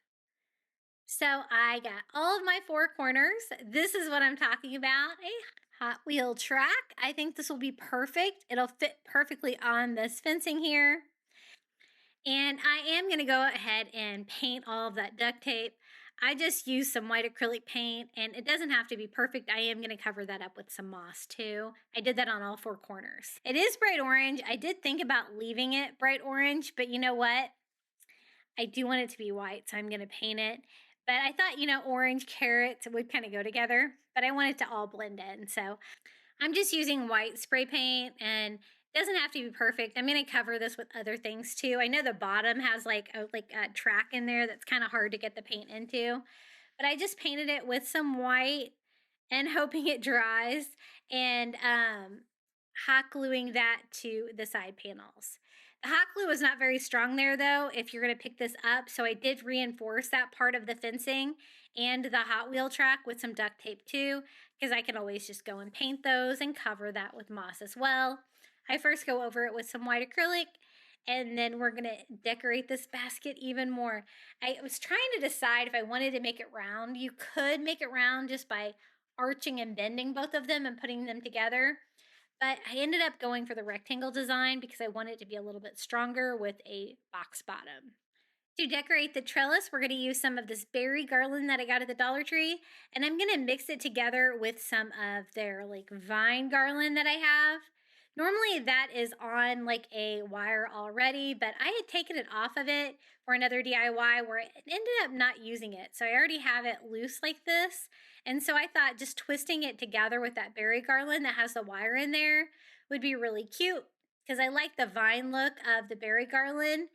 So I got all of my four corners. This is what I'm talking about, a Hot Wheel track. I think this will be perfect. It'll fit perfectly on this fencing here. And I am going to go ahead and paint all of that duct tape. I just used some white acrylic paint, and it doesn't have to be perfect. I am going to cover that up with some moss too. I did that on all four corners. It is bright orange. I did think about leaving it bright orange, but you know what? I do want it to be white, so I'm going to paint it. But I thought, orange, carrots would kind of go together, but I want it to all blend in. So I'm just using white spray paint, and it doesn't have to be perfect. I'm going to cover this with other things too. I know the bottom has like a track in there that's kind of hard to get the paint into, but I just painted it with some white and hoping it dries, and hot gluing that to the side panels. The hot glue was not very strong there though, if you're going to pick this up, so I did reinforce that part of the fencing and the Hot Wheel track with some duct tape too, because I can always just go and paint those and cover that with moss as well. I first go over it with some white acrylic, and then we're going to decorate this basket even more. I was trying to decide if I wanted to make it round. You could make it round just by arching and bending both of them and putting them together. But I ended up going for the rectangle design because I want it to be a little bit stronger with a box bottom. To decorate the trellis, we're going to use some of this berry garland that I got at the Dollar Tree, and I'm going to mix it together with some of their vine garland that I have. Normally that is on a wire already, but I had taken it off of it for another DIY where I ended up not using it. So I already have it loose like this. And so I thought just twisting it together with that berry garland that has the wire in there would be really cute, because I like the vine look of the berry garland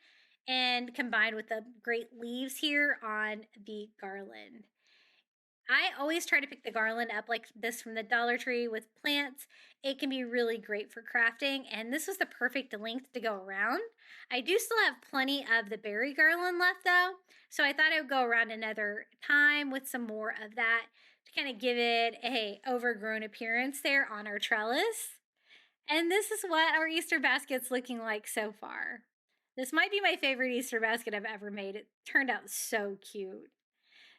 and combined with the great leaves here on the garland. I always try to pick the garland up like this from the Dollar Tree with plants. It can be really great for crafting, and this was the perfect length to go around. I do still have plenty of the berry garland left though, so I thought I would go around another time with some more of that to kind of give it a overgrown appearance there on our trellis. And this is what our Easter basket's looking like so far. This might be my favorite Easter basket I've ever made. It turned out so cute.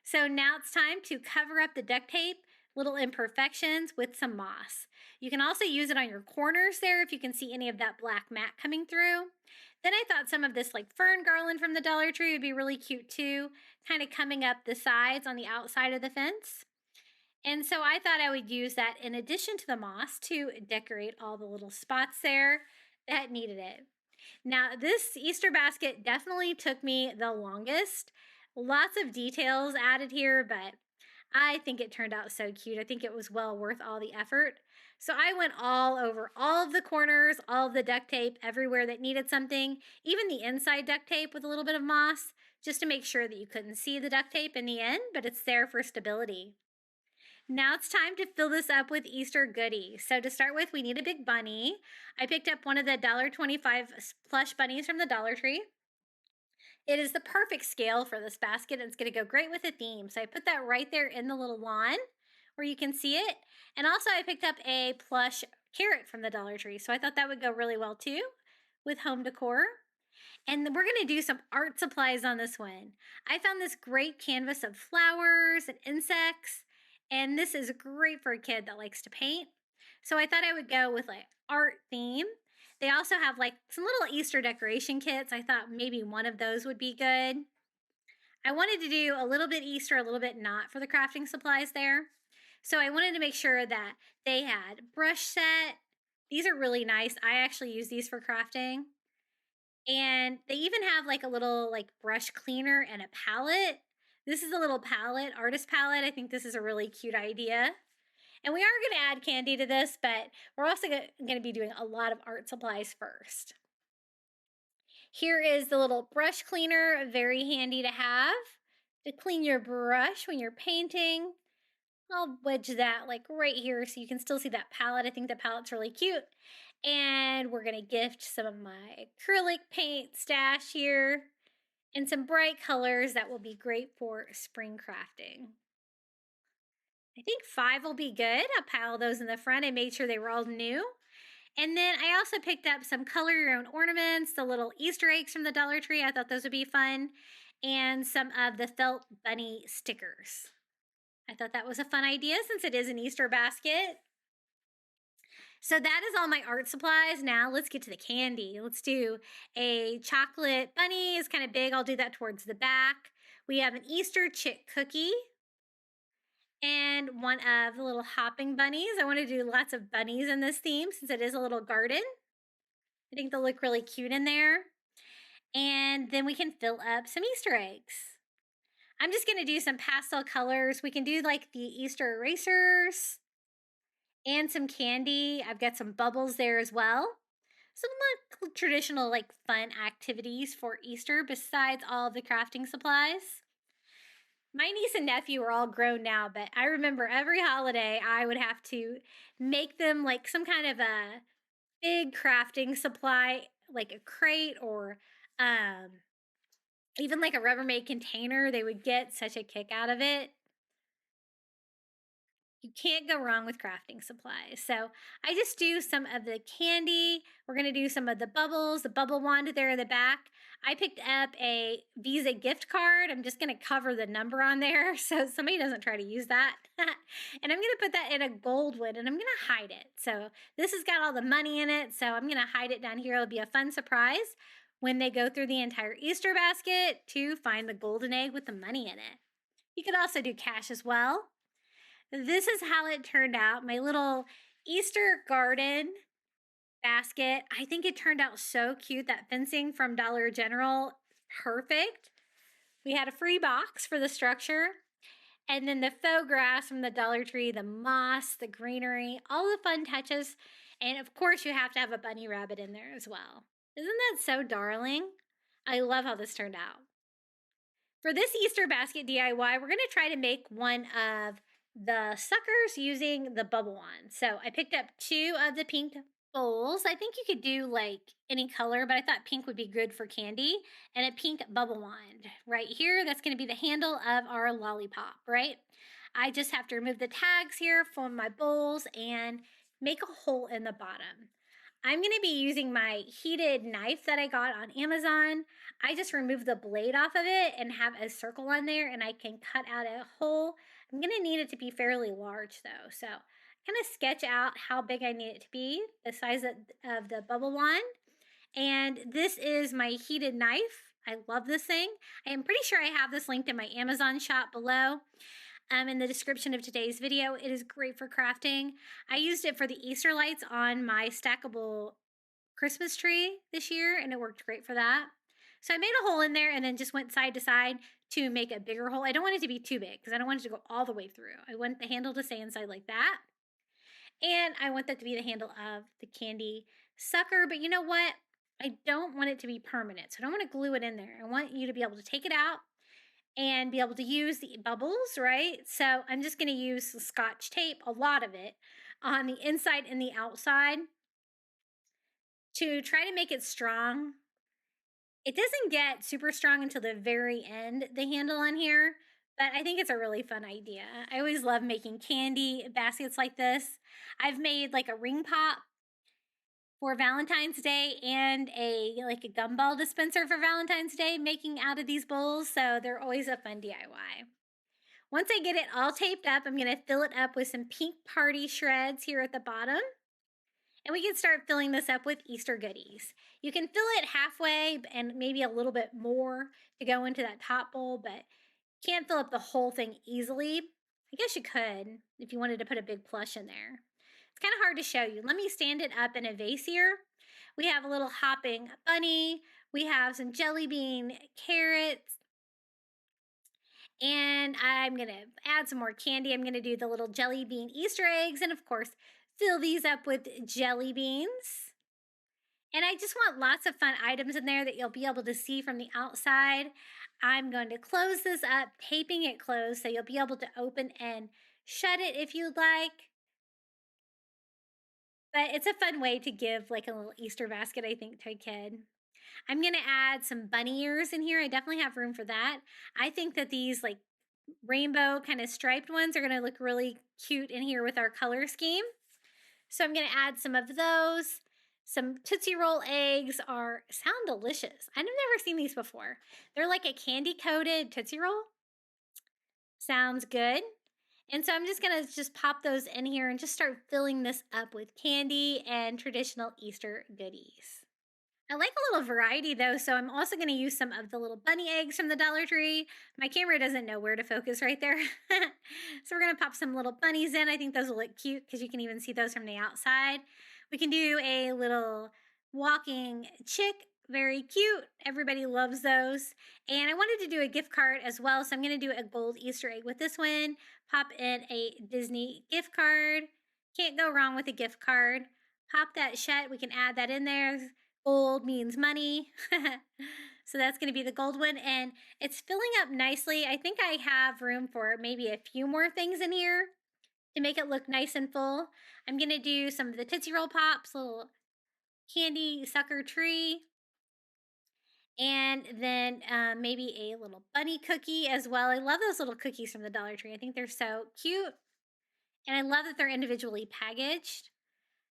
So now it's time to cover up the duct tape, little imperfections, with some moss. You can also use it on your corners there if you can see any of that black mat coming through. Then I thought some of this fern garland from the Dollar Tree would be really cute too, kind of coming up the sides on the outside of the fence. And so I thought I would use that in addition to the moss to decorate all the little spots there that needed it. Now, this Easter basket definitely took me the longest. Lots of details added here, but I think it turned out so cute. I think it was well worth all the effort. So I went all over all of the corners, all of the duct tape, everywhere that needed something, even the inside duct tape with a little bit of moss, just to make sure that you couldn't see the duct tape in the end, but it's there for stability. Now it's time to fill this up with Easter goodies. So to start with, we need a big bunny. I picked up one of the $1.25 plush bunnies from the Dollar Tree. It is the perfect scale for this basket, and it's going to go great with the theme. So I put that right there in the little lawn where you can see it. And also I picked up a plush carrot from the Dollar Tree. So I thought that would go really well too with home decor. And we're going to do some art supplies on this one. I found this great canvas of flowers and insects, and this is great for a kid that likes to paint. So I thought I would go with art theme. They also have some little Easter decoration kits. I thought maybe one of those would be good. I wanted to do a little bit Easter, a little bit not for the crafting supplies there. So I wanted to make sure that they had brush set. These are really nice. I actually use these for crafting. And they even have like a little like brush cleaner and a palette. This is a little palette, artist palette. I think this is a really cute idea. And we are going to add candy to this, but we're also going to be doing a lot of art supplies first. Here is the little brush cleaner, very handy to have to clean your brush when you're painting. I'll wedge that like right here so you can still see that palette. I think the palette's really cute. And we're going to gift some of my acrylic paint stash here and some bright colors that will be great for spring crafting. I think 5 will be good. I'll pile those in the front. I made sure they were all new. And then I also picked up some color your own ornaments, the little Easter eggs from the Dollar Tree. I thought those would be fun. And some of the felt bunny stickers. I thought that was a fun idea since it is an Easter basket. So that is all my art supplies. Now let's get to the candy. Let's do a chocolate bunny. It's kind of big. I'll do that towards the back. We have an Easter chick cookie and one of the little hopping bunnies. I want to do lots of bunnies in this theme since it is a little garden. I think they'll look really cute in there. And then we can fill up some Easter eggs. I'm just going to do some pastel colors. We can do like the Easter erasers and some candy. I've got some bubbles there as well. Some like traditional like fun activities for Easter besides all the crafting supplies. My niece and nephew are all grown now, but I remember every holiday I would have to make them like some kind of a big crafting supply, like a crate or even like a Rubbermaid container. They would get such a kick out of it. You can't go wrong with crafting supplies. So I just do some of the candy. We're going to do some of the bubbles, the bubble wand there in the back. I picked up a Visa gift card. I'm just going to cover the number on there so somebody doesn't try to use that. And I'm going to put that in a gold one and I'm going to hide it. So this has got all the money in it. So I'm going to hide it down here. It'll be a fun surprise when they go through the entire Easter basket to find the golden egg with the money in it. You could also do cash as well. This is how it turned out. My little Easter garden basket. I think it turned out so cute. That fencing from Dollar General, perfect. We had a free box for the structure. And then the faux grass from the Dollar Tree, the moss, the greenery, all the fun touches. And of course, you have to have a bunny rabbit in there as well. Isn't that so darling? I love how this turned out. For this Easter basket DIY, we're going to try to make one of the suckers using the bubble wand. So I picked up 2 of the pink bowls. I think you could do like any color, but I thought pink would be good for candy, and a pink bubble wand right here. That's going to be the handle of our lollipop, right? I just have to remove the tags here from my bowls and make a hole in the bottom. I'm going to be using my heated knife that I got on Amazon. I just removed the blade off of it and have a circle on there, and I can cut out a hole. I'm going to need it to be fairly large though, so kind of sketch out how big I need it to be, the size of the bubble wand. And this is my heated knife. I love this thing. I am pretty sure I have this linked in my Amazon shop below. In the description of today's video. It is great for crafting. I used it for the Easter lights on my stackable Christmas tree this year, and it worked great for that. So I made a hole in there and then just went side to side to make a bigger hole. I don't want it to be too big because I don't want it to go all the way through. I want the handle to stay inside like that. And I want that to be the handle of the candy sucker. But you know what? I don't want it to be permanent. So I don't want to glue it in there. I want you to be able to take it out and be able to use the bubbles, right? So I'm just going to use the Scotch tape, a lot of it, on the inside and the outside to try to make it strong. It doesn't get super strong until the very end, the handle on here, but I think it's a really fun idea. I always love making candy baskets like this. I've made like a ring pop for Valentine's Day and a gumball dispenser for Valentine's Day, making out of these bowls, so they're always a fun DIY. Once I get it all taped up, I'm going to fill it up with some pink party shreds here at the bottom. And we can start filling this up with Easter goodies. You can fill it halfway and maybe a little bit more to go into that top bowl, but can't fill up the whole thing easily. I guess you could if you wanted to put a big plush in there. It's kind of hard to show you. Let me stand it up in a vase here. We have a little hopping bunny. We have some jelly bean carrots. And I'm going to add some more candy. I'm going to do the little jelly bean Easter eggs and, of course, fill these up with jelly beans. And I just want lots of fun items in there that you'll be able to see from the outside. I'm going to close this up, taping it closed so you'll be able to open and shut it if you'd like. But it's a fun way to give like a little Easter basket, I think, to a kid. I'm going to add some bunny ears in here. I definitely have room for that. I think that these like rainbow kind of striped ones are going to look really cute in here with our color scheme. So I'm going to add some of those. Some Tootsie Roll eggs sound delicious. I've never seen these before. They're like a candy coated Tootsie Roll. Sounds good. And so I'm just going to pop those in here and just start filling this up with candy and traditional Easter goodies. I like a little variety though, so I'm also going to use some of the little bunny eggs from the Dollar Tree. My camera doesn't know where to focus right there. So we're going to pop some little bunnies in. I think those will look cute because you can even see those from the outside. We can do a little walking chick. Very cute. Everybody loves those. And I wanted to do a gift card as well, so I'm going to do a gold Easter egg with this one. Pop in a Disney gift card. Can't go wrong with a gift card. Pop that shut. We can add that in there. Gold means money. So that's going to be the gold one. And it's filling up nicely. I think I have room for maybe a few more things in here to make it look nice and full. I'm going to do some of the Tootsie Roll Pops, little candy sucker tree. And then maybe a little bunny cookie as well. I love those little cookies from the Dollar Tree. I think they're so cute. And I love that they're individually packaged.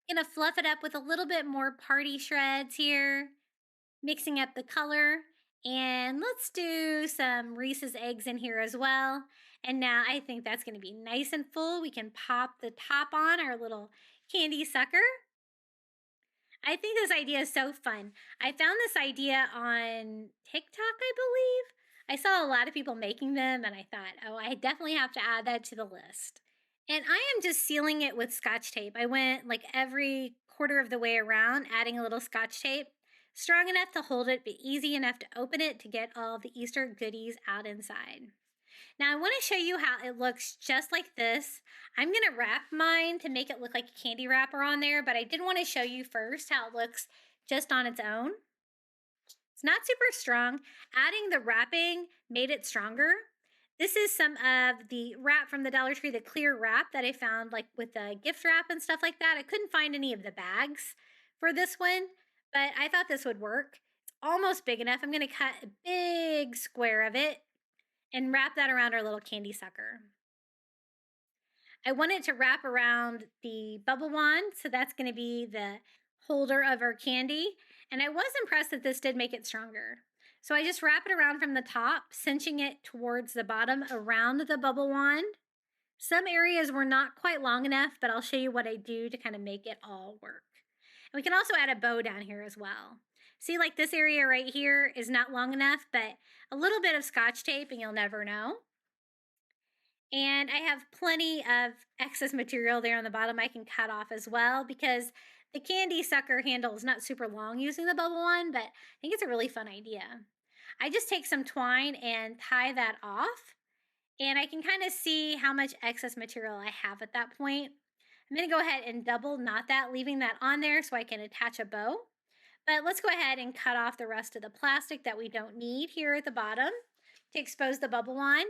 Gonna fluff it up with a little bit more party shreds here, mixing up the color. And let's do some Reese's eggs in here as well. And now I think that's gonna be nice and full. We can pop the top on our little candy sucker. I think this idea is so fun. I found this idea on TikTok, I believe. I saw a lot of people making them and I thought, oh, I definitely have to add that to the list. And I am just sealing it with Scotch tape. I went like every quarter of the way around, adding a little Scotch tape. Strong enough to hold it, but easy enough to open it to get all the Easter goodies out inside. Now I want to show you how it looks just like this. I'm going to wrap mine to make it look like a candy wrapper on there, but I did want to show you first how it looks just on its own. It's not super strong. Adding the wrapping made it stronger. This is some of the wrap from the Dollar Tree, the clear wrap that I found like with the gift wrap and stuff like that. I couldn't find any of the bags for this one, but I thought this would work. It's almost big enough. I'm going to cut a big square of it and wrap that around our little candy sucker. I want it to wrap around the bubble wand, so that's going to be the holder of our candy. And I was impressed that this did make it stronger. So I just wrap it around from the top, cinching it towards the bottom around the bubble wand. Some areas were not quite long enough, but I'll show you what I do to kind of make it all work. And we can also add a bow down here as well. See, like this area right here is not long enough, but a little bit of Scotch tape and you'll never know. And I have plenty of excess material there on the bottom I can cut off as well because the candy sucker handle is not super long using the bubble one, but I think it's a really fun idea. I just take some twine and tie that off, and I can kind of see how much excess material I have at that point. I'm going to go ahead and double knot that, leaving that on there so I can attach a bow. But let's go ahead and cut off the rest of the plastic that we don't need here at the bottom to expose the bubble wand.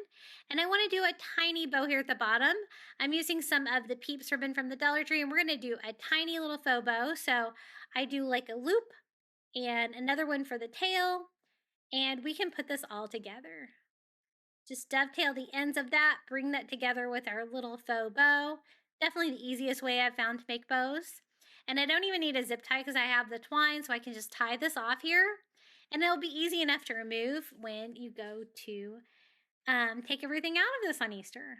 And I want to do a tiny bow here at the bottom. I'm using some of the Peeps ribbon from the Dollar Tree, and we're going to do a tiny little faux bow. So I do like a loop and another one for the tail, and we can put this all together. Just dovetail the ends of that, bring that together with our little faux bow. Definitely the easiest way I've found to make bows. And I don't even need a zip tie because I have the twine, so I can just tie this off here. And it'll be easy enough to remove when you go to take everything out of this on Easter.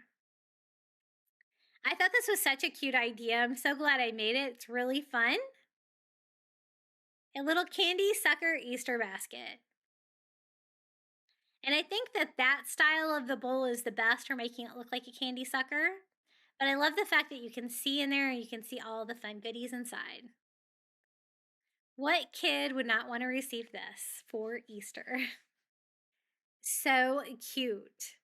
I thought this was such a cute idea. I'm so glad I made it. It's really fun. A little candy sucker Easter basket. And I think that style of the bowl is the best for making it look like a candy sucker. But I love the fact that you can see in there and you can see all the fun goodies inside. What kid would not want to receive this for Easter? So cute.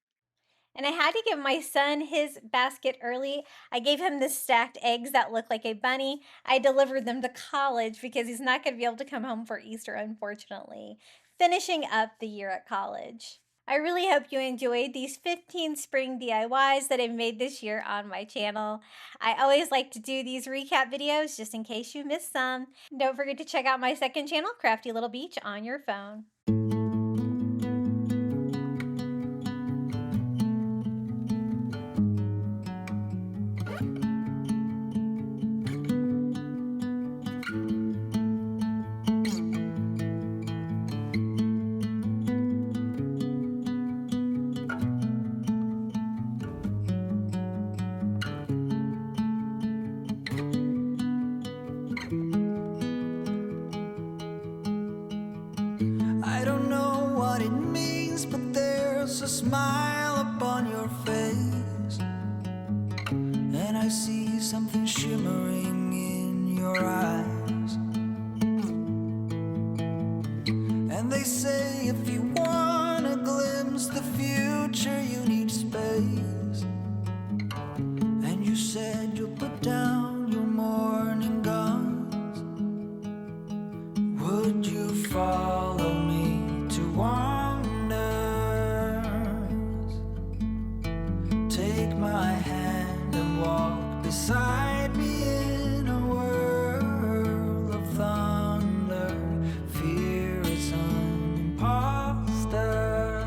And I had to give my son his basket early. I gave him the stacked eggs that look like a bunny. I delivered them to college because he's not going to be able to come home for Easter, unfortunately. Finishing up the year at college. I really hope you enjoyed these 15 spring DIYs that I've made this year on my channel. I always like to do these recap videos just in case you missed some. Don't forget to check out my second channel, Crafty Little Beach, on your phone. A smile upon your face, and I see something shimmering in your eyes. And they say if you want to glimpse the future, you need space. And you said you'll put down your morning guns. Would you follow me to wander? My hand and walk beside me in a whirl of thunder. Fear is an imposter.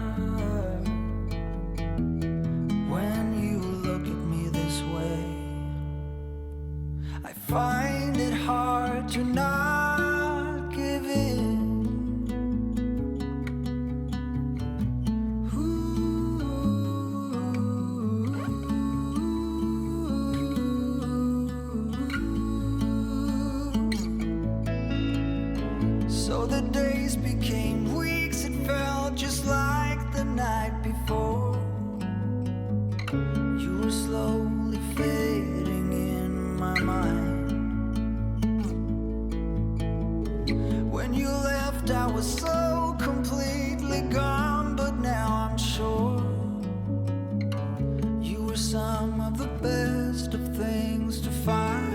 When you look at me this way, I find it hard to not give in. So the days became weeks, it felt just like the night before. You were slowly fading in my mind. When you left, I was so completely gone, but now I'm sure you were some of the best of things to find.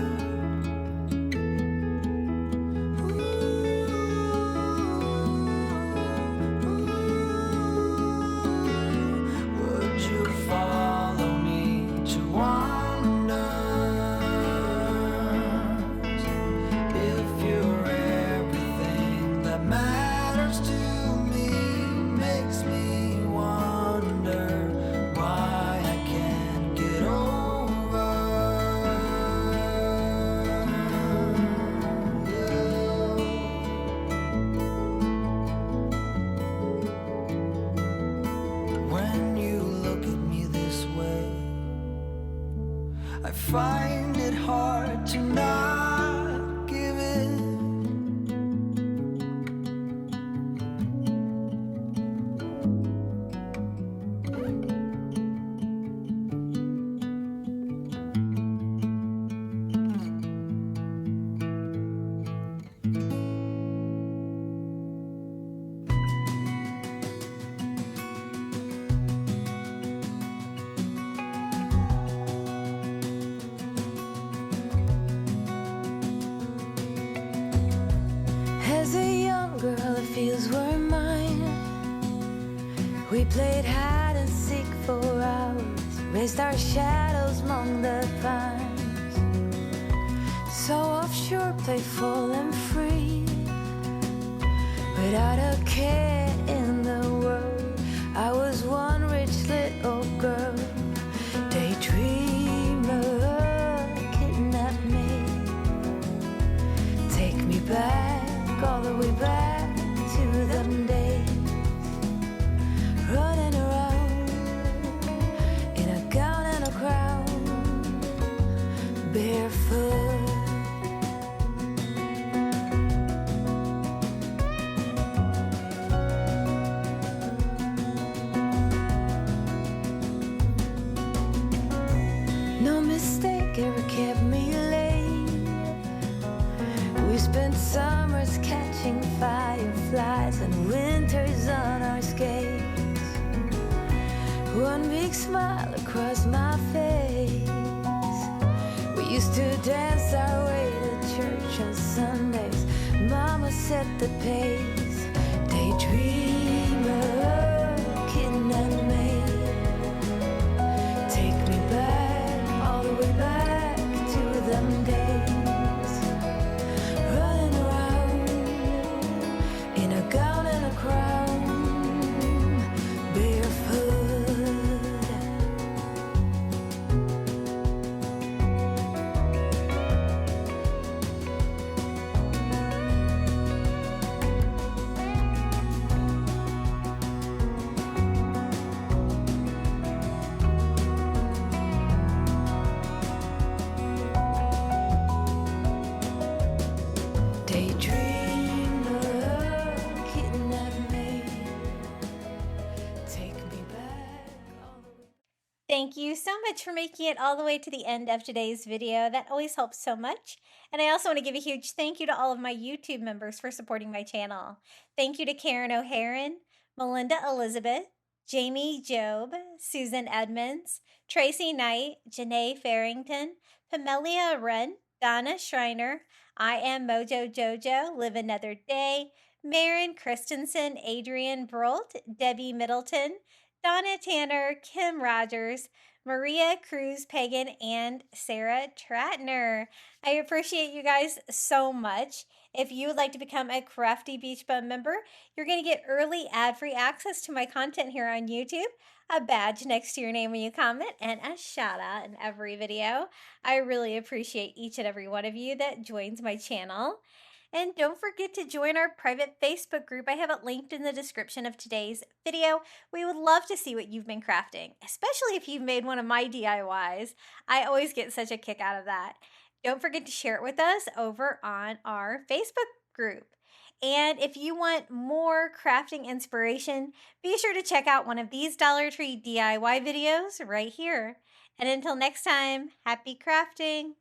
I find it hard to not give in. As a young girl, the fields were mine. We played hide and seek for hours, raised our shadows among the pines. So offshore, playful and free, without a care in the world. I was one rich little girl, daydreamer, kidnap me, take me back. All the way back to them days, running around in a gown and a crown. spent summers catching fireflies and winters on our skates. One big smile across my face. We used to dance our way to church on Sundays. Mama set the pace. Daydreamer, kitten and maid. Take me back, all the way back to them days. Running around in a gown and a crown, barefoot. Thank you so much for making it all the way to the end of today's video. That always helps so much. And I also want to give a huge thank you to all of my YouTube members for supporting my channel. Thank you to Karen O'Haron, Melinda Elizabeth, Jamie Job, Susan Edmonds, Tracy Knight, Janae Farrington, Pamelia Wren, Donna Schreiner, I Am Mojo Jojo, Live Another Day, Marin Christensen, Adrian Brolt, Debbie Middleton, Donna Tanner, Kim Rogers, Maria Cruz Pagan, and Sarah Tratner. I appreciate you guys so much. If you would like to become a Crafty Beach Bum member, you're going to get early ad-free access to my content here on YouTube, a badge next to your name when you comment, and a shout out in every video. I really appreciate each and every one of you that joins my channel. And don't forget to join our private Facebook group. I have it linked in the description of today's video. We would love to see what you've been crafting, especially if you've made one of my DIYs. I always get such a kick out of that. Don't forget to share it with us over on our Facebook group. And if you want more crafting inspiration, be sure to check out one of these Dollar Tree DIY videos right here. And until next time, happy crafting!